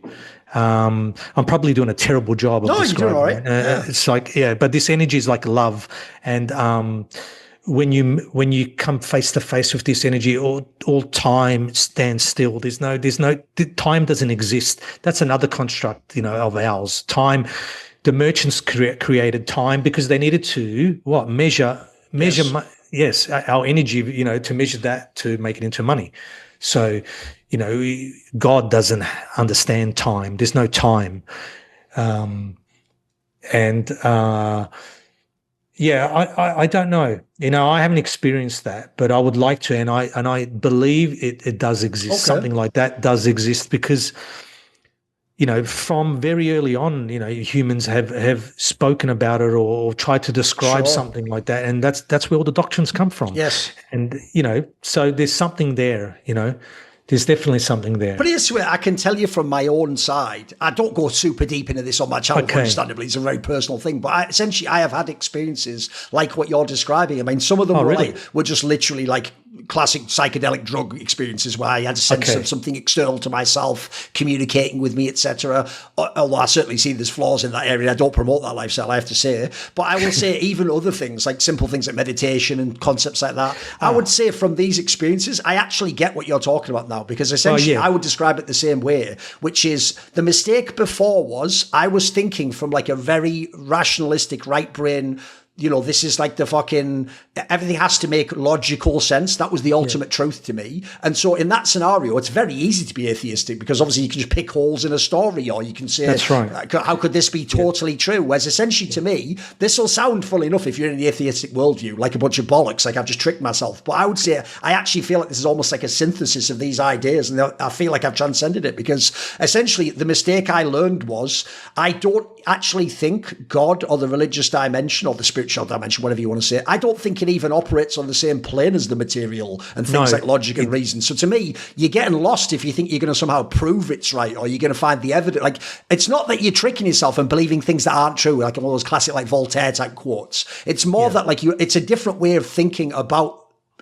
Speaker 2: I'm probably doing a terrible job of describing it. It's like, but this energy is like love. And when you come face to face with this energy, all time stands still. There's no time doesn't exist. That's another construct, of ours. Time, the merchants created time because they needed to measure our energy, to measure that to make it into money. So, God doesn't understand time. There's no time. I don't know. I haven't experienced that, but I would like to, and I believe it does exist. Okay. Something like that does exist because, from very early on, humans have spoken about it or tried to describe something like that, and that's where all the doctrines come from.
Speaker 1: Yes,
Speaker 2: and so there's something there. There's definitely something there.
Speaker 1: But here's where I can tell you from my own side. I don't go super deep into this on my channel, understandably. It's a very personal thing. But I have had experiences like what you're describing. I mean, some of them were just literally like classic psychedelic drug experiences where I had a sense of something external to myself communicating with me, etc. Although I certainly see there's flaws in that area. I don't promote that lifestyle, I have to say. But I will say even other things, like simple things like meditation and concepts like that, I would say from these experiences, I actually get what you're talking about now, because essentially I would describe it the same way, which is the mistake before was I was thinking from like a very rationalistic right brain this is like the fucking, everything has to make logical sense. That was the ultimate truth to me. And so in that scenario, it's very easy to be atheistic because obviously you can just pick holes in a story, or you can say,
Speaker 2: that's right.
Speaker 1: How could this be totally true? Whereas essentially to me, this will sound, full enough, if you're in the atheistic worldview, like a bunch of bollocks, like I've just tricked myself. But I would say, I actually feel like this is almost like a synthesis of these ideas. And I feel like I've transcended it, because essentially the mistake I learned was, I don't actually think God or the religious dimension or the spiritual dimension, whatever you want to say, I don't think it even operates on the same plane as the material and things like logic and reason. So to me, you're getting lost if you think you're going to somehow prove it's right, or you're going to find the evidence. Like, it's not that you're tricking yourself and believing things that aren't true, like all those classic like Voltaire type quotes. It's more that like it's a different way of thinking about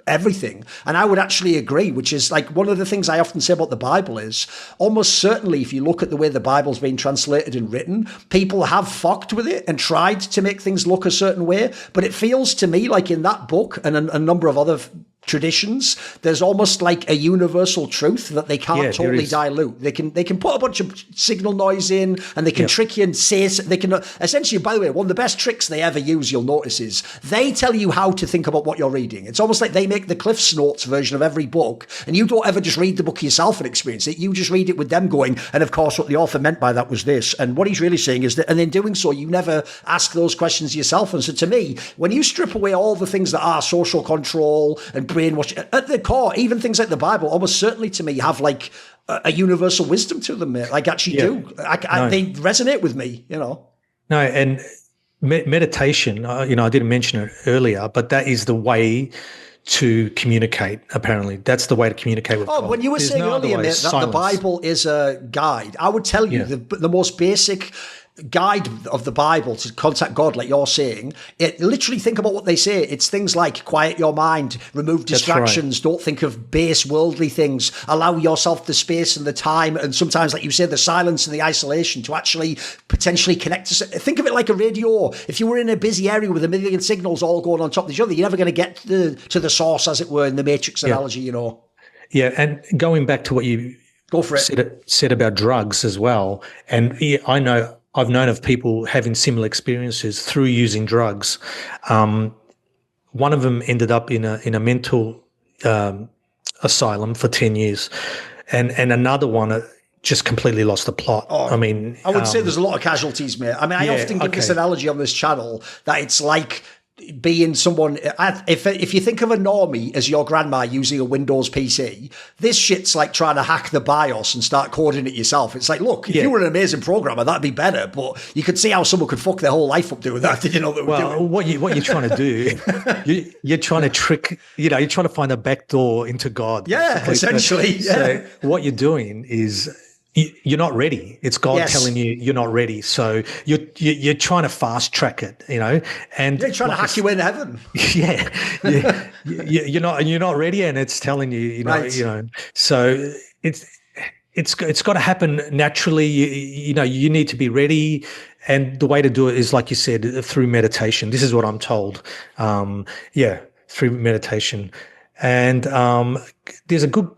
Speaker 1: everything. And I would actually agree, which is like one of the things I often say about the Bible is, almost certainly if you look at the way the Bible's been translated and written, people have fucked with it and tried to make things look a certain way. But it feels to me like in that book and a number of other traditions, there's almost like a universal truth that they can't totally dilute. They can put a bunch of signal noise in, and they can trick you and say, they can essentially, by the way, one of the best tricks they ever use, you'll notice, is they tell you how to think about what you're reading. It's almost like they make the Cliff's Notes version of every book, and you don't ever just read the book yourself and experience it. You just read it with them going, and of course what the author meant by that was this. And what he's really saying is that, and in doing so, you never ask those questions yourself. And so to me, when you strip away all the things that are social control and brainwash, at the core, even things like the Bible, almost certainly to me have like a universal wisdom to them, mate. Like actually do. They resonate with me, No,
Speaker 2: and meditation, I didn't mention it earlier, but that is the way to communicate, apparently. That's the way to communicate with God.
Speaker 1: When you were saying earlier, mate, that the Bible is a guide, I would tell you the most basic guide of the Bible to contact God, like you're saying, it literally, think about what they say. It's things like quiet your mind, remove distractions, don't think of base worldly things, allow yourself the space and the time, and sometimes, like you say, the silence and the isolation to actually potentially connect to. Think of it like a radio. If you were in a busy area with a million signals all going on top of each other, you're never going to get to the source, as it were, in the Matrix analogy,
Speaker 2: Yeah, and going back to what you said about drugs as well, and I've known of people having similar experiences through using drugs. One of them ended up in a mental asylum for 10 years, and another one just completely lost the plot. I would say there's a lot of casualties, mate. I often give this analogy on this channel that it's like being someone, if you think of a normie as your grandma using a Windows PC, this shit's like trying to hack the BIOS and start coding it yourself. It's like, look, if you were an amazing programmer, that'd be better, but you could see how someone could fuck their whole life up doing that. Did you know that? What you're trying to do, you're trying to trick, you're trying to find a back door into God.
Speaker 1: Yeah, essentially.
Speaker 2: So what you're doing is, you're not ready. It's God telling you you're not ready. So you're trying to fast track it, and
Speaker 1: you're trying to hack you in heaven.
Speaker 2: You're not ready, and it's telling you, So it's got to happen naturally. You need to be ready, and the way to do it is, like you said, through meditation. This is what I'm told. Through meditation, and there's a good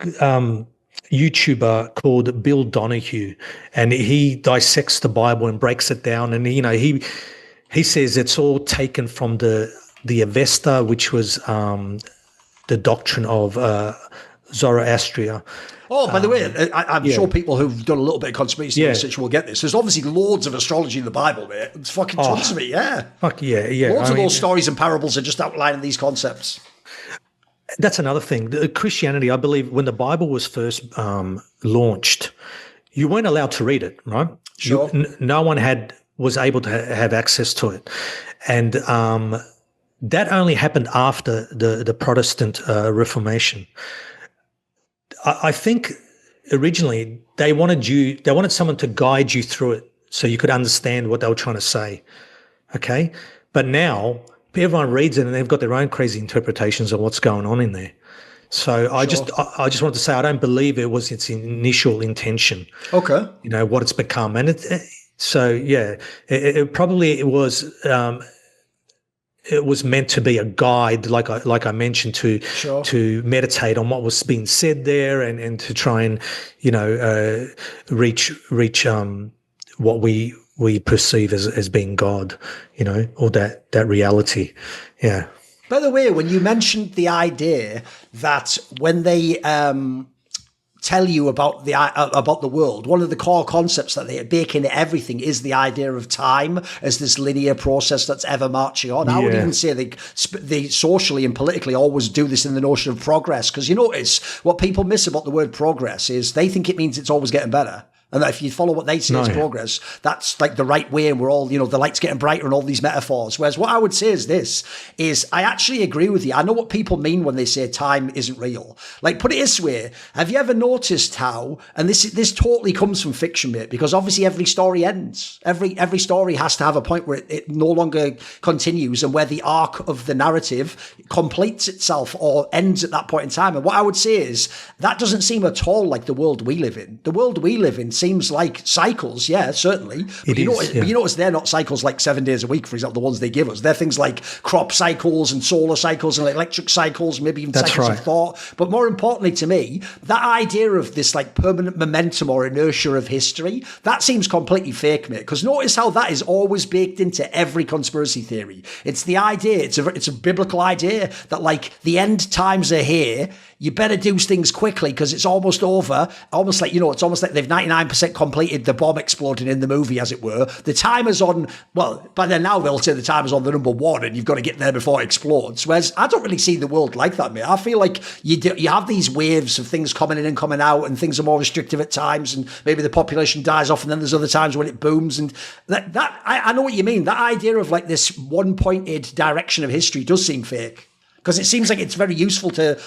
Speaker 2: YouTuber called Bill Donahue, and he dissects the Bible and breaks it down. And he says it's all taken from the Avesta, which was the doctrine of Zoroaster.
Speaker 1: Oh, by the way, I'm sure people who've done a little bit of conspiracy research will get this. There's obviously loads of astrology in the Bible, mate. It's fucking tons of it,
Speaker 2: Fuck yeah.
Speaker 1: Loads of those stories and parables are just outlining these concepts.
Speaker 2: That's another thing. Christianity, I believe, when the Bible was first launched, you weren't allowed to read it, right?
Speaker 1: Sure.
Speaker 2: No one was able to have access to it. And that only happened after the Protestant Reformation. I think originally they wanted someone to guide you through it so you could understand what they were trying to say. Okay? But now everyone reads it and they've got their own crazy interpretations of what's going on in there. So I just wanted to say I don't believe it was its initial intention.
Speaker 1: Okay.
Speaker 2: What it's become, and it was meant to be a guide, like I mentioned, to meditate on what was being said there, and to try and reach what we we perceive as being God, or that reality. Yeah.
Speaker 1: By the way, when you mentioned the idea that when they tell you about the world, one of the core concepts that they bake into everything is the idea of time as this linear process that's ever marching on. I would even say they socially and politically always do this in the notion of progress, because you notice what people miss about the word progress is they think it means it's always getting better. And that if you follow what they say as progress, that's like the right way, and we're all, the light's getting brighter and all these metaphors. Whereas what I would say is I actually agree with you. I know what people mean when they say time isn't real. Like, put it this way. Have you ever noticed how, and this totally comes from fiction, mate, because obviously every story ends. Every story has to have a point where it no longer continues and where the arc of the narrative completes itself or ends at that point in time. And what I would say is that doesn't seem at all like the world we live in. The world we live in seems like cycles, yeah, certainly. But you notice they're not cycles like 7 days a week, for example, the ones they give us. They're things like crop cycles and solar cycles and electric cycles, maybe even cycles of thought. But more importantly to me, that idea of this like permanent momentum or inertia of history, that seems completely fake, mate. Because notice how that is always baked into every conspiracy theory. It's the idea, it's a biblical idea that like the end times are here. You better do things quickly because it's almost over. Almost like, it's almost like they've 99% completed the bomb exploding in the movie, as it were. The timer's on, well, by then now they'll say the timer's on the number 1 and you've got to get there before it explodes. Whereas I don't really see the world like that, mate. I feel like you have these waves of things coming in and coming out, and things are more restrictive at times, and maybe the population dies off, and then there's other times when it booms. And I know what you mean. That idea of like this one-pointed direction of history does seem fake. Because it seems like it's very useful to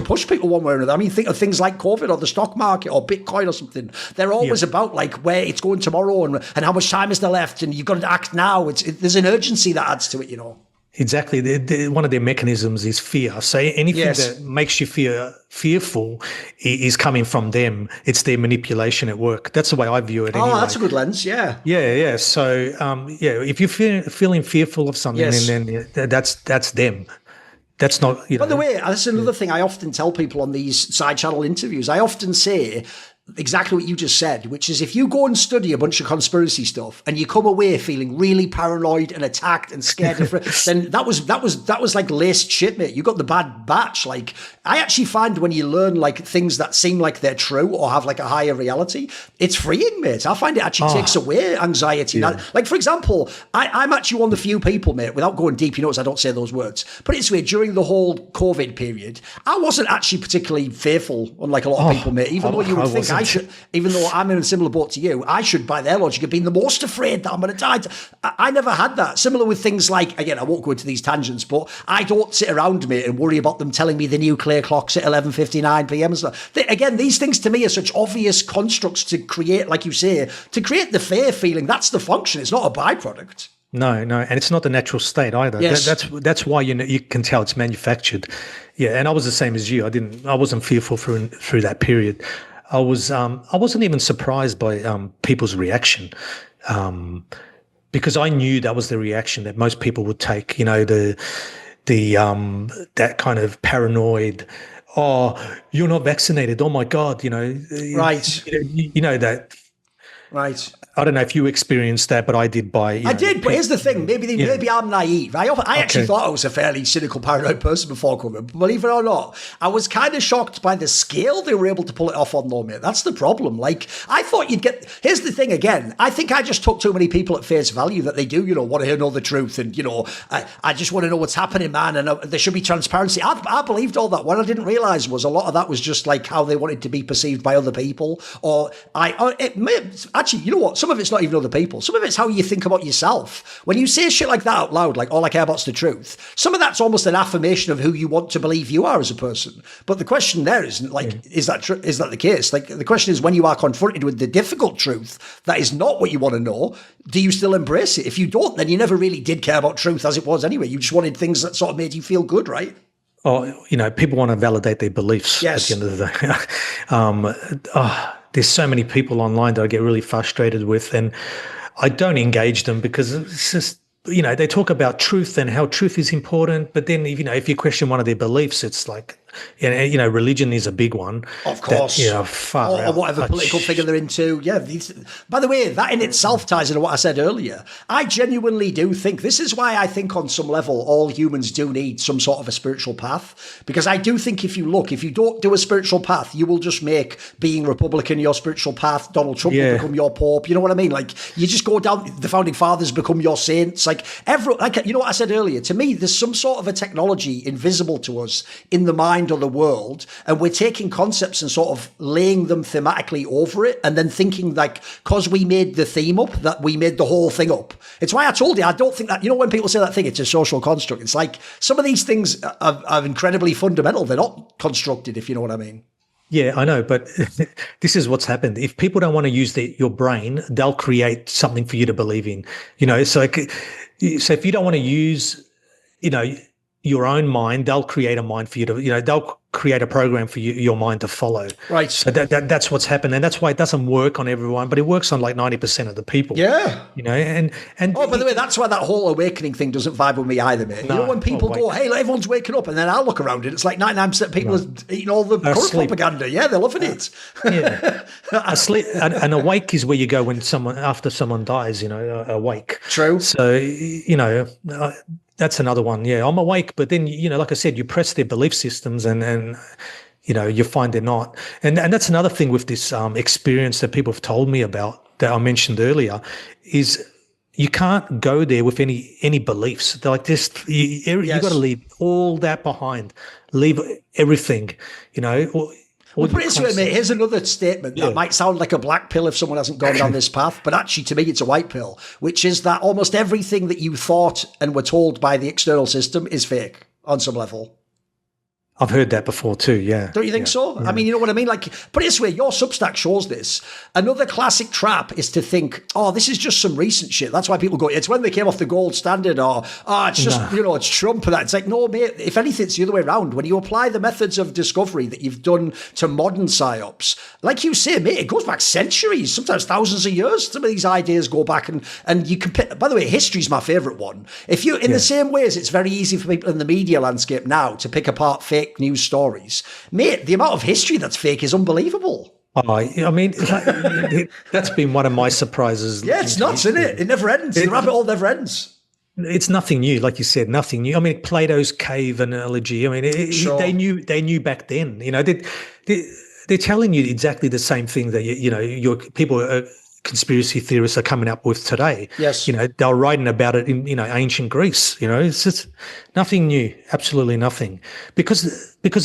Speaker 1: push people one way or another. I mean, think of things like COVID or the stock market or Bitcoin or something. They're always about like where it's going tomorrow and how much time is there left, and you've got to act now. There's an urgency that adds to it,
Speaker 2: Exactly. One of their mechanisms is fear. So anything that makes you fearful is coming from them. It's their manipulation at work. That's the way I view it.
Speaker 1: Oh, anyway. That's a good lens. Yeah.
Speaker 2: Yeah. So if you're feeling fearful of something, then that's them. That's not,
Speaker 1: By the way, that's another thing I often tell people on these side channel interviews. I often say exactly what you just said, which is if you go and study a bunch of conspiracy stuff and you come away feeling really paranoid and attacked and scared, then that was like laced shit, mate. You got the bad batch. Like, I actually find when you learn like things that seem like they're true or have like a higher reality, it's freeing, mate. I find it actually takes away anxiety. Yeah. Now, like, for example, I'm actually one of the few people, mate, without going deep, you notice I don't say those words, but it's weird, during the whole COVID period, I wasn't actually particularly fearful, unlike a lot of people, mate, even though you would think I should, even though I'm in a similar boat to you, I should, by their logic, have been the most afraid that I'm going to die. I never had that. Similar with things like, again, I won't go into these tangents, but I don't sit around, mate, and worry about them telling me the nuclear clock's at 11:59 p.m. and stuff. Again, these things to me are such obvious constructs to create, like you say, to create the fear feeling. That's the function. It's not a byproduct.
Speaker 2: No, and it's not the natural state either.
Speaker 1: Yes.
Speaker 2: That's why you can tell it's manufactured. Yeah, and I was the same as you. I wasn't fearful through that period. I wasn't even surprised by people's reaction, because I knew that was the reaction that most people would take. The that kind of paranoid. Oh, you're not vaccinated. Oh my God,
Speaker 1: Right.
Speaker 2: That.
Speaker 1: Right.
Speaker 2: I don't know if you experienced that, but I did. I
Speaker 1: did, but here's the thing. Maybe I'm naive. I actually thought I was a fairly cynical, paranoid person before COVID. But believe it or not, I was kind of shocked by the scale they were able to pull it off on, though, mate. That's the problem. Like, I thought you'd get... Here's the thing again. I think I just took too many people at face value that they do, want to know the truth. And, I just want to know what's happening, man. And there should be transparency. I believed all that. What I didn't realise was a lot of that was just like how they wanted to be perceived by other people. Actually, you know what? Some of it's not even other people. Some of it's how you think about yourself. When you say shit like that out loud, like all I care about is the truth, some of that's almost an affirmation of who you want to believe you are as a person. But the question there isn't like, is that the case? Like, the question is, when you are confronted with the difficult truth that is not what you want to know, do you still embrace it? If you don't, then you never really did care about truth as it was anyway. You just wanted things that sort of made you feel good, right?
Speaker 2: Oh, people want to validate their beliefs.
Speaker 1: Yes.
Speaker 2: At the end of the day. There's so many people online that I get really frustrated with, and I don't engage them because it's just, they talk about truth and how truth is important. But then, if you question one of their beliefs, it's like, And, religion is a big one.
Speaker 1: Of course.
Speaker 2: Far
Speaker 1: or whatever political figure they're into. Yeah. By the way, that in itself ties into what I said earlier. I genuinely do think, this is why I think on some level all humans do need some sort of a spiritual path. Because I do think if you don't do a spiritual path, you will just make being Republican your spiritual path. Donald Trump will become your Pope. You know what I mean? Like, you just go down, the founding fathers become your saints. Like, you know what I said earlier? To me, there's some sort of a technology invisible to us in the mind or the world, and we're taking concepts and sort of laying them thematically over it, and then thinking like, because we made the theme up, that we made the whole thing up. It's why I told you, I don't think that, when people say that thing, it's a social construct. It's like, some of these things are incredibly fundamental. They're not constructed, if you know what I mean.
Speaker 2: Yeah, I know, but this is what's happened. If people don't want to use your brain, they'll create something for you to believe in. So if you don't want to use, your own mind, they'll create a mind for you to, they'll create a program for your mind to follow.
Speaker 1: Right.
Speaker 2: So that's what's happened, and that's why it doesn't work on everyone, but it works on like 90% of the people.
Speaker 1: Yeah.
Speaker 2: And
Speaker 1: oh, by the way, that's why that whole awakening thing doesn't vibe with me either, mate.
Speaker 2: No,
Speaker 1: when people go, hey, everyone's waking up, and then I look around and it's like 99% of people are eating all the current propaganda. Yeah, they're loving it.
Speaker 2: Yeah. Asleep, and awake is where you go when after someone dies, awake.
Speaker 1: True.
Speaker 2: So, that's another one. Yeah, I'm awake, but then, like I said, you press their belief systems and you find they're not. And that's another thing with this experience that people have told me about that I mentioned earlier is you can't go there with any beliefs. They're like this, you got to leave all that behind, leave everything,
Speaker 1: Well, put it this way, mate. Here's another statement that might sound like a black pill if someone hasn't gone down this path, but actually, to me, it's a white pill, which is that almost everything that you thought and were told by the external system is fake on some level.
Speaker 2: I've heard that before too, yeah.
Speaker 1: Don't you think so? Yeah. I mean, you know what I mean? Like, put it this way, your Substack shows this. Another classic trap is to think, oh, this is just some recent shit. That's why people go, it's when they came off the gold standard, or, it's just, it's Trump and that. It's like, no, mate, if anything, it's the other way around. When you apply the methods of discovery that you've done to modern psyops, like you say, mate, it goes back centuries, sometimes thousands of years. Some of these ideas go back and you can, by the way, history's my favourite one. If you, in the same way as it's very easy for people in the media landscape now to pick apart fake news stories, mate, the amount of history that's fake is unbelievable.
Speaker 2: I mean, that's been one of my surprises.
Speaker 1: Yeah, it's nuts, isn't it? It never ends. The rabbit hole never ends.
Speaker 2: It's nothing new, like you said, nothing new. I mean, Plato's cave analogy. I mean, they knew back then. They're telling you exactly the same thing that your people conspiracy theorists are coming up with today.
Speaker 1: Yes.
Speaker 2: They were writing about it in, ancient Greece. It's just nothing new, absolutely nothing. Because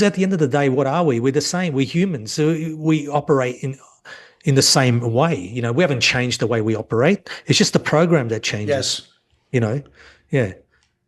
Speaker 2: at the end of the day, what are we? We're the same. We're humans. So we operate in the same way. We haven't changed the way we operate. It's just the program that changes.
Speaker 1: Yes.
Speaker 2: Yeah.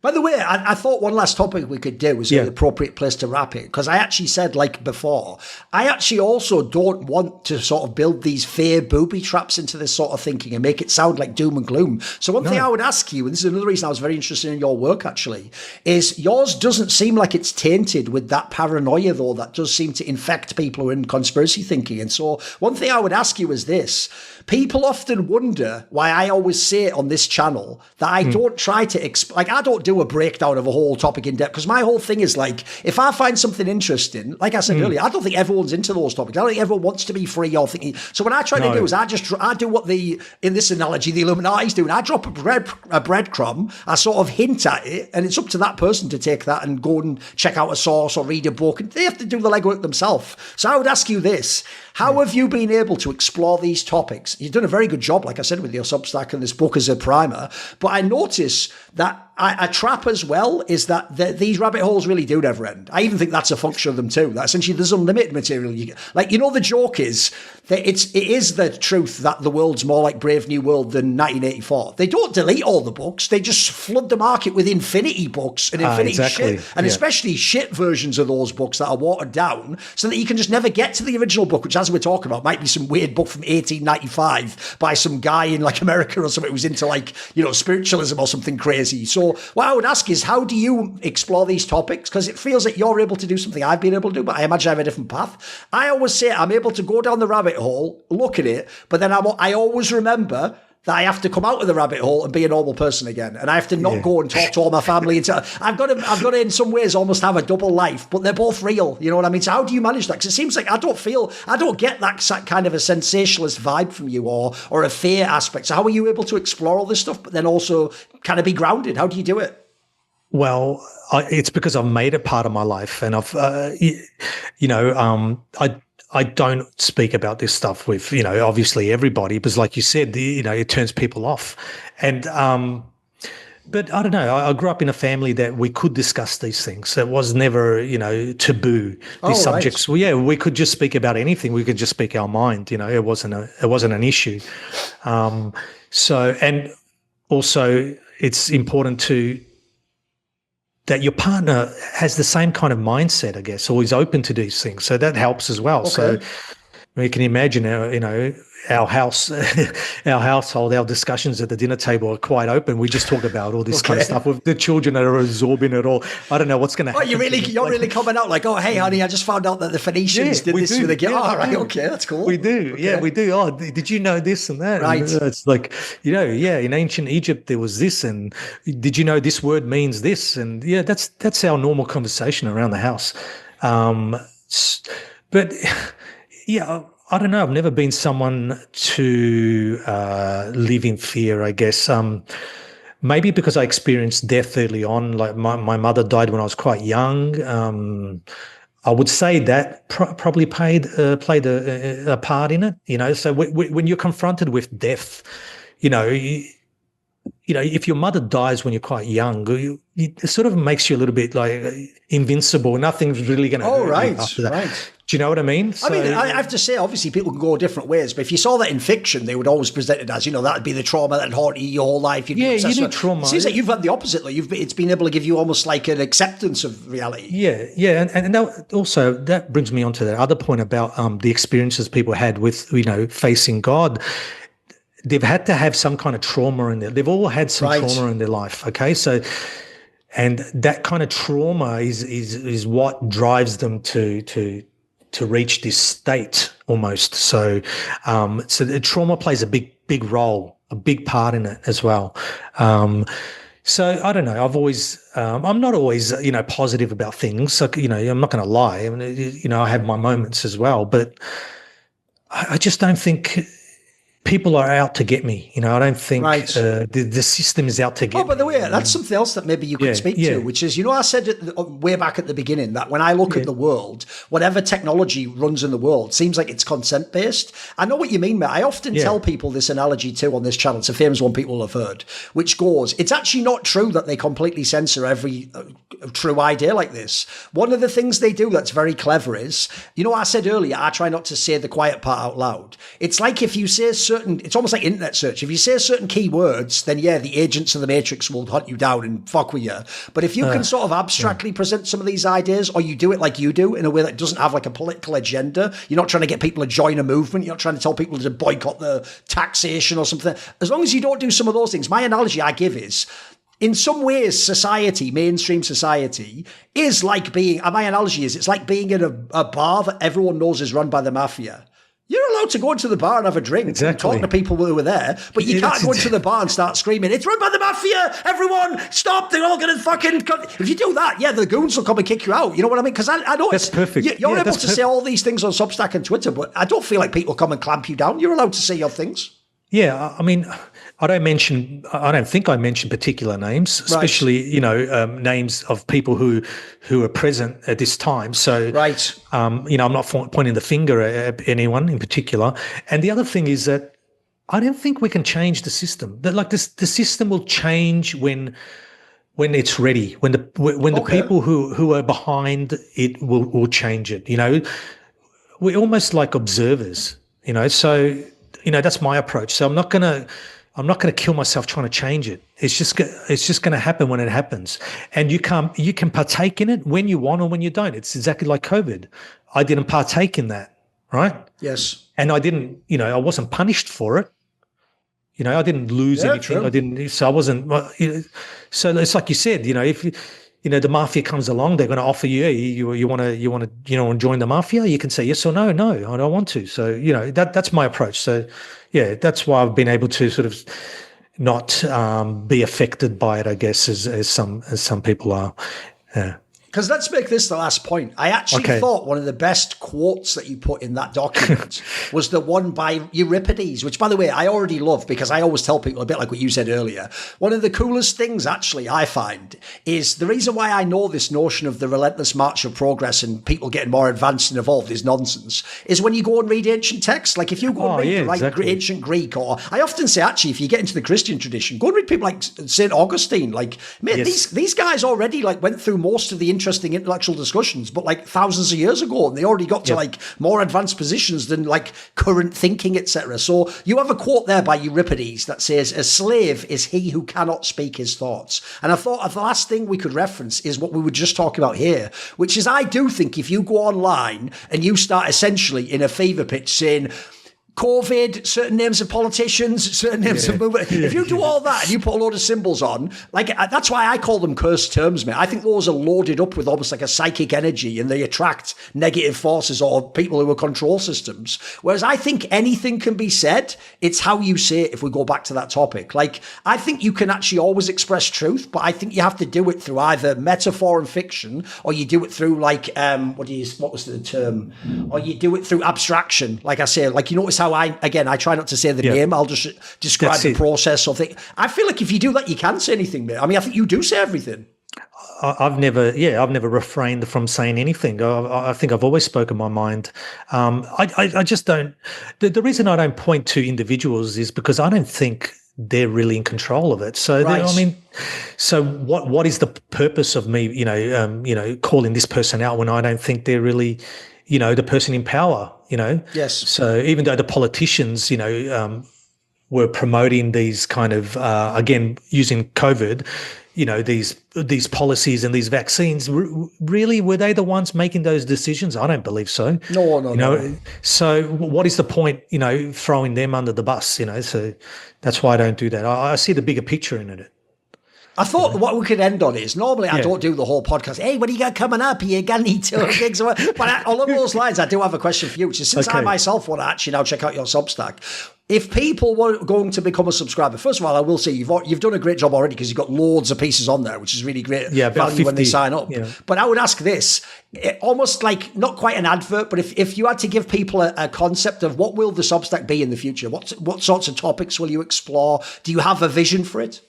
Speaker 1: By the way, I thought one last topic we could do was the appropriate place to wrap it. Because I actually said, like before, I actually also don't want to sort of build these fear booby traps into this sort of thinking and make it sound like doom and gloom. So one thing I would ask you, and this is another reason I was very interested in your work actually, is yours doesn't seem like it's tainted with that paranoia, though, that does seem to infect people who are in conspiracy thinking. And so one thing I would ask you is this. People often wonder why I always say on this channel that I don't try to I don't do a breakdown of a whole topic in depth, because my whole thing is like, if I find something interesting, like I said earlier, I don't think everyone's into those topics. I don't think everyone wants to be free or thinking. So what I try to do is I do what in this analogy, the Illuminati's doing. I drop a breadcrumb, I sort of hint at it, and it's up to that person to take that and go and check out a source or read a book, and they have to do the legwork themselves. So I would ask you this. How have you been able to explore these topics? You've done a very good job, like I said, with your Substack and this book as a primer. But I notice that a trap as well is that these rabbit holes really do never end. I even think that's a function of them too. That essentially there's unlimited material. The joke is that it is the truth that the world's more like Brave New World than 1984. They don't delete all the books. They just flood the market with infinity books and infinity shit. And especially shit versions of those books that are watered down so that you can just never get to the original book, which, as we're talking about, might be some weird book from 1895 by some guy in like America or something who's into spiritualism or something crazy. So what I would ask is, how do you explore these topics? Because it feels like you're able to do something I've been able to do, but I imagine I have a different path. I always say I'm able to go down the rabbit hole, look at it, but then I always remember that I have to come out of the rabbit hole and be a normal person again, and I have to not go and talk to all my family. And I've got to in some ways almost have a double life, but they're both real. You know what I mean? So how do you manage that? Because it seems like I don't get that kind of a sensationalist vibe from you, or a fear aspect. So how are you able to explore all this stuff, but then also kind of be grounded? How do you do it?
Speaker 2: Well, it's because I've made it part of my life, and I've, I don't speak about this stuff with, obviously everybody, because like you said, it turns people off. And, but I don't know, I grew up in a family that we could discuss these things. It was never, taboo, these subjects. Right. Well, we could just speak about anything. We could just speak our mind, it wasn't an issue. And also it's important that your partner has the same kind of mindset, I guess, or is open to these things. So that helps as well. Okay. So you can imagine, our household, our discussions at the dinner table are quite open. We just talk about all this kind of stuff with the children that are absorbing it all. I don't know what's going to happen.
Speaker 1: You're really coming out like, oh, hey, honey, I just found out that the Phoenicians did this with the kid. Oh, right, okay, that's cool.
Speaker 2: We do,
Speaker 1: okay.
Speaker 2: We do. Oh, did you know this and that?
Speaker 1: Right.
Speaker 2: And it's like, in ancient Egypt there was this, and did you know this word means this? And that's our normal conversation around the house. But I don't know. I've never been someone to live in fear, I guess. Maybe because I experienced death early on. Like my mother died when I was quite young. I would say that probably played a part in it. So when you're confronted with death, if your mother dies when you're quite young, it sort of makes you a little bit like invincible. Nothing's really going to hurt you after that. Right. Do you know what I mean?
Speaker 1: I have to say, obviously, people can go different ways, but if you saw that in fiction, they would always present it as, that would be the trauma that haunted you your whole life.
Speaker 2: You need trauma.
Speaker 1: It seems like you've had the opposite. Like it's been able to give you almost like an acceptance of reality.
Speaker 2: Yeah. And that brings me on to that other point about the experiences people had with, facing God. They've had to have some kind of trauma in there. They've all had some trauma in their life. Okay. So, and that kind of trauma is what drives them to reach this state almost. So the trauma plays a big role, a big part in it as well. So I don't know. I've always, I'm not always, positive about things. So, I'm not going to lie. I mean, I have my moments as well, but I just don't think people are out to get me. I don't think the system is out to get me.
Speaker 1: Oh, by the way, that's something else that maybe you could speak to, which is, I said way back at the beginning that when I look at the world, whatever technology runs in the world seems like it's consent-based. I know what you mean, mate. I often tell people this analogy too on this channel. It's a famous one people have heard, which goes, it's actually not true that they completely censor every true idea like this. One of the things they do that's very clever is, I said earlier, I try not to say the quiet part out loud. It's like if you say it's almost like internet search. If you say certain keywords, then the agents of the Matrix will hunt you down and fuck with you. But if you can sort of abstractly present some of these ideas, or you do it like you do in a way that doesn't have like a political agenda, you're not trying to get people to join a movement, you're not trying to tell people to boycott the taxation or something. As long as you don't do some of those things, my analogy I give is, in some ways, mainstream society, is like being, my analogy is, it's like being in a bar that everyone knows is run by the mafia. You're allowed to go into the bar and have a drink and talk to people who were there, but you can't go into the bar and start screaming, it's run by the mafia, everyone, stop, they're all going to fucking... If you do that, the goons will come and kick you out. You know what I mean? Because I know
Speaker 2: that's perfect.
Speaker 1: You're able to say all these things on Substack and Twitter, but I don't feel like people come and clamp you down. You're allowed to say your things.
Speaker 2: Yeah, I mean... I don't think I mentioned particular names, especially, names of people who are present at this time. So, I'm not pointing the finger at anyone in particular. And the other thing is that I don't think we can change the system. That the system will change when it's ready, when the people who are behind it will change it. We're almost like observers, so, that's my approach. So I'm not going to kill myself trying to change it. It's just going to happen when it happens. And you can partake in it when you want or when you don't. It's exactly like COVID. I didn't partake in that, right?
Speaker 1: Yes.
Speaker 2: And I didn't, I wasn't punished for it. I didn't lose anything. True. I didn't, so I wasn't, so it's like you said, the mafia comes along, they're going to offer you, you want to join the mafia. You can say yes or no. No, I don't want to. So that's my approach. So yeah, that's why I've been able to sort of not be affected by it, I guess, as some people are. Yeah.
Speaker 1: Because let's make this the last point. I actually thought one of the best quotes that you put in that document was the one by Euripides, which, by the way, I already love because I always tell people, a bit like what you said earlier, one of the coolest things, actually, I find, is the reason why I know this notion of the relentless march of progress and people getting more advanced and evolved is nonsense, is when you go and read ancient texts. Like if you go and read ancient Greek, or I often say, actually, if you get into the Christian tradition, go and read people like St. Augustine. Like, mate, these guys already went through most of the interesting intellectual discussions, but thousands of years ago, and they already got to more advanced positions than current thinking, etc. So you have a quote there by Euripides that says, "A slave is he who cannot speak his thoughts." And I thought the last thing we could reference is what we were just talking about here, which is I do think if you go online and you start essentially in a fever pitch saying COVID, certain names of politicians, certain names of movement. If you do all that and you put a load of symbols on, that's why I call them cursed terms, mate. I think those are loaded up with almost like a psychic energy and they attract negative forces or people who are control systems. Whereas I think anything can be said. It's how you say it if we go back to that topic. I think you can actually always express truth, but I think you have to do it through either metaphor and fiction, or you do it through what was the term? Or you do it through abstraction. Like I say, you notice how I try not to say the name. I'll just describe the process of it. I feel like if you do that, you can say anything, mate. I mean, I think you do say everything.
Speaker 2: I've never refrained from saying anything. I think I've always spoken my mind. I just don't. The reason I don't point to individuals is because I don't think they're really in control of it. So so what is the purpose of me, calling this person out when I don't think they're really, the person in power, Yes. So even though the politicians, were promoting these kind of, again, using COVID, these policies and these vaccines, really, were they the ones making those decisions? I don't believe so.
Speaker 1: No.
Speaker 2: So what is the point, throwing them under the bus, So that's why I don't do that. I see the bigger picture in it.
Speaker 1: I thought what we could end on is, normally I don't do the whole podcast. Hey, what do you got coming up? Are you got any tour gigs? But along those lines, I do have a question for you, which is, since I myself want to actually now check out your Substack, if people were going to become a subscriber, first of all, I will say you've done a great job already because you've got loads of pieces on there, which is really great value 50, when they sign up. Yeah. But I would ask this, almost like not quite an advert, but if you had to give people a concept of what will the Substack be in the future, what sorts of topics will you explore? Do you have a vision for it?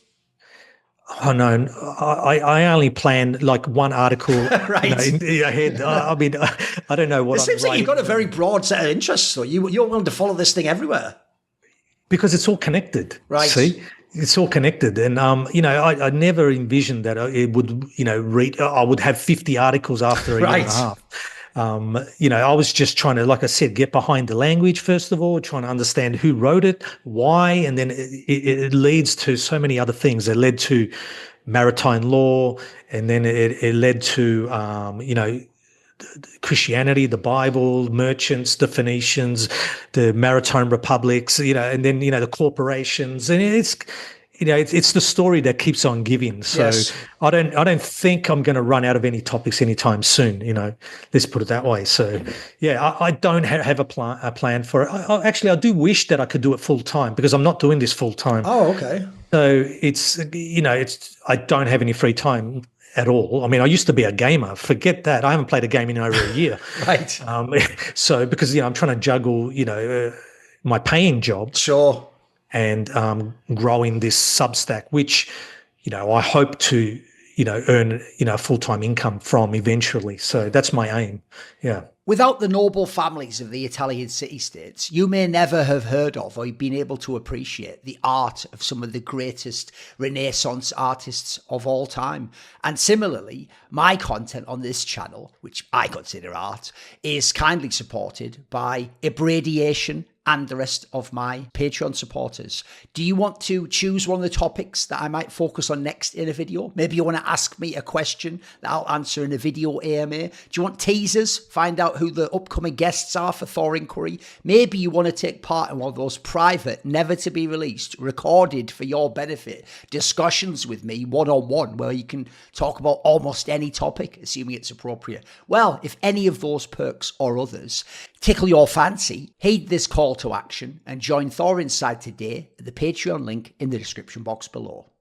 Speaker 2: Oh no, I only plan one article in your head. I mean, I don't know what. It
Speaker 1: seems like you've got a very broad set of interests, though. You're willing to follow this thing everywhere
Speaker 2: because it's all connected.
Speaker 1: Right.
Speaker 2: See, it's all connected, and I never envisioned that it would, I would have 50 articles after a year and a half. I was just trying to, like I said, get behind the language, first of all, trying to understand who wrote it, why, and then it leads to so many other things. It led to maritime law, and then it led to, Christianity, the Bible, merchants, the Phoenicians, the maritime republics, and then, the corporations, and it's the story that keeps on giving. So I don't think I'm going to run out of any topics anytime soon. Let's put it that way. So I don't have a plan for it. I do wish that I could do it full time because I'm not doing this full time.
Speaker 1: Oh, okay.
Speaker 2: So it's I don't have any free time at all. I mean, I used to be a gamer. Forget that. I haven't played a game in over a year.
Speaker 1: Right.
Speaker 2: So because I'm trying to juggle my paying job.
Speaker 1: Sure.
Speaker 2: And growing this Substack, which, I hope to, earn, a full-time income from eventually. So that's my aim. Yeah.
Speaker 1: Without the noble families of the Italian city-states, you may never have heard of or been able to appreciate the art of some of the greatest Renaissance artists of all time. And similarly, my content on this channel, which I consider art, is kindly supported by irradiation, and the rest of my Patreon supporters. Do you want to choose one of the topics that I might focus on next in a video? Maybe you want to ask me a question that I'll answer in a video AMA. Do you want teasers? Find out who the upcoming guests are for Thorinquiry. Maybe you want to take part in one of those private, never to be released, recorded for your benefit discussions with me one-on-one, where you can talk about almost any topic, assuming it's appropriate. Well, if any of those perks or others tickle your fancy, heed this call to action and join Thor Inside today at the Patreon link in the description box below.